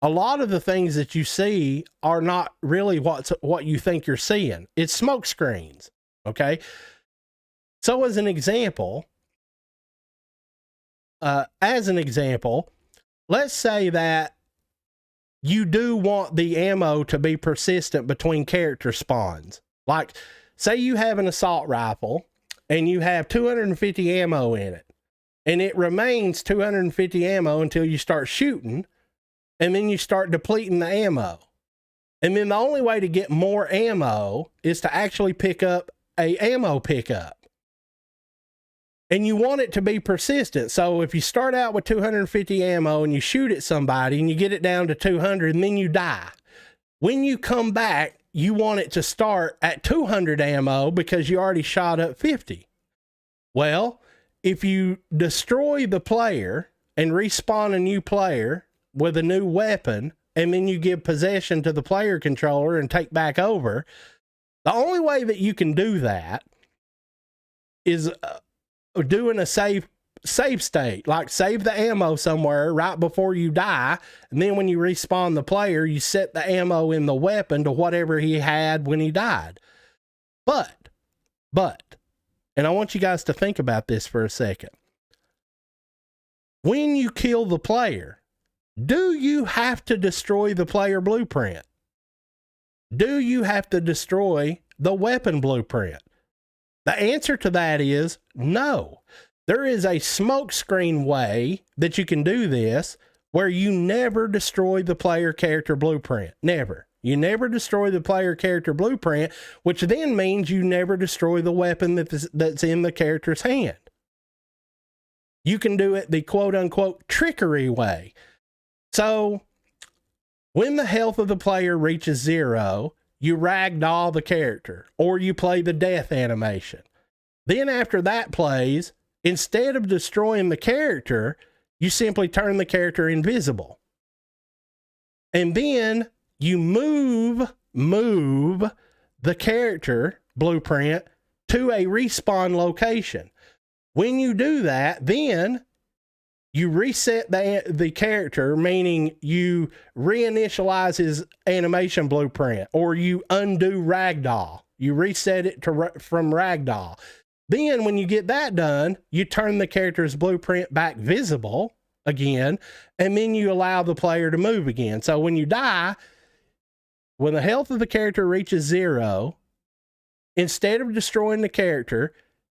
a lot of the things that you see are not really what you think you're seeing. It's smoke screens. Okay. So as an example, let's say that you do want the ammo to be persistent between character spawns. Like, say you have an assault rifle and you have 250 ammo in it, and it remains 250 ammo until you start shooting. And then you start depleting the ammo. And then the only way to get more ammo is to actually pick up a ammo pickup. And you want it to be persistent. So if you start out with 250 ammo and you shoot at somebody and you get it down to 200 and then you die, when you come back, you want it to start at 200 ammo because you already shot up 50. Well, if you destroy the player and respawn a new player with a new weapon, and then you give possession to the player controller and take back over, the only way that you can do that is doing a save state, like save the ammo somewhere right before you die, and then when you respawn the player, you set the ammo in the weapon to whatever he had when he died. But, and I want you guys to think about this for a second. When you kill the player, do you have to destroy the player blueprint? Do you have to destroy the weapon blueprint? The answer to that is no. There is a smokescreen way that you can do this where you never destroy the player character blueprint. Never. You never destroy the player character blueprint, which then means you never destroy the weapon that's in the character's hand. You can do it the quote unquote trickery way. So when the health of the player reaches 0, you ragdoll the character or you play the death animation. Then after that plays, instead of destroying the character, you simply turn the character invisible. And then you move the character blueprint to a respawn location. When you do that, then you reset the character, meaning you reinitialize his animation blueprint, or you undo ragdoll. You reset it from ragdoll. Then when you get that done, you turn the character's blueprint back visible again, and then you allow the player to move again. So when you die, when the health of the character reaches 0, instead of destroying the character,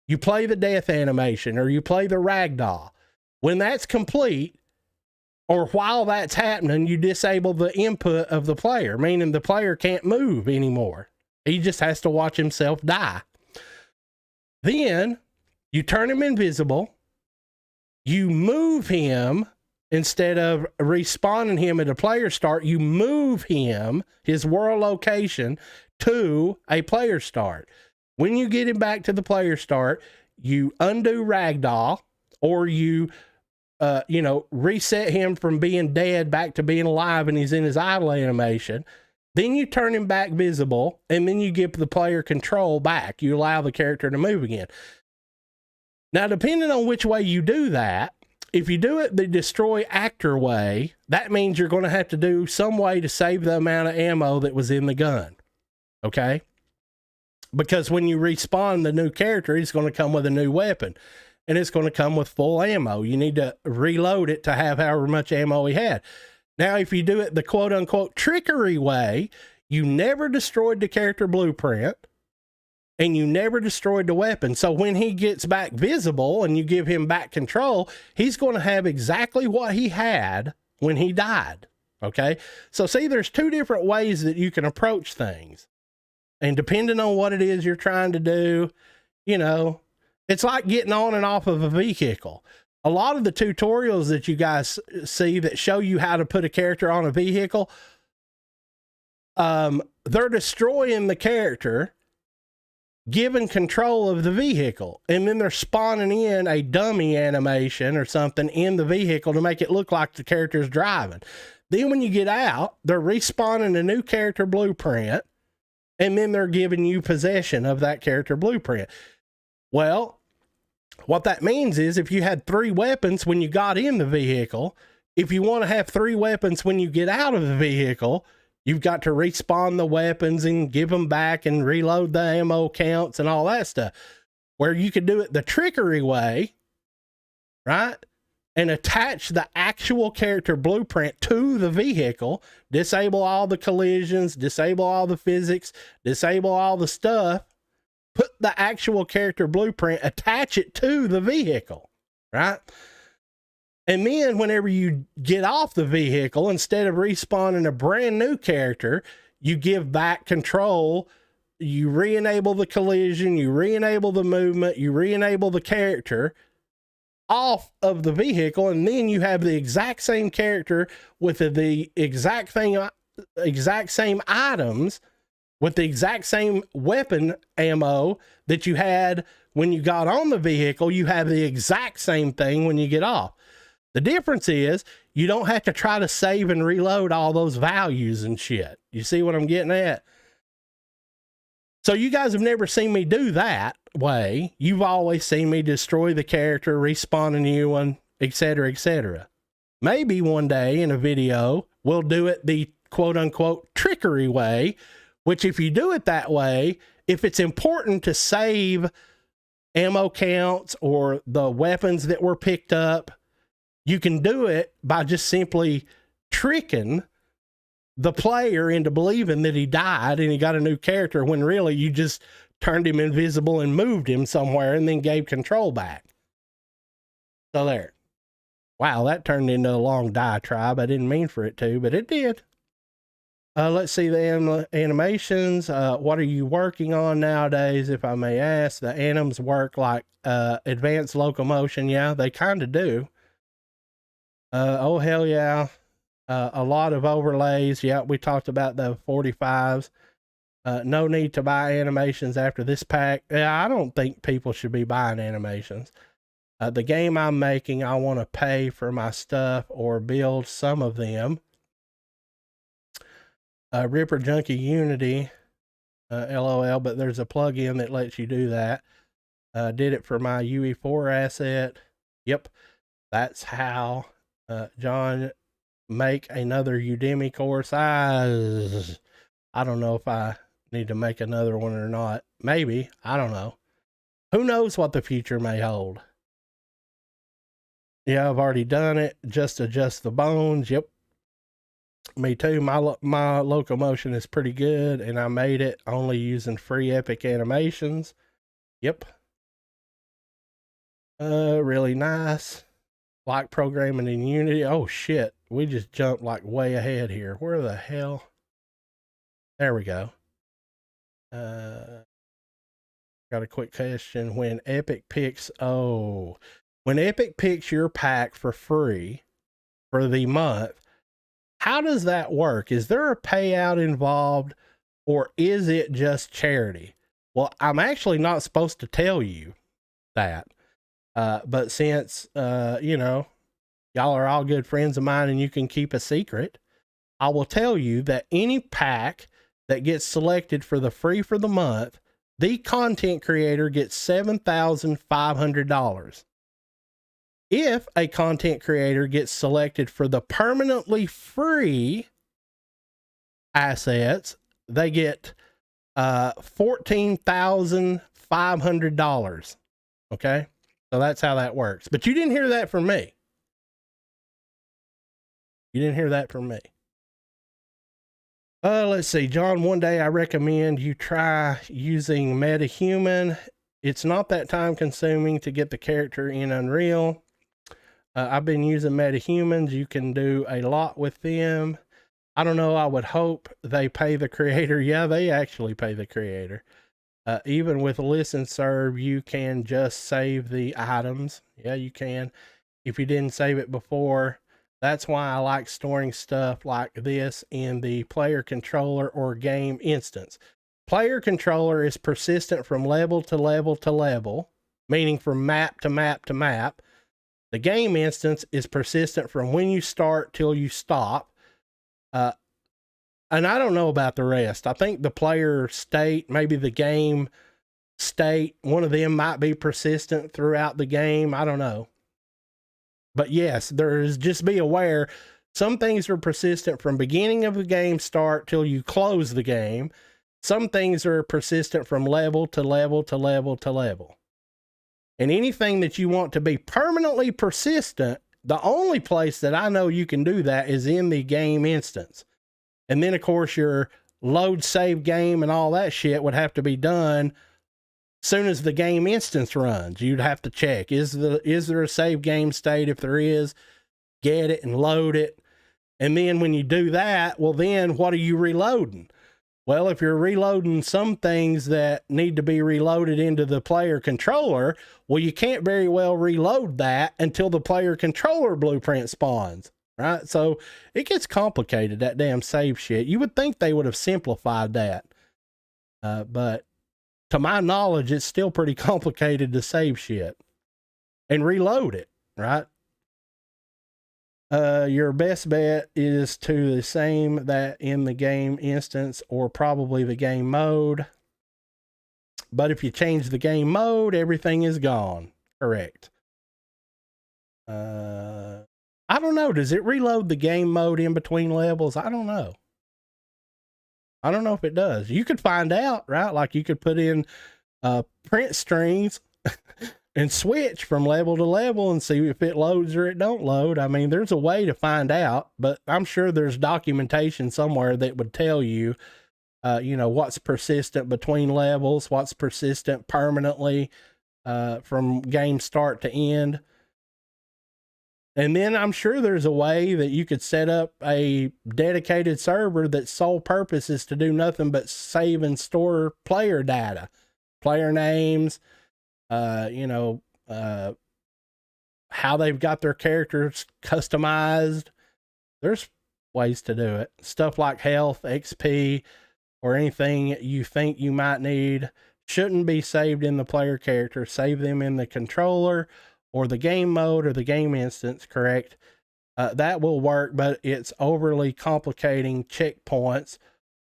you play the death animation or you play the ragdoll. When that's complete, or while that's happening, you disable the input of the player, meaning the player can't move anymore. He just has to watch himself die. Then you turn him invisible. You move him, instead of respawning him at a player start, you move him, his world location, to a player start. When you get him back to the player start, you undo ragdoll, or you reset him from being dead back to being alive and he's in his idle animation. Then you turn him back visible, and then you give the player control back. You allow the character to move again. Now, depending on which way you do that, if you do it the destroy actor way, that means you're going to have to do some way to save the amount of ammo that was in the gun. Okay? Because when you respawn the new character, he's going to come with a new weapon. And it's going to come with full ammo. You need to reload it to have however much ammo he had. Now, if you do it the quote-unquote trickery way, you never destroyed the character blueprint, and you never destroyed the weapon. So when he gets back visible and you give him back control, he's going to have exactly what he had when he died. Okay? So see, there's two different ways that you can approach things. And depending on what it is you're trying to do, you know, it's like getting on and off of a vehicle. A lot of the tutorials that you guys see that show you how to put a character on a vehicle, they're destroying the character, given control of the vehicle, and then they're spawning in a dummy animation or something in the vehicle to make it look like the character's driving. Then when you get out, they're respawning a new character blueprint, and then they're giving you possession of that character blueprint. Well, what that means is if you had 3 weapons when you got in the vehicle, if you want to have 3 weapons when you get out of the vehicle, you've got to respawn the weapons and give them back and reload the ammo counts and all that stuff. Where you could do it the trickery way, right? And attach the actual character blueprint to the vehicle, disable all the collisions, disable all the physics, disable all the stuff, put the actual character blueprint, attach it to the vehicle, right? And then whenever you get off the vehicle, instead of respawning a brand new character, you give back control, you re-enable the collision, you re-enable the movement, you re-enable the character off of the vehicle, and then you have the exact same character with the exact same items, with the exact same weapon ammo that you had when you got on the vehicle. You have the exact same thing when you get off. The difference is you don't have to try to save and reload all those values and shit. You see what I'm getting at? So you guys have never seen me do that way. You've always seen me destroy the character, respawn a new one, etc., etc. Maybe one day in a video, we'll do it the quote unquote trickery way, which if you do it that way, if it's important to save ammo counts or the weapons that were picked up, you can do it by just simply tricking the player into believing that he died and he got a new character, when really you just turned him invisible and moved him somewhere and then gave control back. So there. Wow, that turned into a long diatribe. I didn't mean for it to, but it did. Let's see the animations. What are you working on nowadays, if I may ask? The anims work like advanced locomotion. Yeah, they kind of do. Oh, hell yeah. A lot of overlays. Yeah, we talked about the 45s. No need to buy animations after this pack. Yeah, I don't think people should be buying animations. The game I'm making, I want to pay for my stuff or build some of them. Ripper Junkie Unity, LOL, but there's a plugin that lets you do that. Did it for my UE4 asset. Yep, that's how. John, make another Udemy course. I don't know if I need to make another one or not. Maybe. I don't know. Who knows what the future may hold? Yeah, I've already done it. Just adjust the bones. Yep. Me too. My locomotion is pretty good, and I made it only using free Epic animations. Yep. Really nice. Like programming in Unity. Oh shit, we just jumped like way ahead here. Where the hell? There we go. Got a quick question. When Epic picks your pack for free for the month, how does that work? Is there a payout involved, or is it just charity? Well, I'm actually not supposed to tell you that. But since, you know, y'all are all good friends of mine and you can keep a secret, I will tell you that any pack that gets selected for the free for the month the content creator gets $7,500. If a content creator gets selected for the permanently free assets, they get $14,500. Okay, so that's how that works. But you didn't hear that from me. You didn't hear that from me. Let's see, John. One day I recommend you try using MetaHuman. It's not that time consuming to get the character in Unreal. I've been using MetaHumans. You can do a lot with them. I don't know. I would hope they pay the creator. Yeah, they actually pay the creator. Even with listen serve, you can just save the items. Yeah, you can. If you didn't save it before, that's why I like storing stuff like this in the player controller or game instance. Player controller is persistent from level to level to level, meaning from map to map to map. The game instance is persistent from when you start till you stop. And I don't know about the rest. I think the player state, maybe the game state, one of them might be persistent throughout the game. I don't know. But yes, just be aware, some things are persistent from beginning of the game start till you close the game. Some things are persistent from level to level to level to level. And anything that you want to be permanently persistent, the only place that I know you can do that is in the game instance. And then of course your load save game and all that shit would have to be done soon as the game instance runs. You'd have to check, is there a save game state? If there is, get it and load it. And then when you do that, well, then what are you reloading? Well, if you're reloading some things that need to be reloaded into the player controller, well, you can't very well reload that until the player controller blueprint spawns, right? So it gets complicated, that damn save shit. You would think they would have simplified that. But to my knowledge, it's still pretty complicated to save shit and reload it, right? Your best bet is to the same that in the game instance or probably the game mode. But if you change the game mode, everything is gone. Correct. I don't know. Does it reload the game mode in between levels? I don't know. I don't know if it does. You could find out, right? Like you could put in print strings and switch from level to level and see if it loads or it don't load. I mean, there's a way to find out, but I'm sure there's documentation somewhere that would tell you, what's persistent between levels, what's persistent permanently from game start to end. And then I'm sure there's a way that you could set up a dedicated server that's sole purpose is to do nothing but save and store player data, player names, how they've got their characters customized. There's ways to do it. Stuff like health, XP, or anything you think you might need shouldn't be saved in the player character. Save them in the controller or the game mode or the game instance, correct? That will work, but it's overly complicating. Checkpoints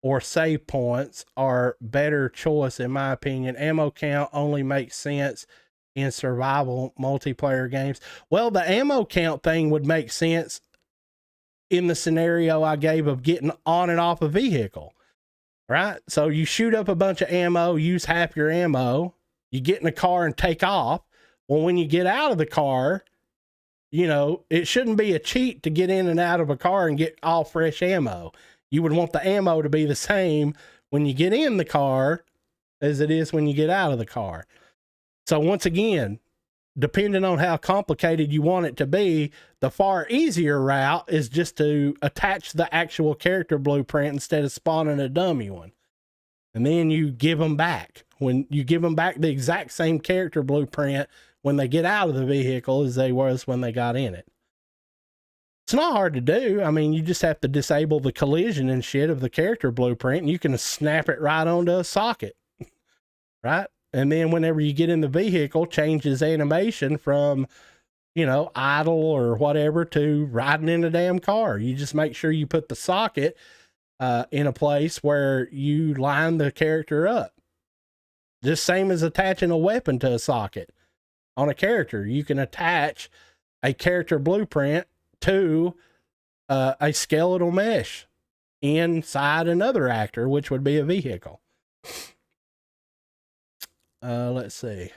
or save points are better choice, in my opinion. Ammo count only makes sense in survival multiplayer games. Well, the ammo count thing would make sense in the scenario I gave of getting on and off a vehicle, right? So you shoot up a bunch of ammo, use half your ammo, you get in the car and take off. Well, when you get out of the car, it shouldn't be a cheat to get in and out of a car and get all fresh ammo. You would want the ammo to be the same when you get in the car as it is when you get out of the car. So once again, depending on how complicated you want it to be, the far easier route is just to attach the actual character blueprint instead of spawning a dummy one. And then you give them back. When you give them back the exact same character blueprint when they get out of the vehicle as they was when they got in it. It's not hard to do. I mean, you just have to disable the collision and shit of the character blueprint and you can snap it right onto a socket, right? And then whenever you get in the vehicle, changes animation from, idle or whatever to riding in a damn car. You just make sure you put the socket in a place where you line the character up. Just same as attaching a weapon to a socket on a character. You can attach a character blueprint to a skeletal mesh inside another actor, which would be a vehicle. Let's see.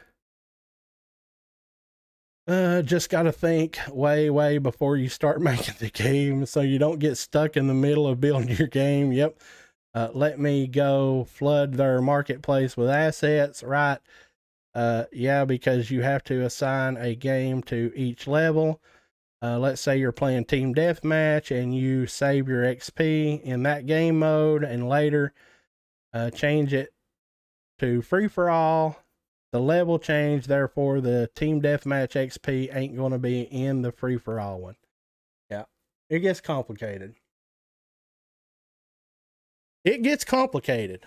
Just got to think way before you start making the game so you don't get stuck in the middle of building your game. Yep. Let me go flood their marketplace with assets, right? Yeah, because you have to assign a game to each level. Let's say you're playing Team Deathmatch and you save your XP in that game mode and later change it to free-for-all. The level change, therefore the Team Deathmatch XP ain't going to be in the free-for-all one. Yeah, it gets complicated. It gets complicated.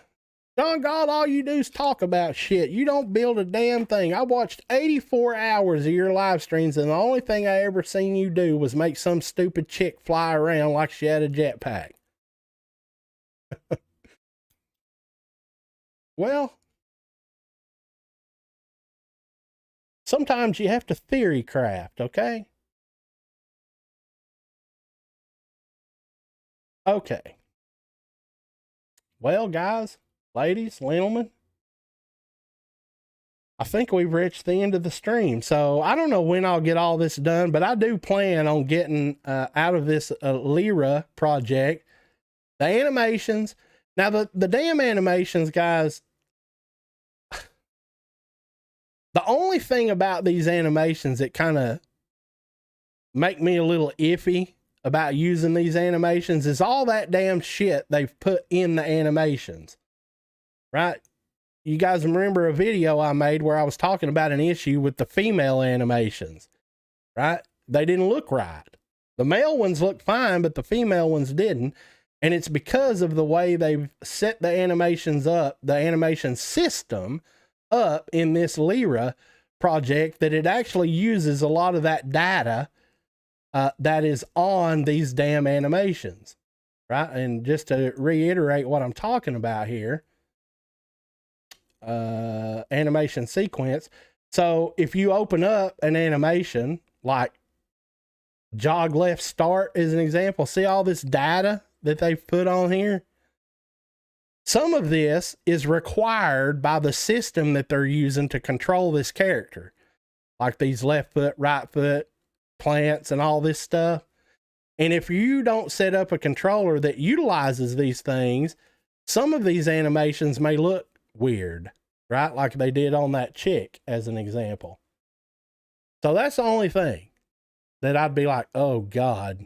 John God, all you do is talk about shit. You don't build a damn thing. I watched 84 hours of your live streams, and the only thing I ever seen you do was make some stupid chick fly around like she had a jetpack. Well, sometimes you have to theory craft, okay? Okay. Well, guys, ladies, gentlemen, I think we've reached the end of the stream. So I don't know when I'll get all this done, but I do plan on getting out of this Lyra project the animations. Now, the damn animations, guys, the only thing about these animations that kind of make me a little iffy about using these animations is all that damn shit they've put in the animations, right? You guys remember a video I made where I was talking about an issue with the female animations, right? They didn't look right. The male ones looked fine, but the female ones didn't. And it's because of the way they've set the animations up, the animation system up in this Lyra project, that it actually uses a lot of that data that is on these damn animations, right? And just to reiterate what I'm talking about here, animation sequence. So if you open up an animation like jog left start as an example, see all this data that they've put on here? Some of this is required by the system that they're using to control this character, like these left foot, right foot, plants, and all this stuff. And if you don't set up a controller that utilizes these things, some of these animations may look weird, right? Like they did on that chick as an example. So that's the only thing that I'd be like, oh God,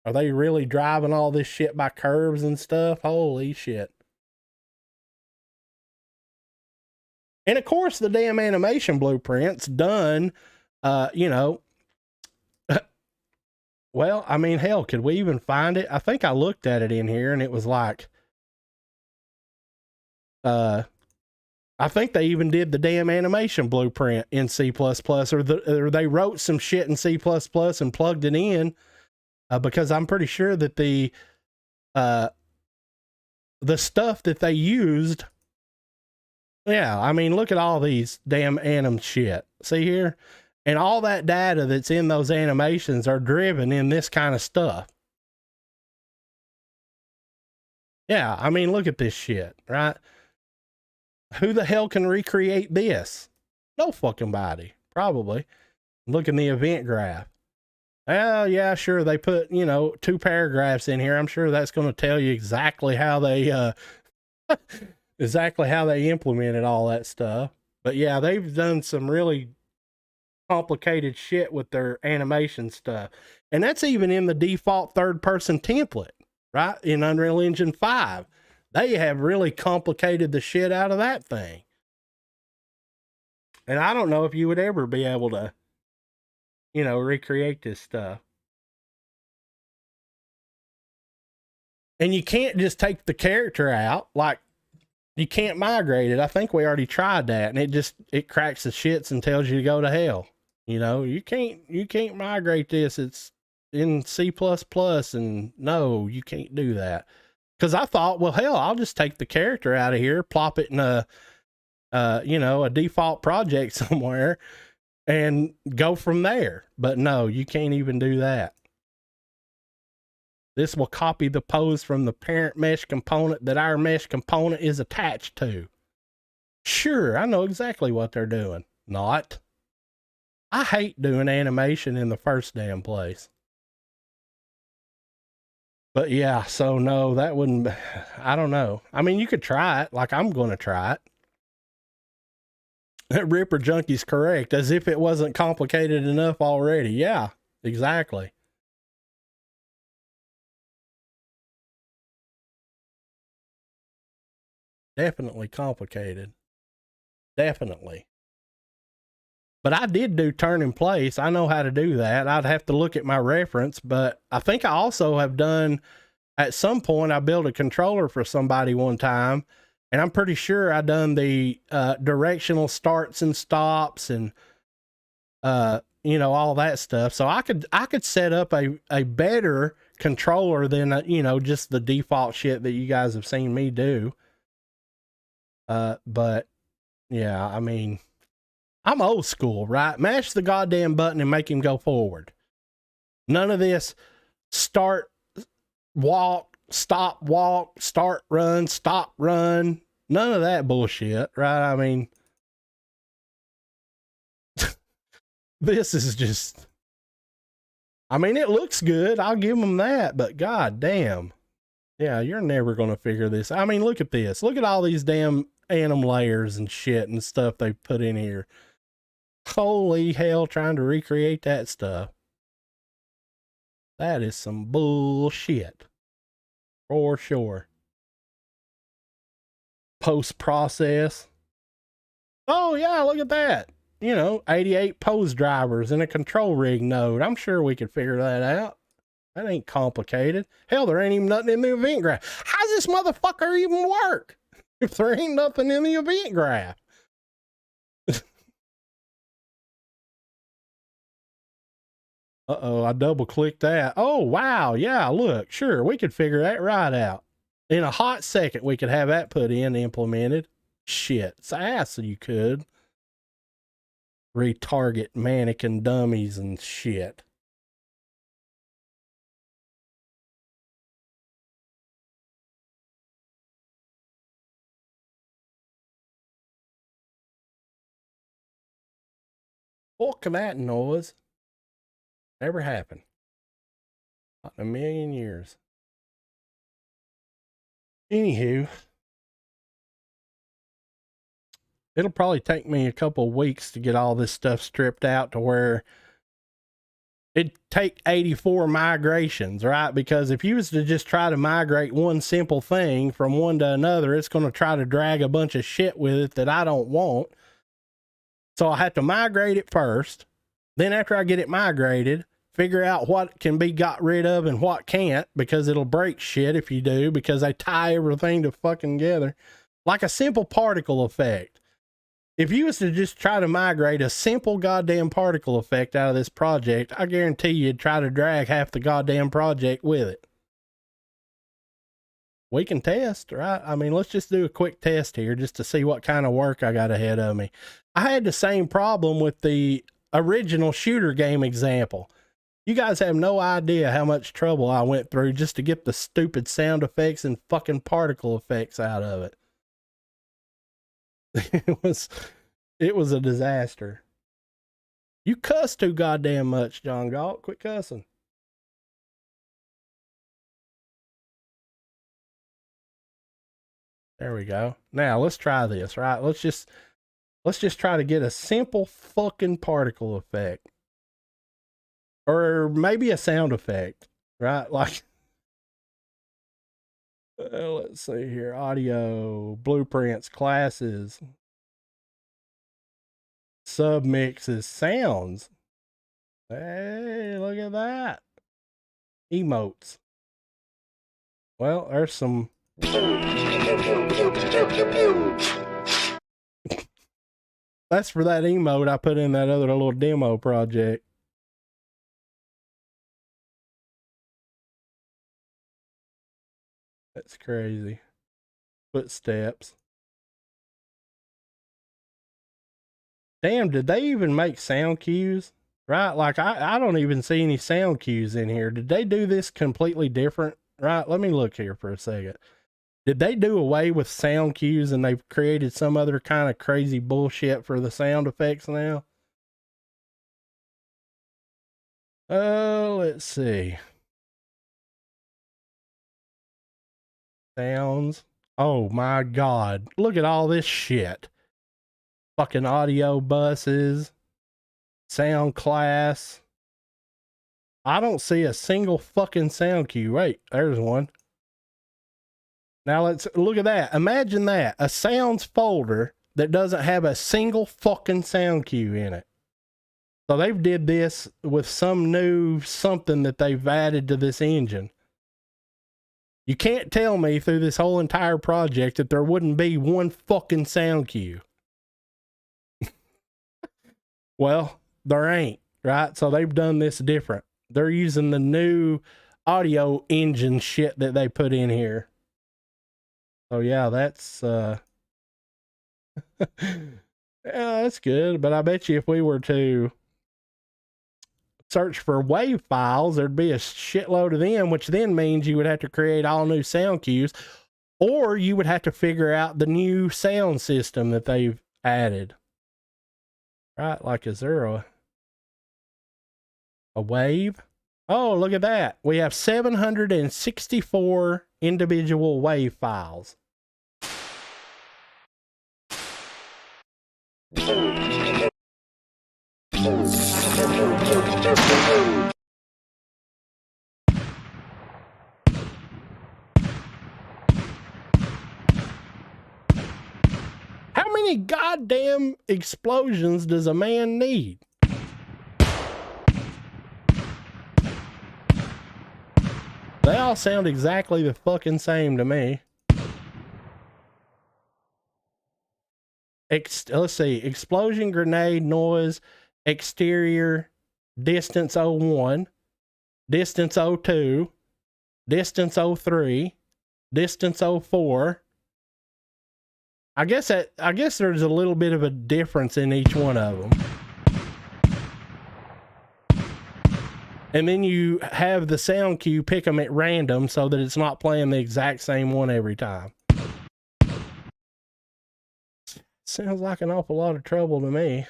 are they really driving all this shit by curves and stuff? Holy shit. And of course the damn animation blueprint's done, you know, well, I mean, hell, could we even find it? I think I looked at it in here and it was like, I think they even did the damn animation blueprint in C++, or they wrote some shit in C++ and plugged it in, because I'm pretty sure that the stuff that they used, yeah, I mean, look at all these damn anim shit. See here? And all that data that's in those animations are driven in this kind of stuff. Yeah, I mean, look at this shit, right? Who the hell can recreate this? No fucking body, probably. Look in the event graph. Well, yeah, sure, they put, you know, 2 paragraphs in here. I'm sure that's going to tell you exactly how they implemented all that stuff. But yeah, they've done some really complicated shit with their animation stuff. And that's even in the default third-person template, right? In Unreal Engine 5. They have really complicated the shit out of that thing. And I don't know if you would ever be able to, you know, recreate this stuff. And you can't just take the character out. Like, you can't migrate it. I think we already tried that, and it cracks the shits and tells you to go to hell. You know, you can't migrate this. It's in C++, and no, you can't do that. Because I thought, well, hell, I'll just take the character out of here, plop it in a you know, a default project somewhere and go from there. But no, you can't even do that. This will copy the pose from the parent mesh component that our mesh component is attached to. Sure, I know exactly what they're doing. Not. I hate doing animation in the first damn place. But yeah, so no, that wouldn't, I don't know. I mean, you could try it, like I'm going to try it. Ripper Junkie's correct, as if it wasn't complicated enough already. Yeah, exactly. Definitely complicated. Definitely. But I did do turn in place. I know how to do that. I'd have to look at my reference, but I think I also have done, at some point, I built a controller for somebody one time, and I'm pretty sure I done the directional starts and stops and you know, all that stuff. So I could set up a better controller than you know, just the default shit that you guys have seen me do. But yeah, I mean, I'm old school, right? Mash the goddamn button and make him go forward. None of this start, walk, start, run, stop, run. None of that bullshit, right? I mean, this is just, I mean, it looks good. I'll give them that, but god damn. Yeah, you're never going to figure this. I mean, look at this. Look at all these damn anim layers and shit and stuff they put in here. Holy hell, trying to recreate that stuff. That is some bullshit. For sure. Post process. Oh, yeah, look at that. You know, 88 pose drivers in a control rig node. I'm sure we could figure that out. That ain't complicated. Hell, there ain't even nothing in the event graph. How's this motherfucker even work if there ain't nothing in the event graph? Uh-oh, I double clicked that. Oh, wow. Yeah, look, sure, we could figure that right out. In a hot second, we could have that put in, implemented. Shit, it's ass you could. Retarget mannequin dummies and shit. Fuck that noise. Never happened. Not in a million years. Anywho, it'll probably take me a couple weeks to get all this stuff stripped out to where it'd take 84 migrations, right? Because if you was to just try to migrate one simple thing from one to another, it's going to try to drag a bunch of shit with it that I don't want. So I have to migrate it first. Then after I get it migrated, figure out what can be got rid of and what can't, because it'll break shit if you do, because they tie everything to fucking together. Like a simple particle effect. If you was to just try to migrate a simple goddamn particle effect out of this project, I guarantee you'd try to drag half the goddamn project with it. We can test, right? I mean, let's just do a quick test here just to see what kind of work I got ahead of me. I had the same problem with the original shooter game example. You guys have no idea how much trouble I went through just to get the stupid sound effects and fucking particle effects out of it. it was a disaster. You cuss too goddamn much, John Galt. Quit cussing. There we go. Now let's try this, right? Let's just try to get a simple fucking particle effect. Or maybe a sound effect, right? Like let's see here. Audio, blueprints, classes, submixes, sounds. Hey, look at that. Emotes. Well, there's some. That's for that emote I put in that other little demo project. That's crazy. Footsteps. Damn, did they even make sound cues? Right? Like, I don't even see any sound cues in here. Did they do this completely different? Right? Let me look here for a second. Did they do away with sound cues and they've created some other kind of crazy bullshit for the sound effects now? Oh, let's see. Sounds. Oh my God. Look at all this shit. Fucking audio buses, sound class. I don't see a single fucking sound cue. Wait, there's one. Now let's look at that. Imagine that. A sounds folder that doesn't have a single fucking sound cue in it. So they've did this with some new something that they've added to this engine. You can't tell me through this whole entire project that there wouldn't be one fucking sound cue. Well, there ain't, right? So they've done this different. They're using the new audio engine shit that they put in here. So yeah, that's yeah, that's good. But I bet you if we were to search for wave files, there'd be a shitload of them, which then means you would have to create all new sound cues, or you would have to figure out the new sound system that they've added. Right? Like, is there a wave? Oh, look at that. We have 764 individual wave files. How many goddamn explosions does a man need? They all sound exactly the fucking same to me. Let's see. Explosion, grenade, noise, exterior, distance 01, distance 02, distance 03, distance 04. I guess there's a little bit of a difference in each one of them. And then you have the sound cue pick them at random so that it's not playing the exact same one every time. Sounds like an awful lot of trouble to me.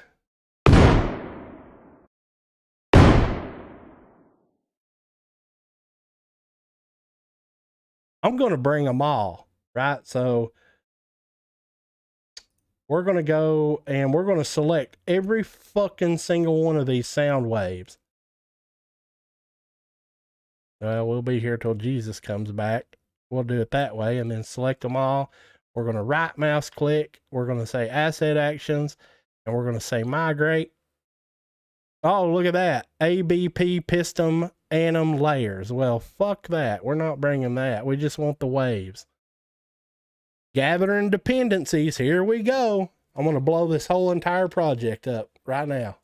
I'm going to bring them all, right? So we're going to go and we're going to select every fucking single one of these sound waves. We'll be here till Jesus comes back. We'll do it that way and then select them all. We're going to right mouse click. We're going to say asset actions and we're going to say migrate. Oh, look at that. ABP piston anim layers. Well, fuck that. We're not bringing that. We just want the waves. Gathering dependencies. Here we go. I'm going to blow this whole entire project up right now.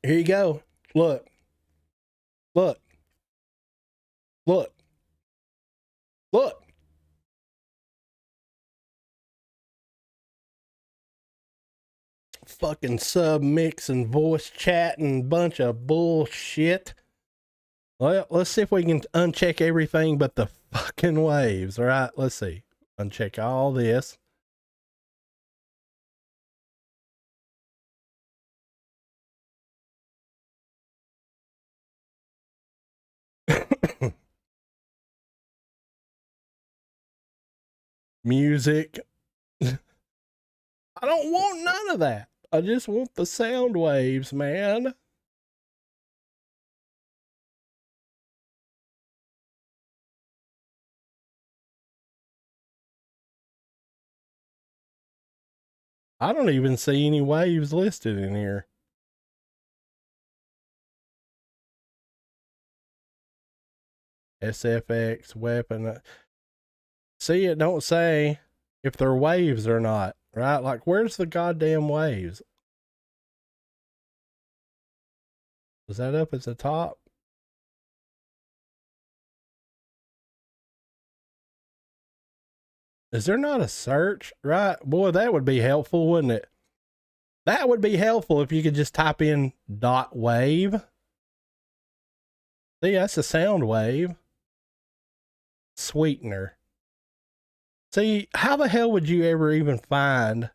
Here you go. Look. Look. Look. Look. Fucking sub mix and voice chat and bunch of bullshit. Well, let's see if we can uncheck everything but the fucking waves. All right, let's see. Uncheck all this. Music. I don't want none of that. I just want the sound waves, man. I don't even see any waves listed in here. SFX weapon. See, it don't say if they're waves or not, right? Like, where's the goddamn waves? Was that up at the top? Is there not a search? Right? Boy, that would be helpful, wouldn't it? That would be helpful if you could just type in .wave. See, that's a sound wave. Sweetener. See, how the hell would you ever even find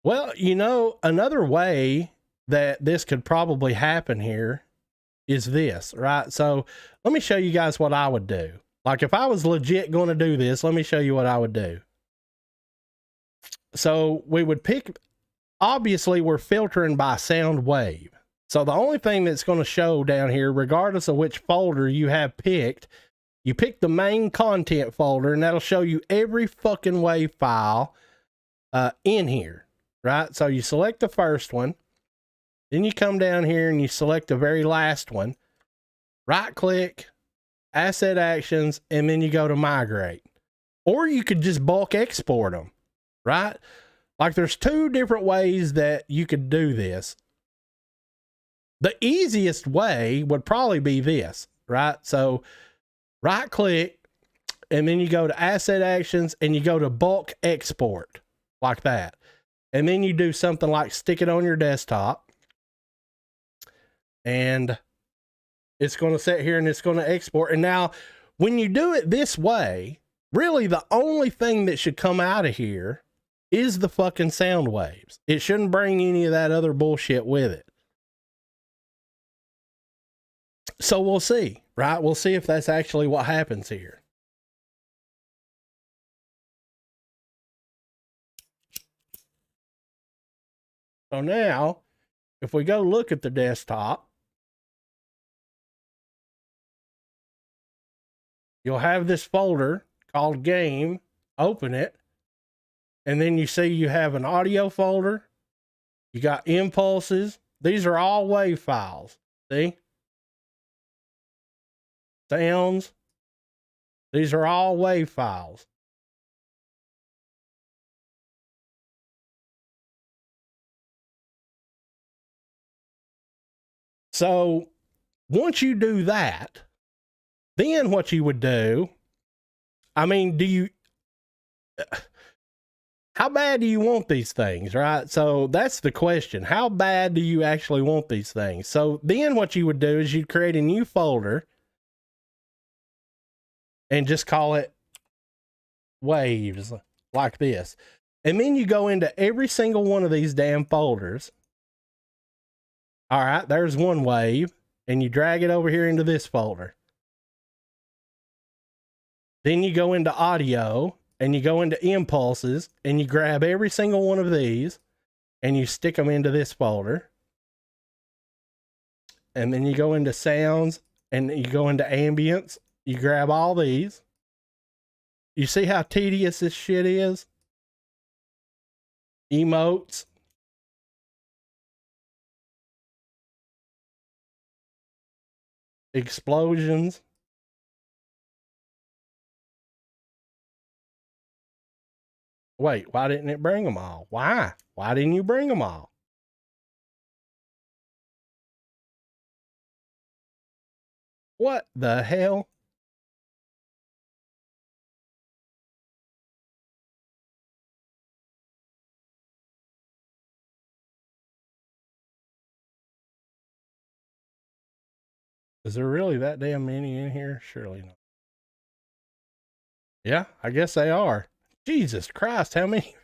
well, you know, another way that this could probably happen here is this, right? So let me show you guys what I would do. Like if I was legit going to do this, let me show you what I would do. So we would pick, obviously we're filtering by sound wave. So the only thing that's going to show down here, regardless of which folder you have picked, you pick the main content folder and that'll show you every fucking wave file in here, right? So you select the first one, then you come down here and you select the very last one, right click, asset actions, and then you go to migrate. Or you could just bulk export them, right? Like there's two different ways that you could do this. The easiest way would probably be this, right? So right click, and then you go to asset actions and you go to bulk export like that. And then you do something like stick it on your desktop. And it's going to sit here and it's going to export. And now when you do it this way, really the only thing that should come out of here is the fucking sound waves. It shouldn't bring any of that other bullshit with it. So we'll see, right? We'll see if that's actually what happens here. So now, if we go look at the desktop, you'll have this folder called game, open it, and then you see you have an audio folder, you got impulses, these are all wave files, see? Sounds, these are all wave files. So once you do that, then what you would do, I mean, how bad do you want these things, right? So that's the question. How bad do you actually want these things? So then what you would do is you'd create a new folder and just call it waves like this. And then you go into every single one of these damn folders. All right, there's one wave, and you drag it over here into this folder. Then you go into audio and you go into impulses and you grab every single one of these and you stick them into this folder. And then you go into sounds and you go into ambience. You grab all these. You see how tedious this shit is? Emotes. Explosions. Wait, why didn't it bring them all? Why? Why didn't you bring them all? What the hell? Is there really that damn many in here? Surely not. Yeah, I guess they are. Jesus Christ, how many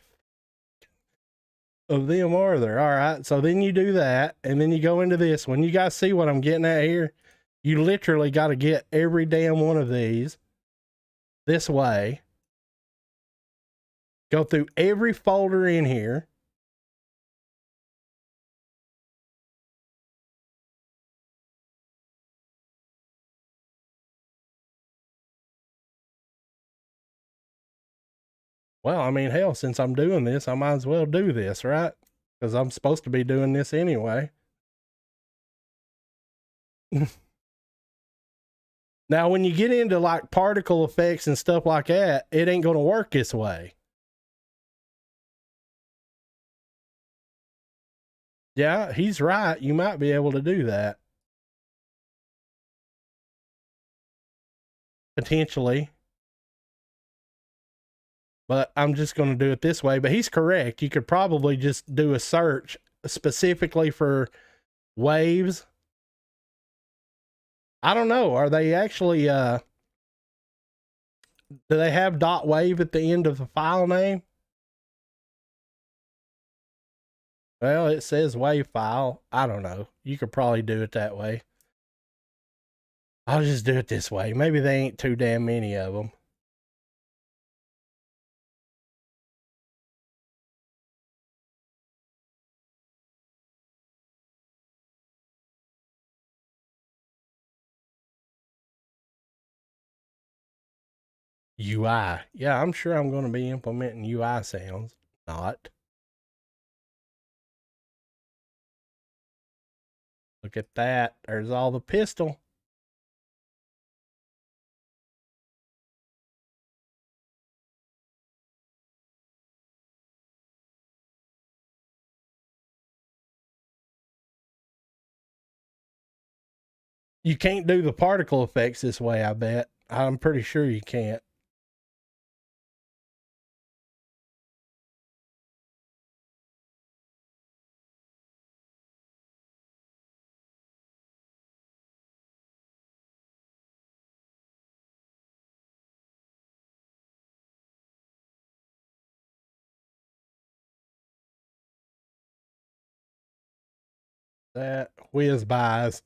of them are there? All right, so then you do that, and then you go into this one. You guys see what I'm getting at here? You literally got to get every damn one of these this way. Go through every folder in here. Well, I mean, hell, since I'm doing this, I might as well do this, right? Because I'm supposed to be doing this anyway. Now, when you get into like particle effects and stuff like that, it ain't going to work this way. Yeah, he's right. You might be able to do that. Potentially. But I'm just going to do it this way. But he's correct. You could probably just do a search specifically for waves. I don't know. Are they actually, do they have .wave at the end of the file name? Well, it says wave file. I don't know. You could probably do it that way. I'll just do it this way. Maybe they ain't too damn many of them. UI. Yeah, I'm sure I'm going to be implementing UI sounds. Not. Look at that. There's all the pistol. You can't do the particle effects this way, I bet. I'm pretty sure you can't. That whiz buys.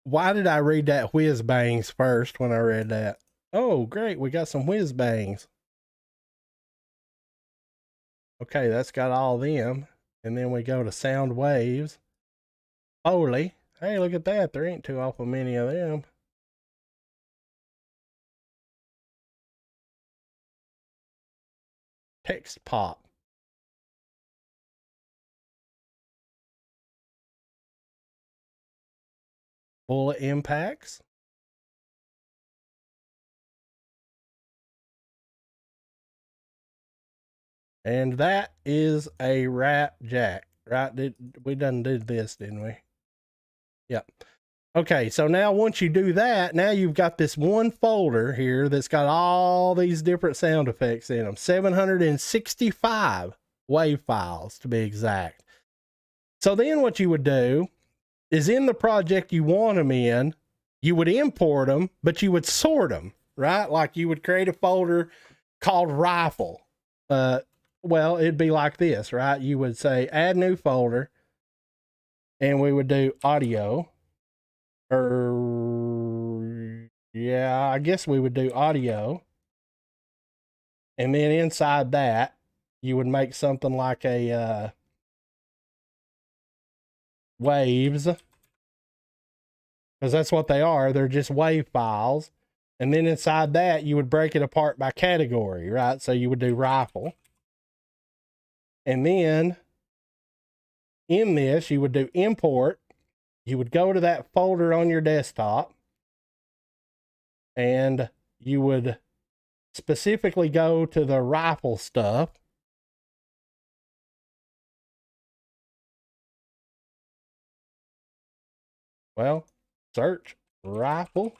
Why did I read that whiz bangs first when I read that? Oh, great. We got some whiz bangs. Okay, that's got all them. And then we go to sound waves. Foley. Hey, look at that. There ain't too awful many of them. Text pop. Bullet impacts. And that is a rat jack, right? We done did this, didn't we? Yep. Okay, so now once you do that, now you've got this one folder here that's got all these different sound effects in them. 765 wave files to be exact. So then what you would do is in the project you want them in, you would import them, but you would sort them, right? Like you would create a folder called rifle. Well, it'd be like this, right? You would say add new folder, and we would do audio. Yeah, I guess we would do audio. And then inside that, you would make something like a waves, because that's what they are. They're just wave files. And then inside that, you would break it apart by category, right? So you would do rifle. And then in this, you would do import. You would go to that folder on your desktop, and you would specifically go to the rifle stuff. Well, search rifle.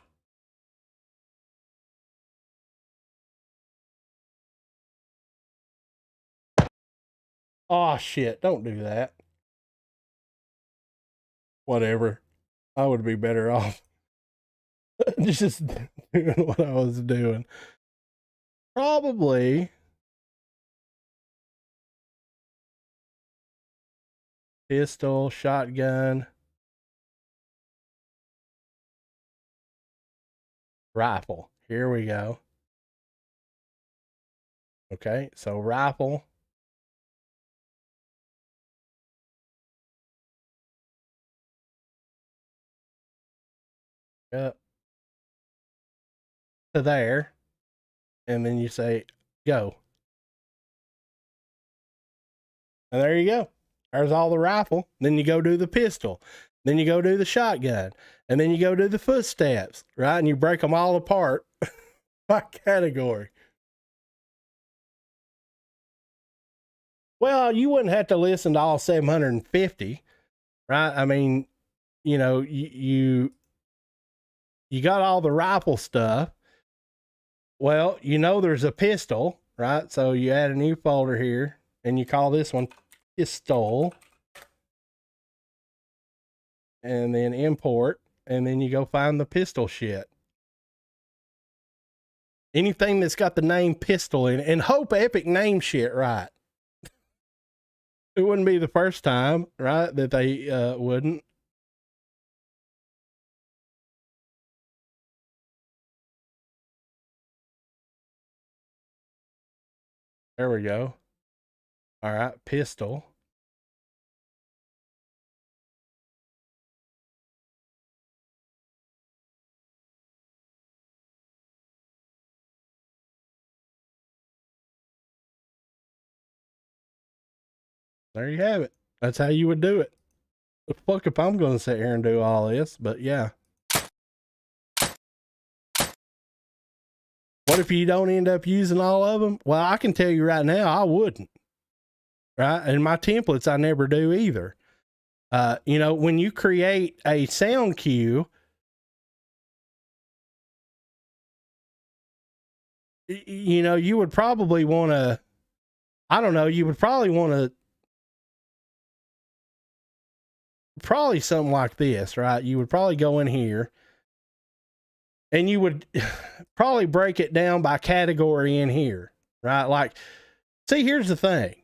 Oh shit, don't do that. Whatever. I would be better off just doing what I was doing. Probably pistol, shotgun, rifle. Here we go. Okay, so rifle. Up to there. And then you say go. And there you go. There's all the rifle. Then you go do the pistol. Then you go do the shotgun. And then you go do the footsteps, right? And you break them all apart by category. Well, you wouldn't have to listen to all 750, right? I mean, you know, you got all the rifle stuff. Well, you know, there's a pistol, right? So you add a new folder here and you call this one pistol, and then import, and then you go find the pistol shit. Anything that's got the name pistol in it, and hope Epic name shit right. It wouldn't be the first time, right, that they wouldn't. There we go. All right, pistol. There you have it. That's how you would do it. The fuck if I'm going to sit here and do all this, but yeah. What if you don't end up using all of them? Well, I can tell you right now, I wouldn't. Right? And my templates, I never do either. You know, when you create a sound cue, you know, you would probably want to, I don't know, you would probably want to, probably something like this, right? You would probably go in here and you would probably break it down by category in here, right? Like, see, here's the thing.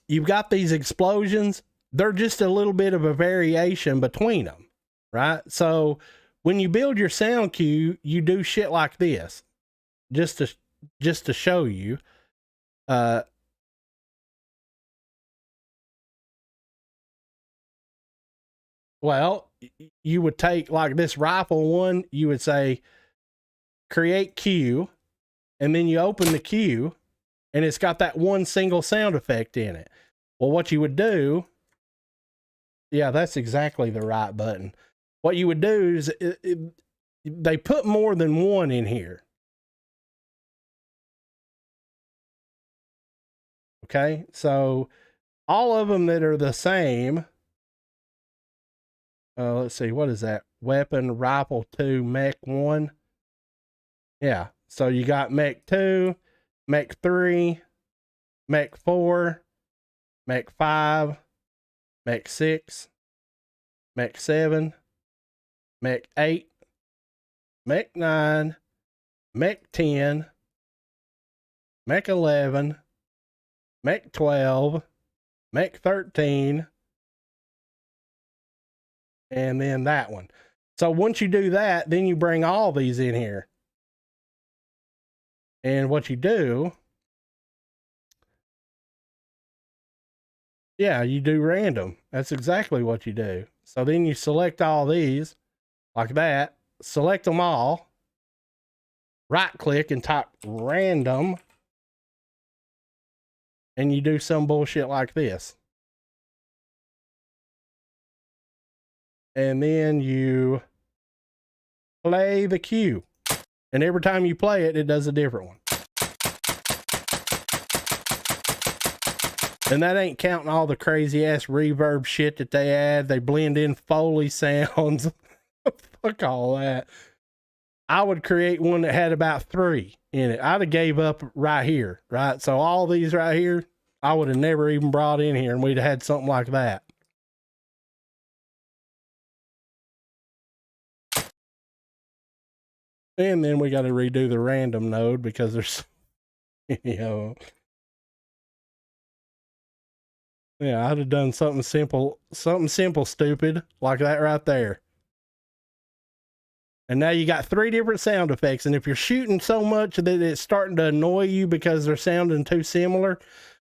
You've got these explosions. They're just a little bit of a variation between them, right? So when you build your sound cue, you do shit like this just to show you. Well, you would take like this rifle one, you would say create cue, and then you open the cue and it's got that one single sound effect in it. Well, what you would do, yeah, that's exactly the right button. What you would do is they put more than one in here. Okay, so all of them that are the same. Let's see, what is that? Weapon, rifle 2, mech 1. Yeah, so you got mech 2, mech 3, mech 4, mech 5, mech 6, mech 7, mech 8, mech 9, mech 10, mech 11, mech 12, mech 13, and then that one. So once you do that, then you bring all these in here. And what you do, yeah, you do random. That's exactly what you do. So then you select all these like that, select them all, right click and type random, and you do some bullshit like this. And then you play the cue. And every time you play it, it does a different one. And that ain't counting all the crazy ass reverb shit that they add. They blend in Foley sounds. Fuck all that. I would create one that had about 3 in it. I'd have gave up right here, right? So all these right here, I would have never even brought in here, and we'd have had something like that. And then we got to redo the random node because there's, you know, yeah, I'd have done something simple, stupid like that right there. And now you got 3 different sound effects. And if you're shooting so much that it's starting to annoy you because they're sounding too similar,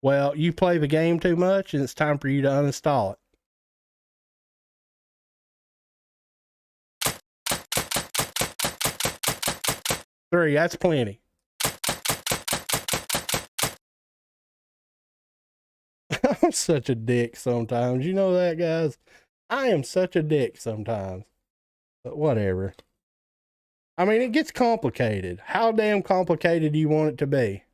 well, you play the game too much and it's time for you to uninstall it. Three, that's plenty. I'm such a dick sometimes. You know that, guys? I am such a dick sometimes. But whatever. I mean, it gets complicated. How damn complicated do you want it to be?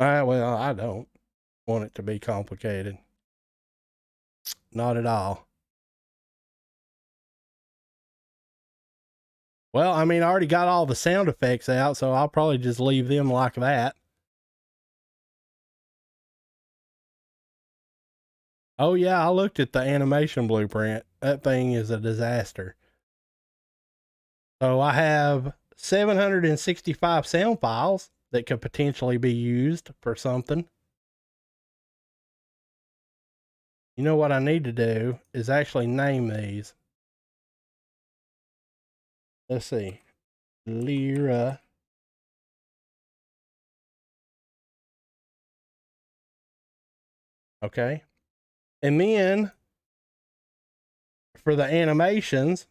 Well, I don't want it to be complicated. Not at all. Well, I mean, I already got all the sound effects out, so I'll probably just leave them like that. Oh, yeah, I looked at the animation blueprint. That thing is a disaster. So I have 765 sound files that could potentially be used for something. You know what I need to do is actually name these. Let's see. Lyra. Okay. And then for the animations,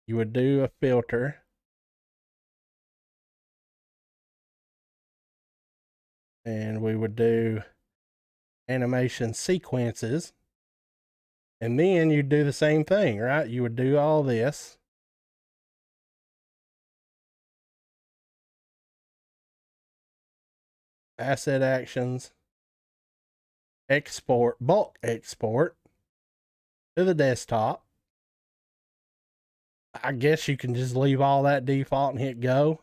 you would do a filter. And we would do animation sequences. And then you'd do the same thing, right? You would do all this. Asset actions. Export, bulk export to the desktop. I guess you can just leave all that default and hit go.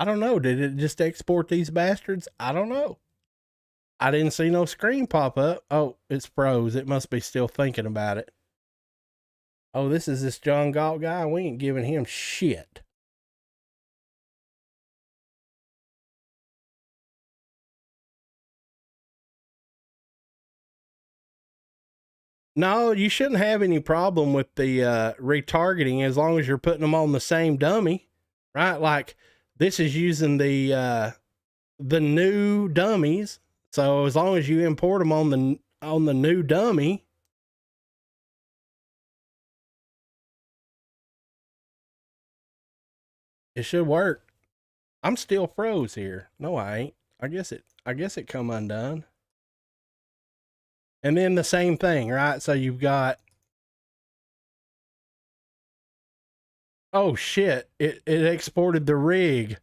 I don't know. Did it just export these bastards? I don't know. I didn't see no screen pop up. Oh, it's froze. It must be still thinking about it. Oh, this is this John Galt guy. We ain't giving him shit. No, you shouldn't have any problem with the retargeting as long as you're putting them on the same dummy, right? Like this is using the new dummies. So as long as you import them on the new dummy, it should work. I'm still froze here. No, I ain't. I guess it come undone. And then the same thing, right? So you've got, oh shit, it exported the rig.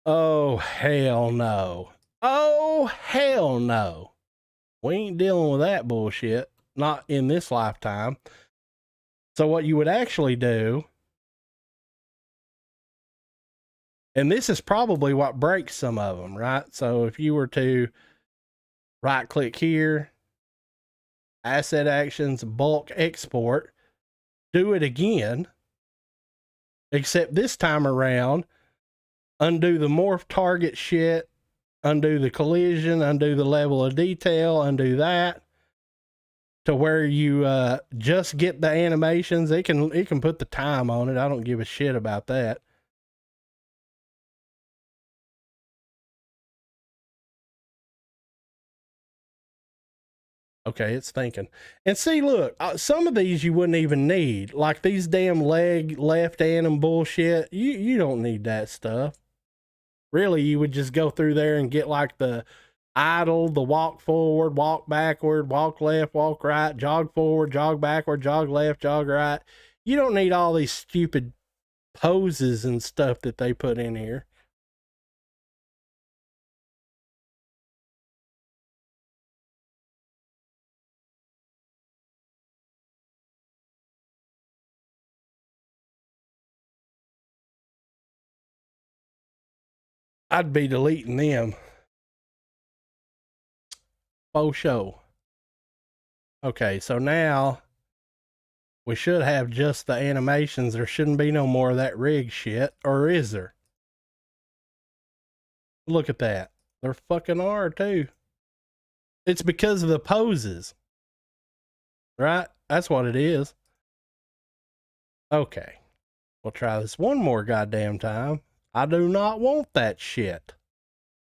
Oh hell no. Oh hell no. We ain't dealing with that bullshit. Not in this lifetime. So what you would actually do, and this is probably what breaks some of them, right? So if you were to right click here, asset actions, bulk export, do it again, except this time around, undo the morph target shit, undo the collision, undo the level of detail, undo that to where you just get the animations. It can put the time on it. I don't give a shit about that. Okay, it's thinking. And see, look, some of these you wouldn't even need. Like these damn leg left anim bullshit. You don't need that stuff. Really, you would just go through there and get like the idle, the walk forward, walk backward, walk left, walk right, jog forward, jog backward, jog left, jog right. You don't need all these stupid poses and stuff that they put in here. I'd be deleting them. Faux show. Okay, so now we should have just the animations. There shouldn't be no more of that rig shit, or is there? Look at that. There fucking are too. It's because of the poses, right? That's what it is. Okay, we'll try this one more goddamn time. I do not want that shit,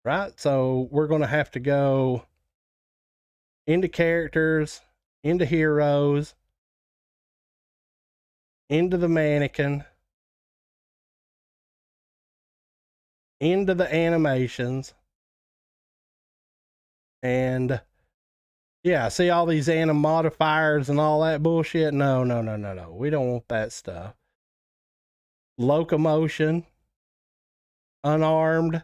right? So we're going to have to go into characters, into heroes, into the mannequin, into the animations. And yeah, see all these anim modifiers and all that bullshit? No. We don't want that stuff. Locomotion, unarmed.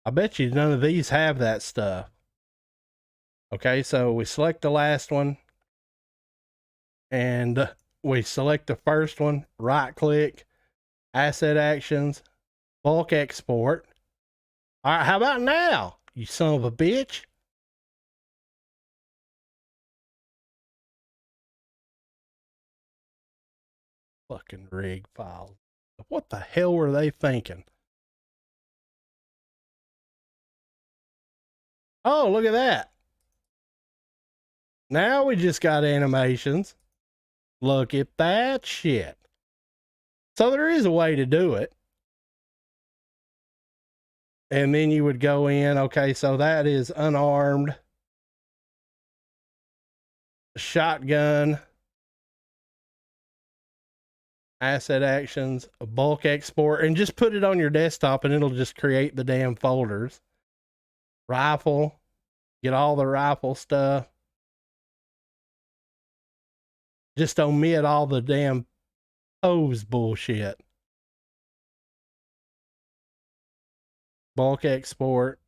I bet you none of these have that stuff. Okay, so we select the last one and we select the first one, right click, asset actions, bulk export. All right, how about now, you son of a bitch? Fucking rig files. What the hell were they thinking? Oh, look at that. Now we just got animations. Look at that shit. So there is a way to do it. And then you would go in, okay, so that is unarmed, shotgun, asset actions, a bulk export, and just put it on your desktop and it'll just create the damn folders. Rifle, get all the rifle stuff. Just omit all the damn pose bullshit. Bulk export,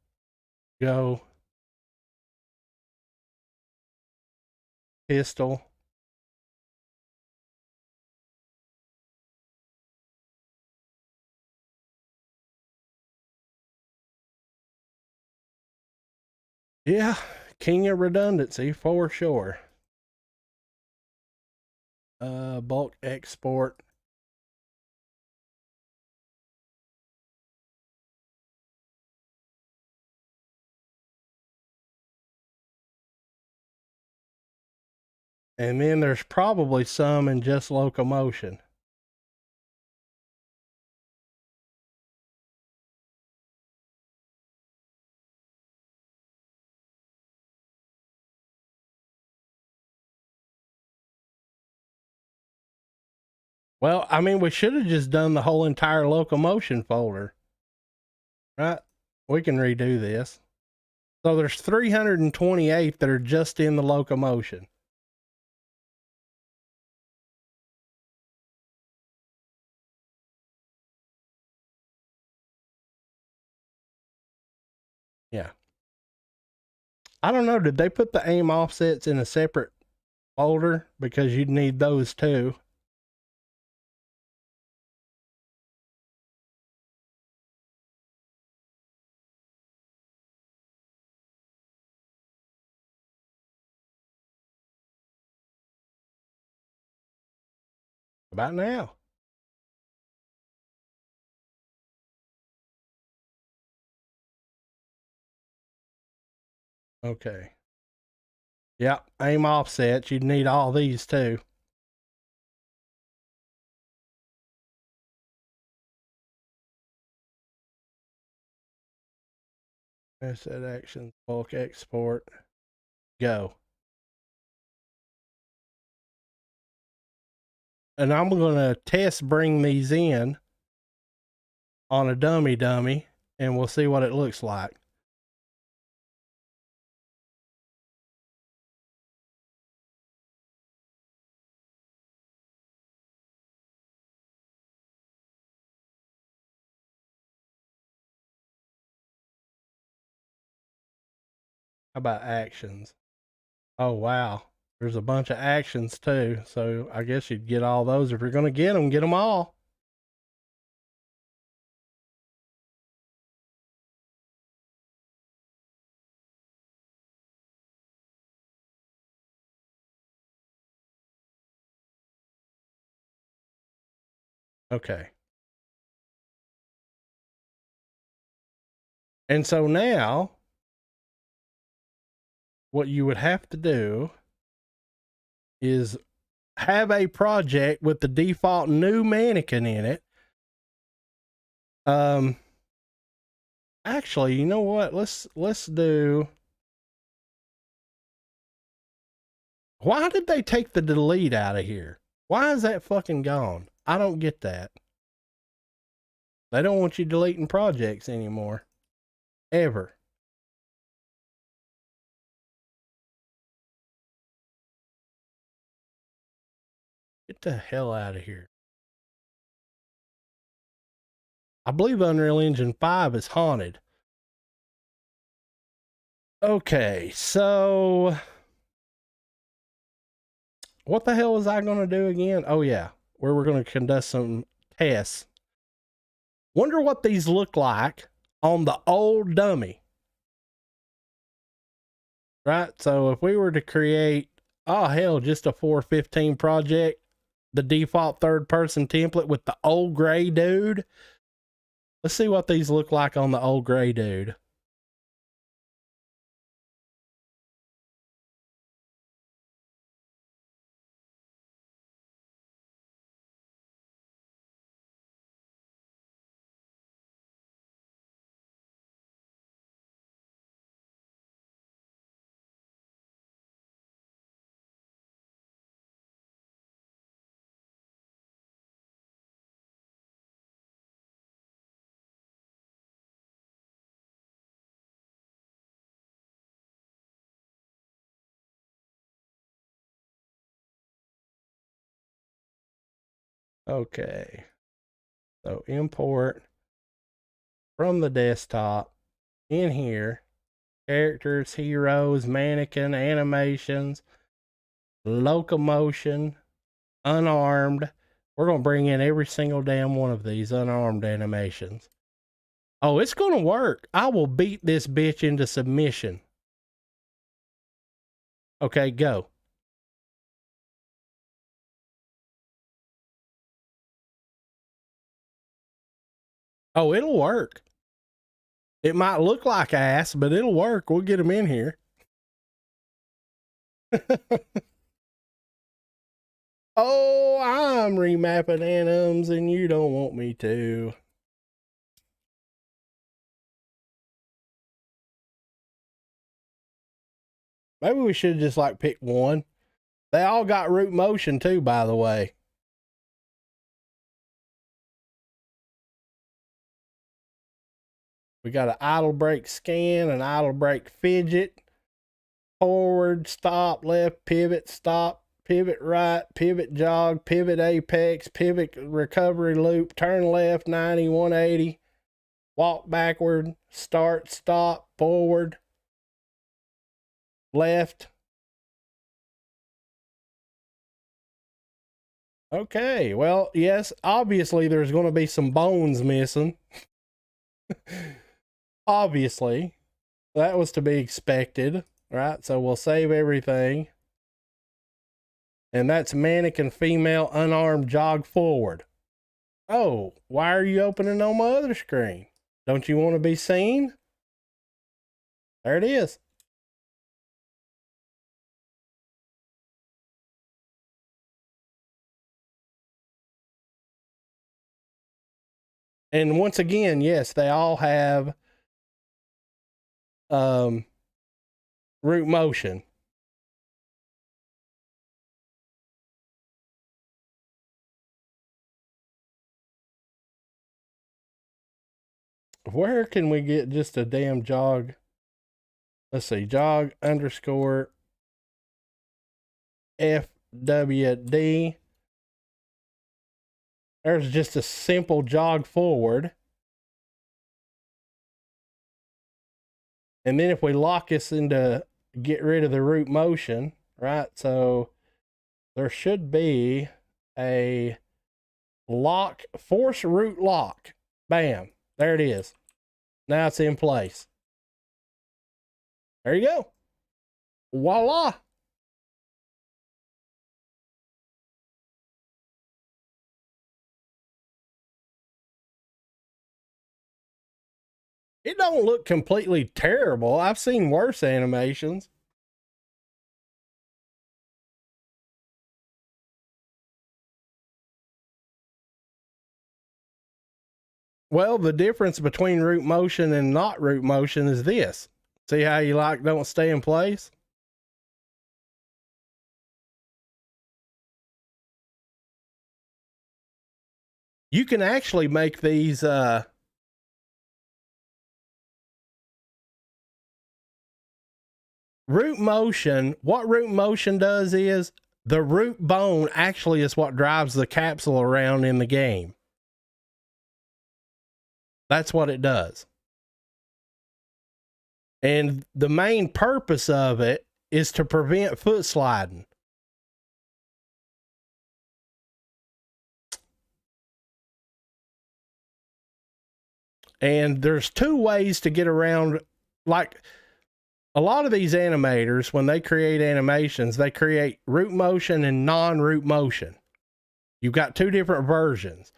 go. Pistol. Yeah, king of redundancy for sure. Bulk export. And then there's probably some in just locomotion. Well, I mean, we should have just done the whole entire locomotion folder, right? We can redo this. So there's 328 that are just in the locomotion. Yeah. I don't know. Did they put the aim offsets in a separate folder? Because you'd need those too. About now. Okay. Yep. Aim offsets. You'd need all these too. Asset actions, bulk export, go. And I'm going to test bring these in on a dummy, and we'll see what it looks like. How about actions? Oh, wow. There's a bunch of actions too. So I guess you'd get all those. If you're going to get them all. Okay. And so now what you would have to do is have a project with the default new mannequin in it. Actually, you know what? Let's do. Why did they take the delete out of here? Why is that fucking gone? I don't get that. They don't want you deleting projects anymore. ever. Get the hell out of here. I believe Unreal Engine 5 is haunted. Okay, so what the hell was I going to do again? Oh, yeah, where we're going to conduct some tests. Wonder what these look like on the old dummy. Right? So if we were to create, oh, hell, just a 415 project, the default third person template with the old gray dude. Let's see what these look like on the old gray dude. Okay. So import from the desktop in here, characters, heroes, mannequin, animations, locomotion, unarmed. We're going to bring in every single damn one of these unarmed animations. Oh, it's going to work. I will beat this bitch into submission. Okay, go. Oh, it'll work. It might look like ass, but it'll work. We'll get them in here. Oh, I'm remapping anims and you don't want me to. Maybe we should just like pick one. They all got root motion too, by the way. We got an idle break scan, an idle break fidget, forward, stop, left, pivot, stop, pivot right, pivot jog, pivot apex, pivot recovery loop, turn left 90, 180, walk backward, start, stop, forward, left. Okay, well, yes, obviously there's going to be some bones missing. Obviously, that was to be expected, right? So we'll save everything. And that's mannequin female unarmed jog forward. Oh, why are you opening on my other screen? Don't you want to be seen? There it is. And once again, yes, they all have root motion. Where can we get just a damn jog? Let's see, jog underscore FWD. There's just a simple jog forward. And then if we lock this into get rid of the root motion, right? So there should be a lock, force root lock. Bam. There it is. Now it's in place. There you go. Voila. It don't look completely terrible. I've seen worse animations. Well, the difference between root motion and not root motion is this. See how you like don't stay in place? You can actually make these root motion, what root motion does is the root bone actually is what drives the capsule around in the game. That's what it does. And the main purpose of it is to prevent foot sliding. And there's two ways to get around, like a lot of these animators, when they create animations, they create root motion and non-root motion. You've got two different versions.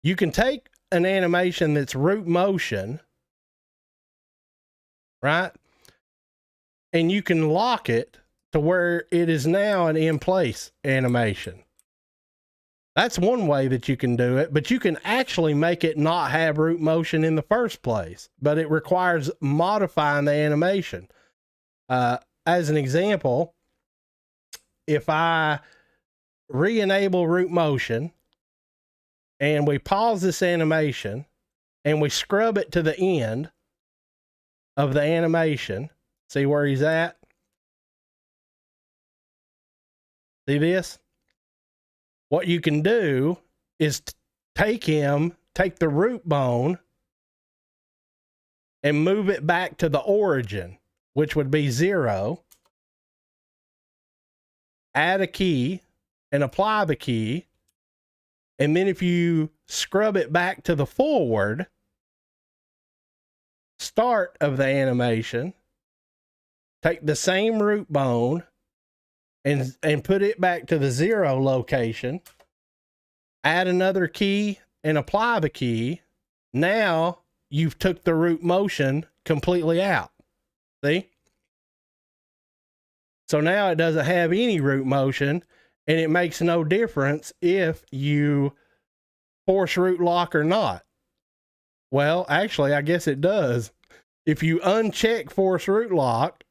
You can take an animation that's root motion, right? And you can lock it to where it is now an in place animation. That's one way that you can do it, but you can actually make it not have root motion in the first place, but it requires modifying the animation. As an example, if I re-enable root motion and we pause this animation and we scrub it to the end of the animation, see where he's at? See this? What you can do is take the root bone and move it back to the origin, which would be 0. Add a key and apply the key. And then if you scrub it back to the forward start of the animation, take the same root bone and put it back to the 0 location, add another key and apply the key. Now you've took the root motion completely out. See? So now it doesn't have any root motion, and it makes no difference if you force root lock or not. Well, actually, I guess it does. If you uncheck force root lock,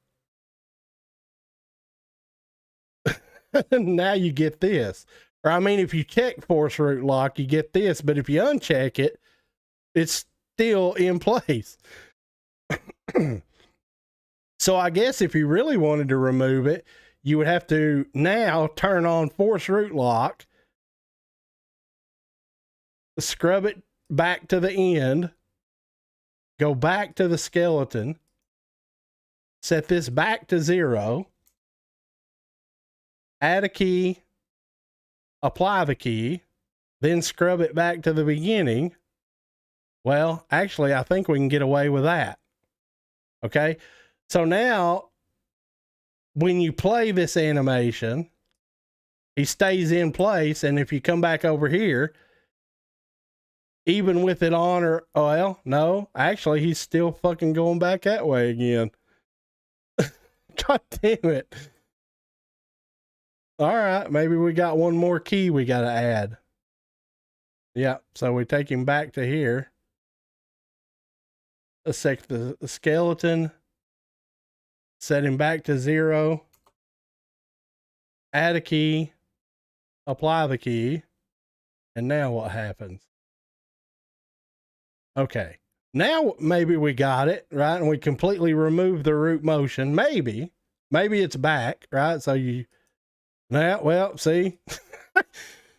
now you get this. Or I mean, if you check force root lock, you get this, but if you uncheck it, it's still in place. So I guess if you really wanted to remove it, you would have to now turn on force root lock, scrub it back to the end, go back to the skeleton, set this back to 0, add a key, apply the key, then scrub it back to the beginning. Well, actually, I think we can get away with that. Okay. So now when you play this animation, he stays in place. And if you come back over here, even with it on, or, oh, well, no, actually he's still fucking going back that way again. God damn it. All right, maybe we got one more key we got to add. Yeah, so we take him back to here. Select the skeleton, set him back to 0, add a key, apply the key, and now what happens? Okay, now maybe we got it, right? And we completely remove the root motion. Maybe it's back, right? So you... Now, well, see?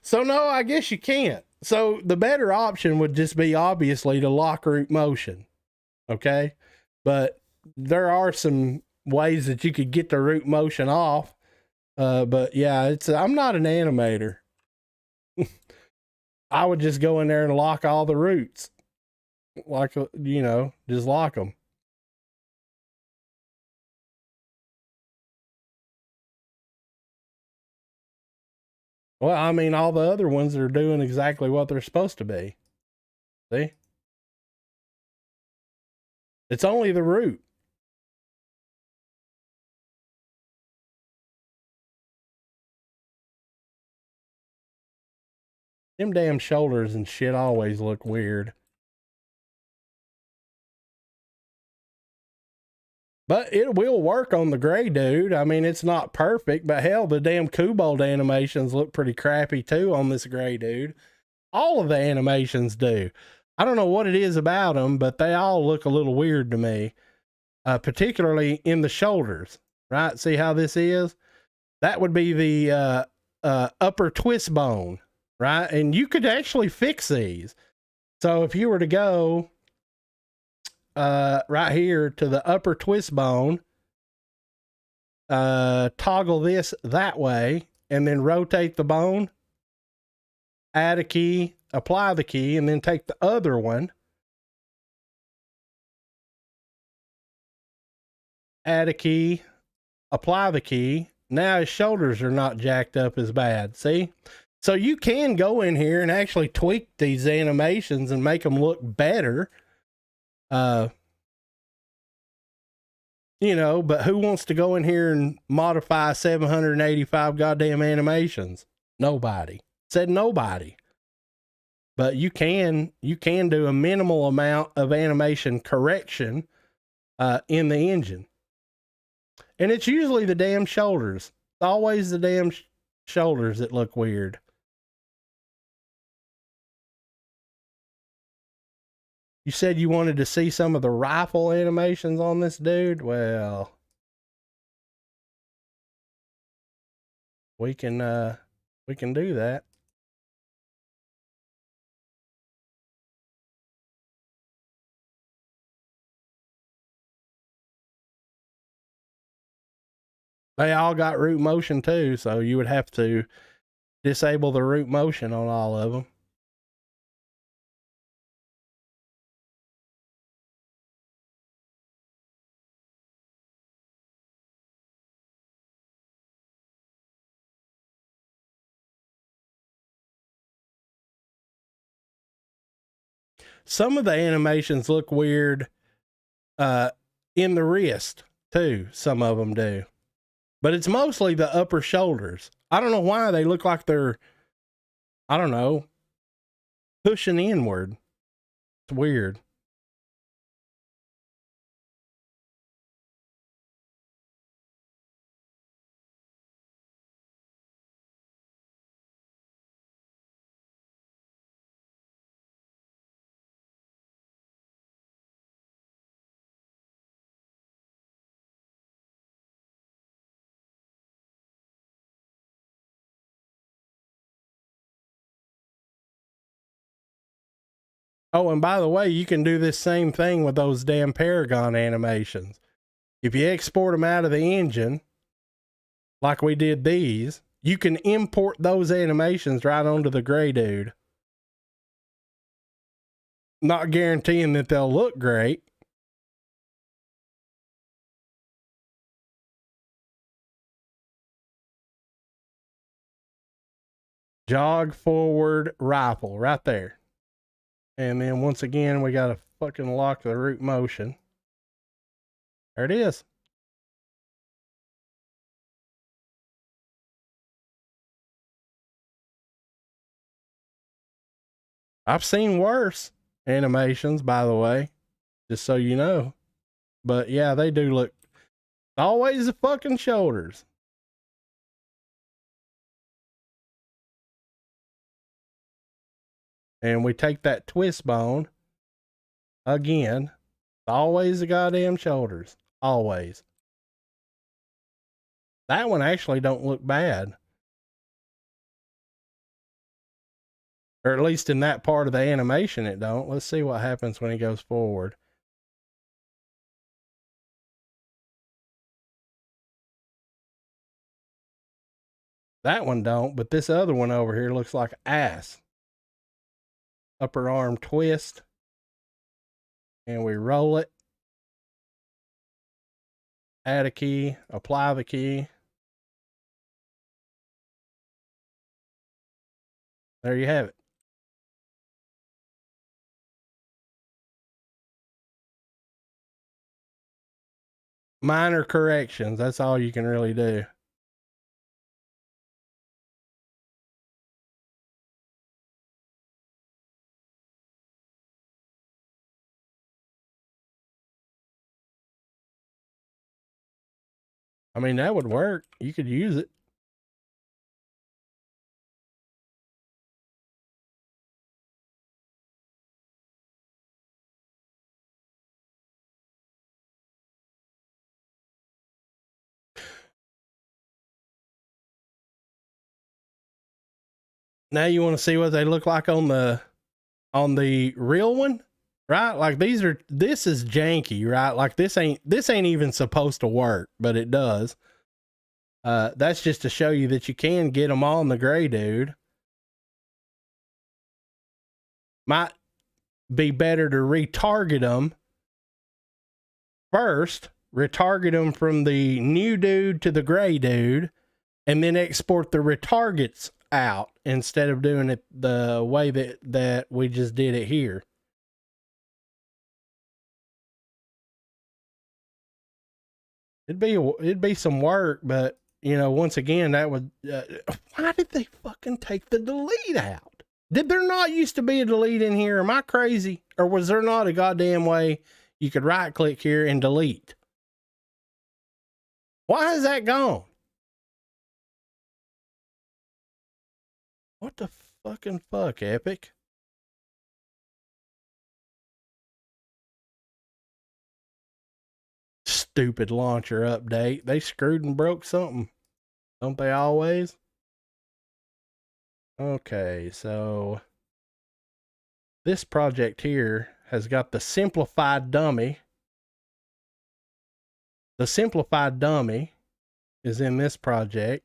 So no, I guess you can't. So the better option would just be obviously to lock root motion. Okay. But there are some ways that you could get the root motion off. But yeah, I'm not an animator. I would just go in there and lock all the roots. Like, just lock them. Well, I mean, all the other ones are doing exactly what they're supposed to be. See? It's only the root. Them damn shoulders and shit always look weird. But it will work on the gray dude. I mean, it's not perfect, but hell, the damn kobold animations look pretty crappy too on this gray dude. All of the animations do. I don't know what it is about them, but they all look a little weird to me. particularly in the shoulders, right? See how this is? That would be the upper twist bone, right? And you could actually fix these. So if you were to go right here to the upper twist bone, toggle this that way, and then rotate the bone, add a key, apply the key, and then take the other one, add a key, apply the key. Now his shoulders are not jacked up as bad. See? So you can go in here and actually tweak these animations and make them look better. You know, but who wants to go in here and modify 785 goddamn animations? Nobody. Said nobody. But you can do a minimal amount of animation correction in the engine. And it's usually the damn shoulders. It's always the damn shoulders that look weird. You said you wanted to see some of the rifle animations on this dude? Well, we can do that. They all got root motion too, so you would have to disable the root motion on all of them. Some of the animations look weird in the wrist too. Some of them do, but it's mostly the upper shoulders. I don't know why they look like they're, I don't know, pushing inward. It's weird. Oh, and by the way, you can do this same thing with those damn Paragon animations. If you export them out of the engine, like we did these, you can import those animations right onto the gray dude. Not guaranteeing that they'll look great. Jog forward rifle right there. And then once again, we got to fucking lock the root motion. There it is. I've seen worse animations, by the way, just so you know. But yeah, they do look always the fucking shoulders. And we take that twist bone again. Always the goddamn shoulders. Always. That one actually don't look bad. Or at least in that part of the animation it don't. Let's see what happens when he goes forward. That one don't, but this other one over here looks like ass. Upper arm twist. And we roll it. Add a key. Apply the key. There you have it. Minor corrections. That's all you can really do. I mean, that would work. You could use it. Now you want to see what they look like on the real one, right? Like this is janky, right? Like this ain't even supposed to work, but it does. That's just to show you that you can get them on the gray dude. Might be better to retarget them first, retarget them from the new dude to the gray dude, and then export the retargets out instead of doing it the way that we just did it here. It'd be some work, but you know, once again, that would. Why did they fucking take the delete out? Did there not used to be a delete in here? Am I crazy, or was there not a goddamn way you could right click here and delete? Why is that gone? What the fucking fuck, Epic? Stupid launcher update. They screwed and broke something. Don't they always? Okay, so this project here has got the simplified dummy. The simplified dummy is in this project.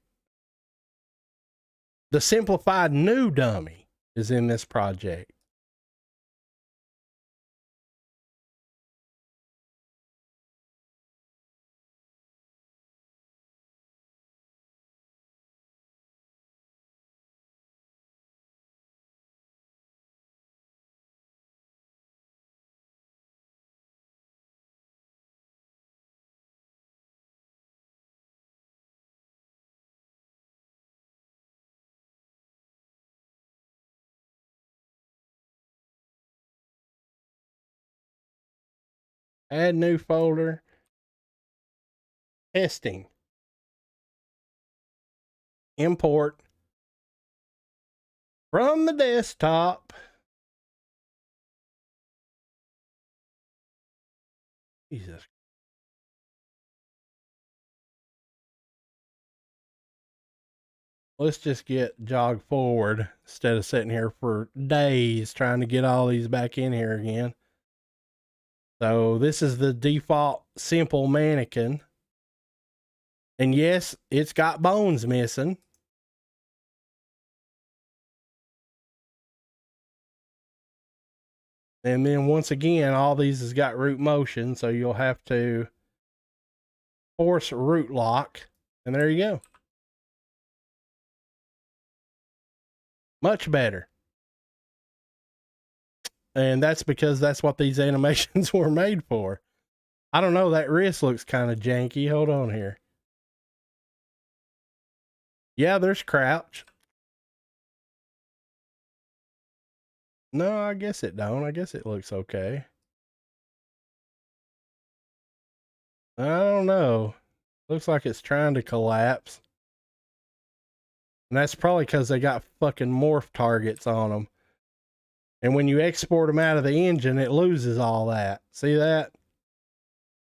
The simplified new dummy is in this project. Add new folder. Testing. Import from the desktop. Jesus. Let's just get jog forward instead of sitting here for days trying to get all these back in here again. So this is the default simple mannequin. And yes, it's got bones missing. And then once again, all these has got root motion, so you'll have to force root lock. And there you go. Much better. And that's because that's what these animations were made for. I don't know, that wrist looks kind of janky. Hold on here. Yeah, there's crouch. No, I guess it don't. I guess it looks okay. I don't know. Looks like it's trying to collapse. And that's probably because they got fucking morph targets on them. And when you export them out of the engine, it loses all that. See that?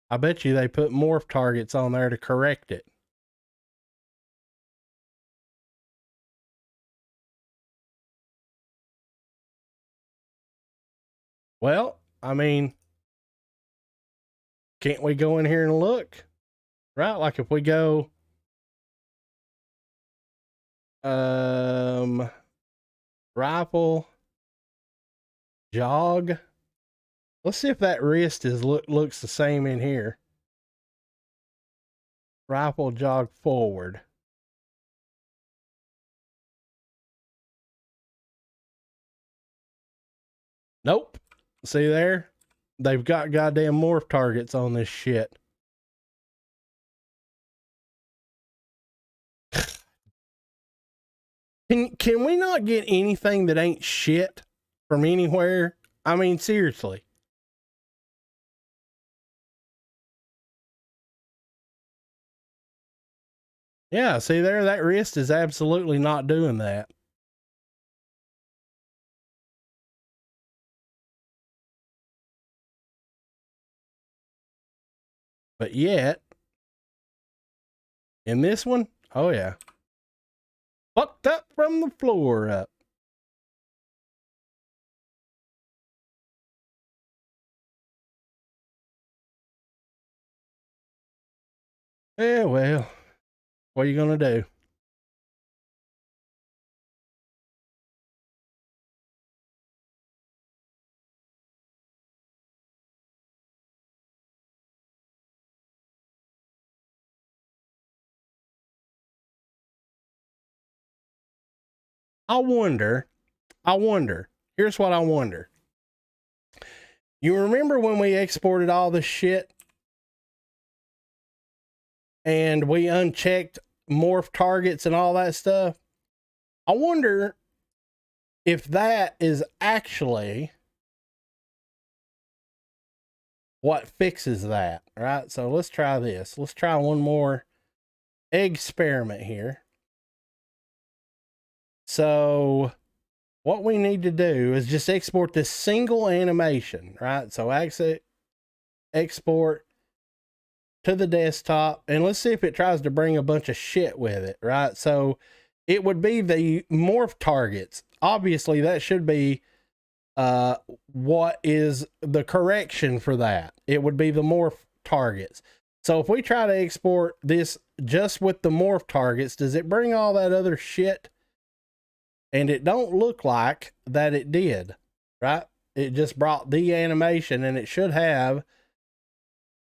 I bet you they put morph targets on there to correct it. Well, I mean, can't we go in here and look? Right? Like if we go rifle jog. Let's see if that wrist is looks the same in here. Rifle jog forward. Nope. See there? They've got goddamn morph targets on this shit. Can we not get anything that ain't shit from anywhere? I mean, seriously. Yeah, see there? That wrist is absolutely not doing that. But yet, in this one, oh yeah. Fucked up from the floor up. Yeah, well, what are you going to do? I wonder, here's what I wonder. You remember when we exported all this shit and we unchecked morph targets and all that stuff? I wonder if that is actually what fixes that, right? So let's try this. Let's try one more experiment here. So what we need to do is just export this single animation, right? So export to the desktop, and let's see if it tries to bring a bunch of shit with it, right? So it would be the morph targets. Obviously, that should be what is the correction for that. It would be the morph targets. So if we try to export this just with the morph targets, does it bring all that other shit? And it don't look like that it did, right? It just brought the animation, and it should have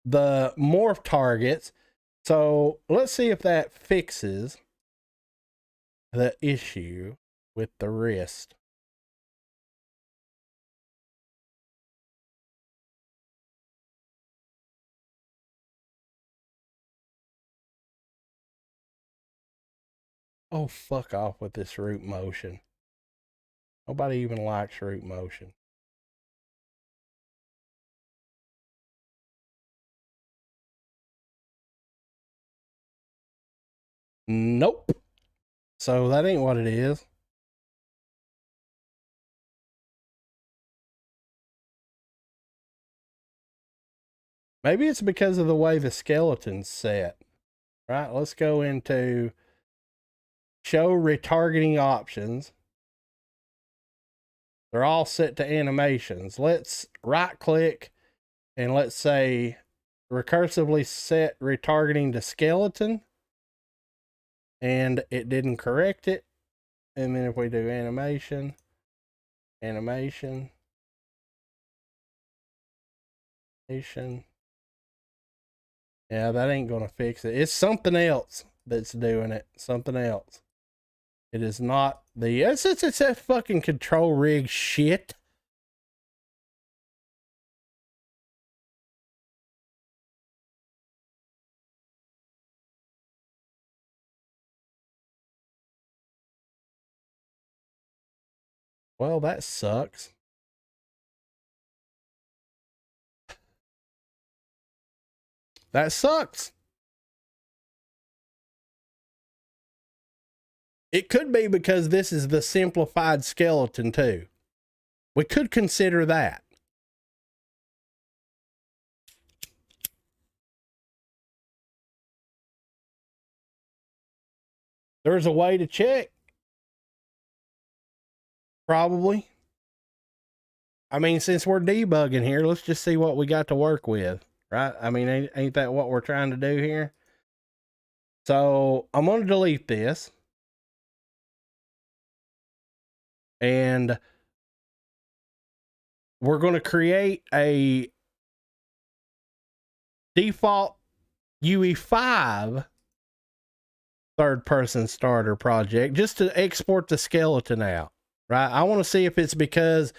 the morph targets. So let's see if that fixes the issue with the wrist. Oh, fuck off with this root motion. Nobody even likes root motion. Nope. So that ain't what it is. Maybe it's because of the way the skeleton's set. Right? Let's go into show retargeting options. They're all set to animations. Let's right click and let's say recursively set retargeting to skeleton. And it didn't correct it. And then if we do animation, yeah, that ain't gonna fix it. It's something else that's doing it. Something else. It is not the it's that fucking control rig shit. Well, that sucks. That sucks. It could be because this is the simplified skeleton too. We could consider that. There's a way to check. Probably. I mean, since we're debugging here, let's just see what we got to work with, right? I mean, ain't that what we're trying to do here? So I'm going to delete this. And we're going to create a default UE5 third person starter project just to export the skeleton out, right? I want to see if it's because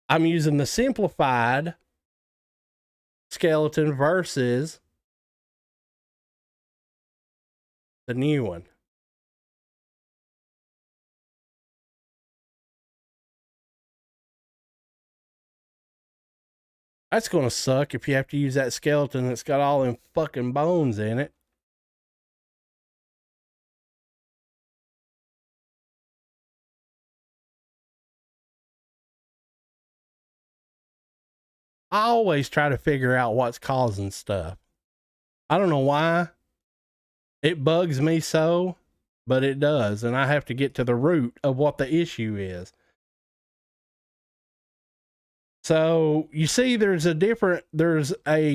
I'm using the simplified skeleton versus the new one. That's going to suck if you have to use that skeleton that's got all them fucking bones in it. I always try to figure out what's causing stuff. I don't know why. It bugs me so, but it does. And I have to get to the root of what the issue is. So you see there's a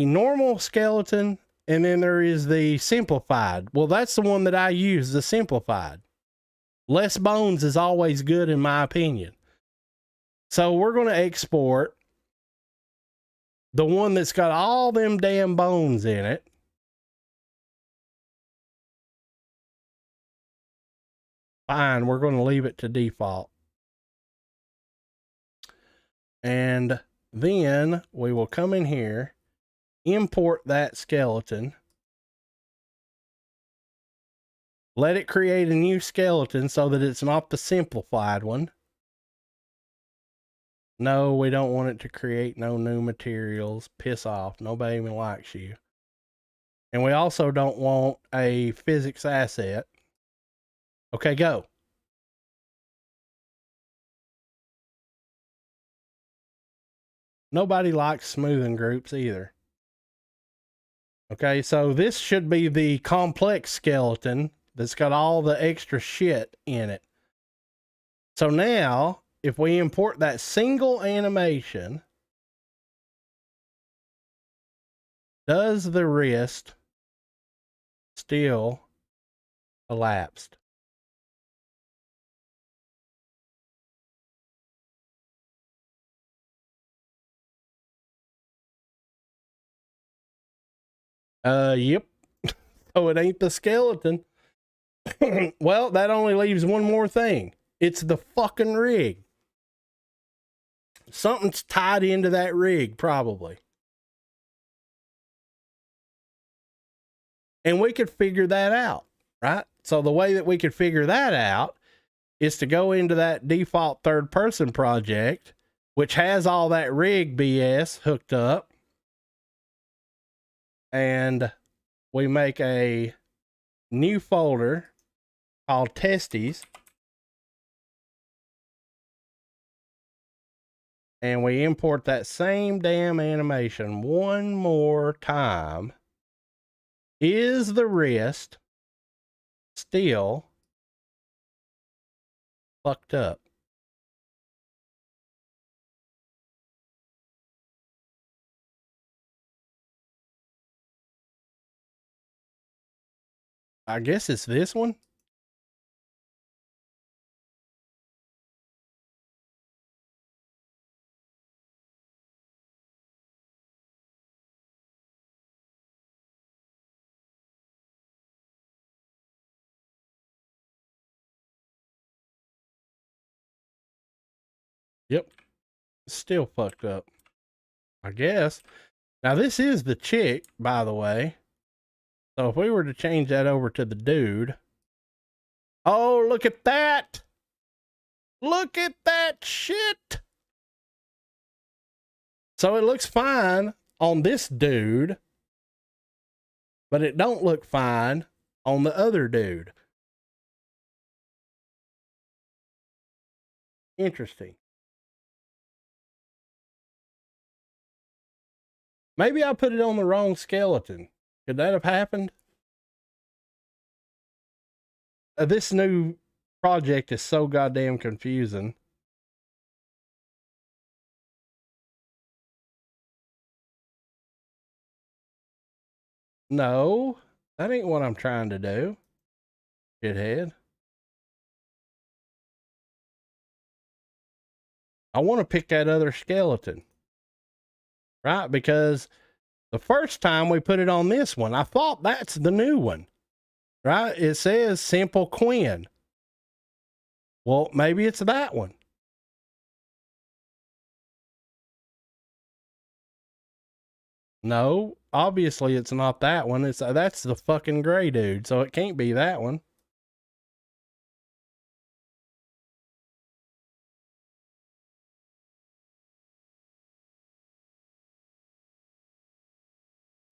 normal skeleton and then there is the simplified. Well, that's the one that I use, the simplified. Less bones is always good in my opinion. So we're going to export the one that's got all them damn bones in it. Fine, we're going to leave it to default. And then we will come in here, import that skeleton, let it create a new skeleton so that it's not the simplified one. No, we don't want it to create no new materials. Piss off. Nobody even likes you. And we also don't want a physics asset. Okay, go. Nobody likes smoothing groups either. Okay, so this should be the complex skeleton that's got all the extra shit in it. So now, if we import that single animation, does the wrist still elapsed? Yep. So it ain't the skeleton. Well, that only leaves one more thing. It's the fucking rig. Something's tied into that rig, probably. And we could figure that out, right? So the way that we could figure that out is to go into that default third person project, which has all that rig BS hooked up. And we make a new folder called testes. And we import that same damn animation one more time. Is the wrist still fucked up? I guess it's this one. Yep. Still fucked up, I guess. Now this is the chick, by the way. So if we were to change that over to the dude. Oh, look at that. Look at that shit. So it looks fine on this dude, but it don't look fine on the other dude. Interesting. Maybe I put it on the wrong skeleton. Could that have happened? This new project is so goddamn confusing. No, that ain't what I'm trying to do, shithead. I want to pick that other skeleton, right? Because the first time we put it on this one, I thought that's the new one, right? It says Simple Quinn. Well, maybe it's that one. No, obviously it's not that one. That's the fucking gray dude, so it can't be that one.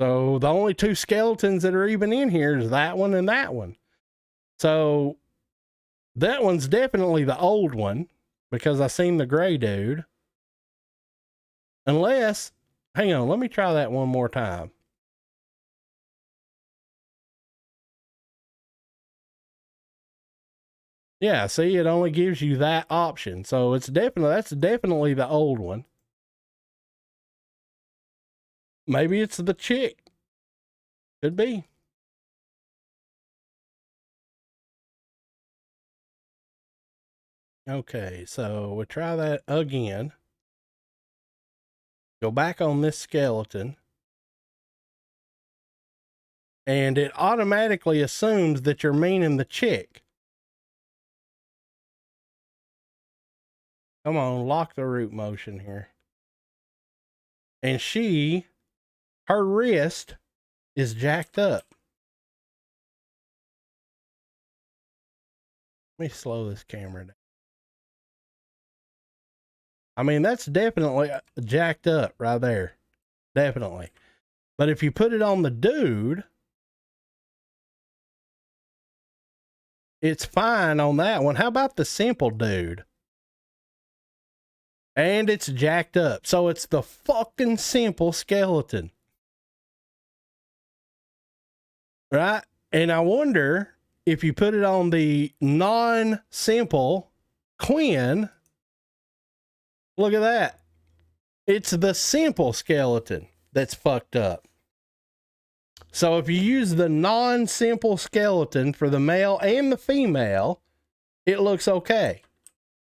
So the only two skeletons that are even in here is that one and that one. So that one's definitely the old one because I seen the gray dude. Unless, hang on, let me try that one more time. Yeah, see, it only gives you that option. So that's definitely the old one. Maybe it's the chick. Could be. Okay, so we'll try that again. Go back on this skeleton. And it automatically assumes that you're meaning the chick. Come on, lock the root motion here. And her wrist is jacked up. Let me slow this camera down. I mean, that's definitely jacked up right there. Definitely. But if you put it on the dude, it's fine on that one. How about the simple dude? And it's jacked up. So it's the fucking simple skeleton. Right? And I wonder if you put it on the non-simple Quinn, look at that. It's the simple skeleton that's fucked up. So if you use the non-simple skeleton for the male and the female, it looks okay.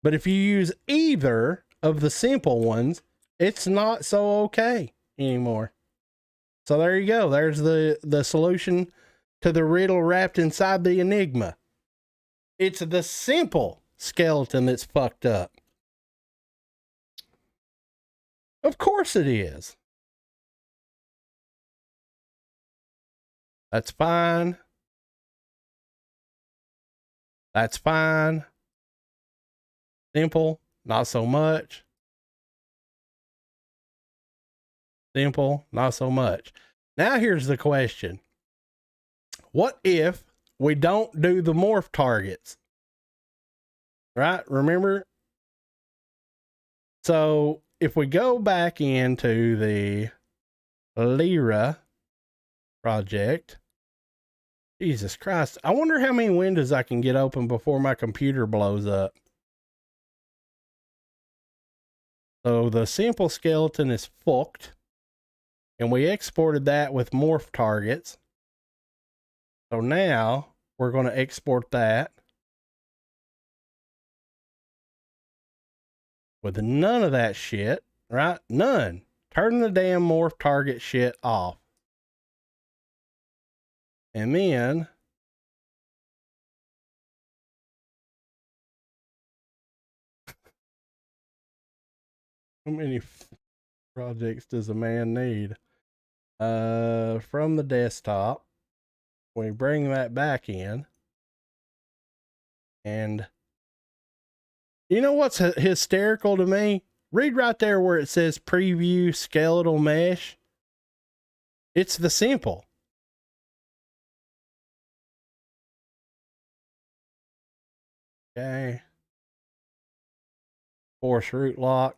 But if you use either of the simple ones, it's not so okay anymore. So there you go. There's the solution to the riddle wrapped inside the enigma. It's the simple skeleton that's fucked up. Of course it is. That's fine. That's fine. Simple, not so much. Simple, not so much. Now here's the question. What if we don't do the morph targets? Right? Remember? So if we go back into the Lyra project, Jesus Christ, I wonder how many windows I can get open before my computer blows up. So the simple skeleton is fucked, and we exported that with morph targets. So now we're going to export that with none of that shit, right? None. Turn the damn morph target shit off. And then how many projects does a man need? From the desktop, we bring that back in. And you know what's hysterical to me? Read right there where it says preview skeletal mesh. It's the simple. Okay. Force root lock.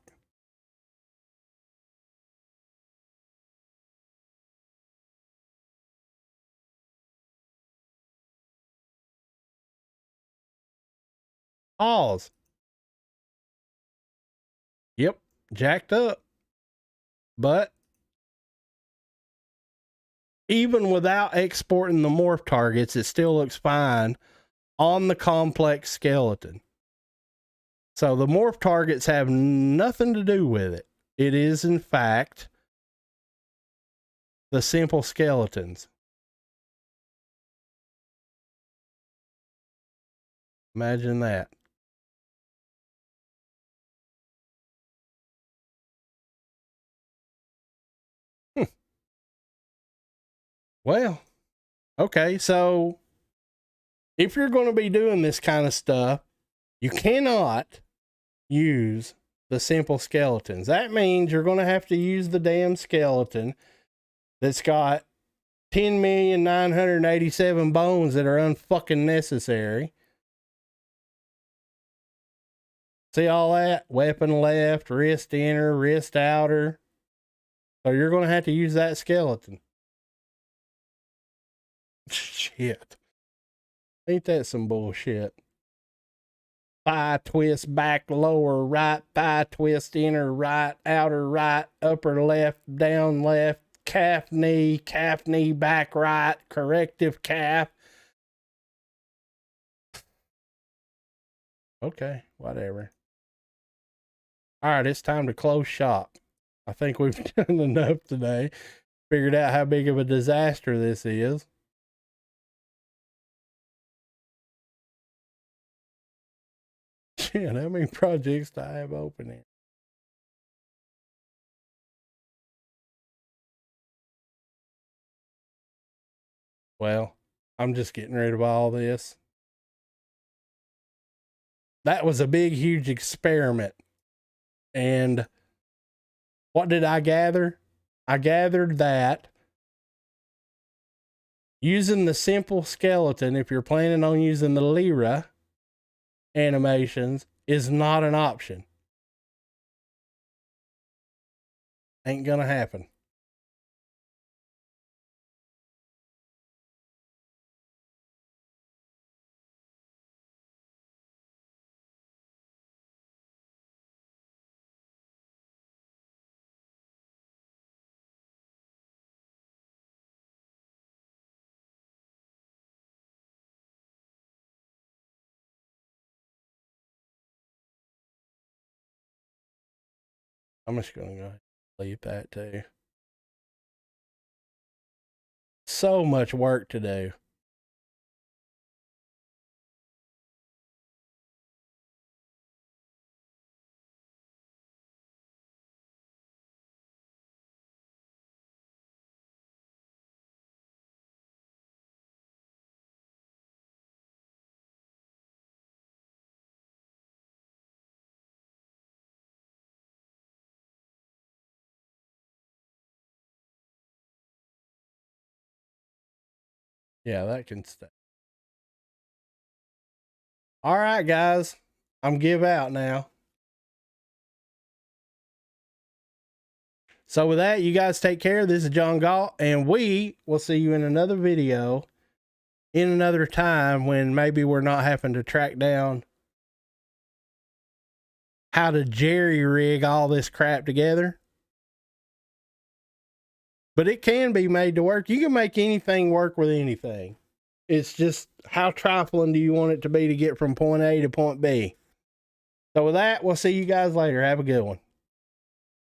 Pause. Yep. Jacked up. But even without exporting the morph targets, it still looks fine on the complex skeleton. So the morph targets have nothing to do with it. It is, in fact, the simple skeletons. Imagine that. Well, okay, so if you're going to be doing this kind of stuff, you cannot use the simple skeletons. That means you're going to have to use the damn skeleton that's got 10,987 bones that are unfucking necessary. See all that? Weapon left, wrist inner, wrist outer. So you're going to have to use that skeleton. Shit. Ain't that some bullshit? Thigh twist back lower right, thigh twist inner right, outer right, upper left, down left, calf knee, back right, corrective calf. Okay, whatever. All right, it's time to close shop. I think we've done enough today. Figured out how big of a disaster this is. Shit, how many projects do I have open here? Well, I'm just getting rid of all this. That was a big, huge experiment. And what did I gather? I gathered that using the simple skeleton, if you're planning on using the Lyra animations, is not an option. Ain't gonna happen. I'm just gonna go ahead and leave that too. So much work to do. Yeah, that can stay. All right, guys. I'm give out now. So with that, you guys take care. This is John Galt, and we will see you in another video in another time when maybe we're not having to track down how to jerry rig all this crap together. But it can be made to work. You can make anything work with anything. It's just how trifling do you want it to be to get from point A to point B? So with that, we'll see you guys later. Have a good one.